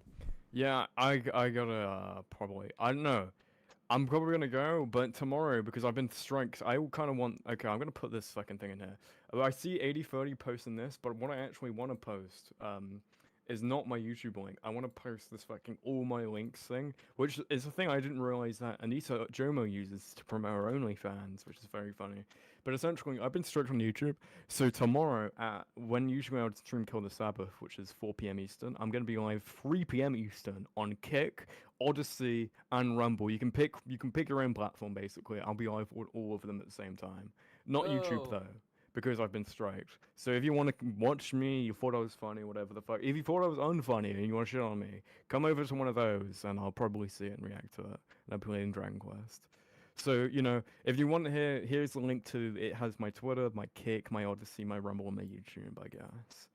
Yeah, I gotta probably. I don't know. I'm probably gonna go, but tomorrow, because I've been striked, I kind of want. Okay, I'm gonna put this fucking thing in here. I see 8030 posting this, but what I actually want to post is not my YouTube link. I want to post this fucking all my links thing, which is a thing I didn't realize that Anisa Jomo uses to promote her OnlyFans, which is very funny. But essentially, I've been strict on YouTube, so tomorrow, when usually I would stream Kill the Sabbath, which is 4 PM Eastern, I'm going to be live 3 PM Eastern on Kick, Odyssey, and Rumble. You can pick your own platform, basically. I'll be live with all of them at the same time. Not YouTube, Whoa. though, because I've been striked. So if you want to watch me, you thought I was funny, whatever the fuck, if you thought I was unfunny and you want to shit on me, come over to one of those, and I'll probably see it and react to it. And I'm playing Dragon Quest. So, you know, if you want to hear, here's the link to, it has my Twitter, my Kick, my Odyssey, my Rumble, and my YouTube, I guess.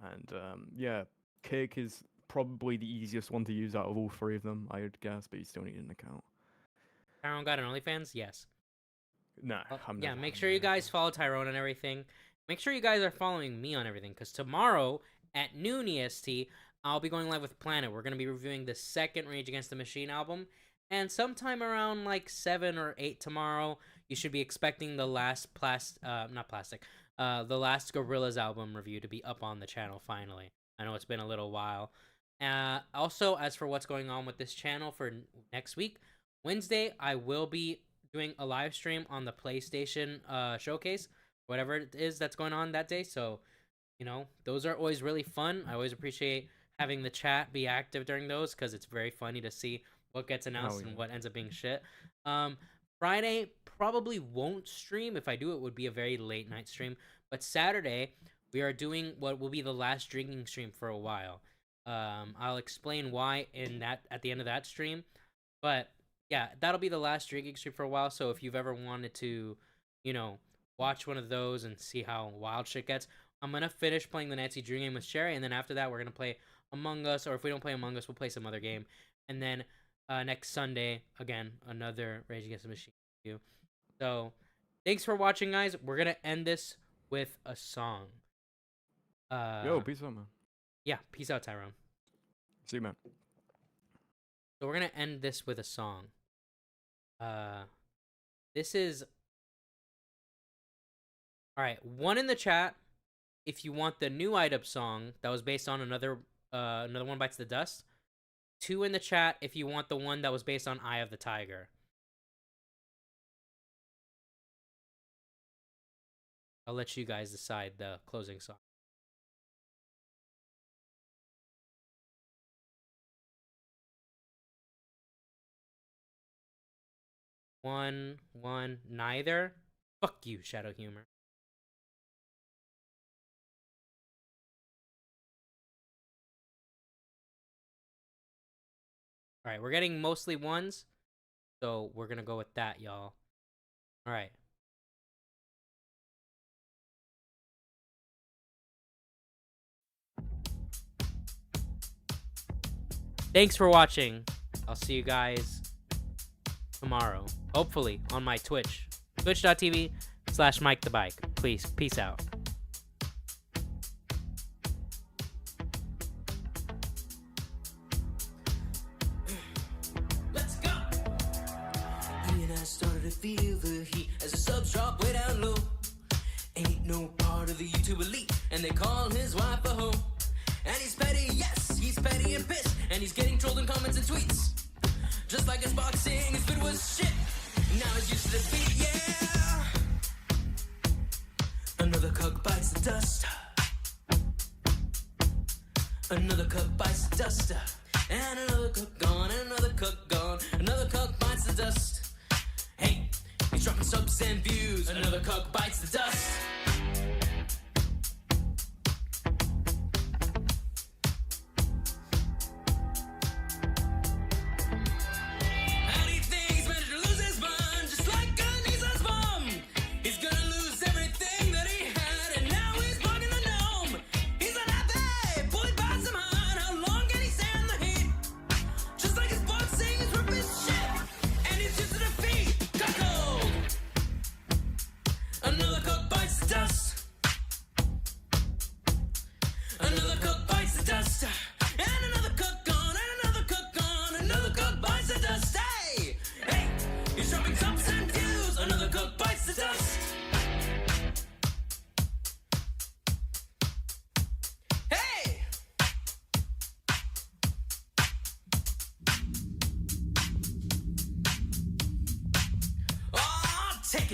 And, yeah, Kick is probably the easiest one to use out of all 3 of them, I would guess, but you still need an account. Tyrone got an OnlyFans? Yes. Nah, I'm Yeah, never make having sure you guys follow Tyrone and everything. Make sure you guys are following me on everything, because tomorrow at noon EST, I'll be going live with Planet. We're going to be reviewing the second Rage Against the Machine album. And sometime around like 7 or 8 tomorrow, you should be expecting the last the last Gorillaz album review to be up on the channel finally. I know it's been a little while. Also, as for what's going on with this channel for next week, Wednesday, I will be doing a live stream on the PlayStation showcase, whatever it is that's going on that day. So, you know, those are always really fun. I always appreciate having the chat be active during those, because it's very funny to see what gets announced and what ends up being shit. Friday probably won't stream. If I do, it would be a very late night stream. But Saturday, we are doing what will be the last drinking stream for a while. I'll explain why at the end of that stream. But yeah, that'll be the last drinking stream for a while. So if you've ever wanted to, you know, watch one of those and see how wild shit gets, I'm gonna finish playing the Nancy Dream game with Sherry, and then after that, we're gonna play Among Us. Or if we don't play Among Us, we'll play some other game, and then next Sunday, again, another Rage Against the Machine review. So, thanks for watching, guys. We're going to end this with a song. Yo, peace out, man. Yeah, peace out, Tyrone. See you, man. So, we're going to end this with a song. This is... Alright, 1 in the chat if you want the new iDubbbz song that was based on another One Bites the Dust. 2 in the chat if you want the one that was based on Eye of the Tiger. I'll let you guys decide the closing song. One, neither. Fuck you, Shadow Humor. Alright, we're getting mostly 1s, so we're gonna go with that, y'all. Alright. Thanks for watching. I'll see you guys tomorrow, hopefully, on my Twitch. Twitch.tv/MikeTheBike. Please, peace out. Started to feel the heat as the subs drop way down low. Ain't no part of the YouTube elite, and they call his wife a hoe. And he's petty, yes, he's petty and pissed, and he's getting trolled in comments and tweets. Just like his boxing, his bid was shit. Now he's used to defeat, yeah. Another cuck bites the dust. Another cuck bites the dust. And another cuck gone, and another cuck gone. Another cuck bites the dust. Hey, he's dropping subs and views. Another cuck bites the dust.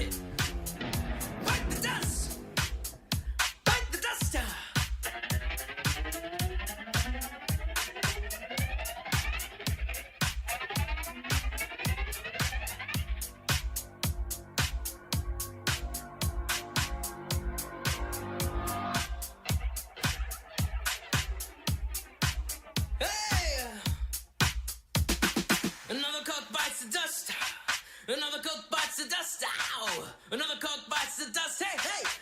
it. Bite the dust. Bite the dust. Hey! Another cock bites the dust. Another cock bites the dust. Ow! Another cock bites the dust. Hey, hey!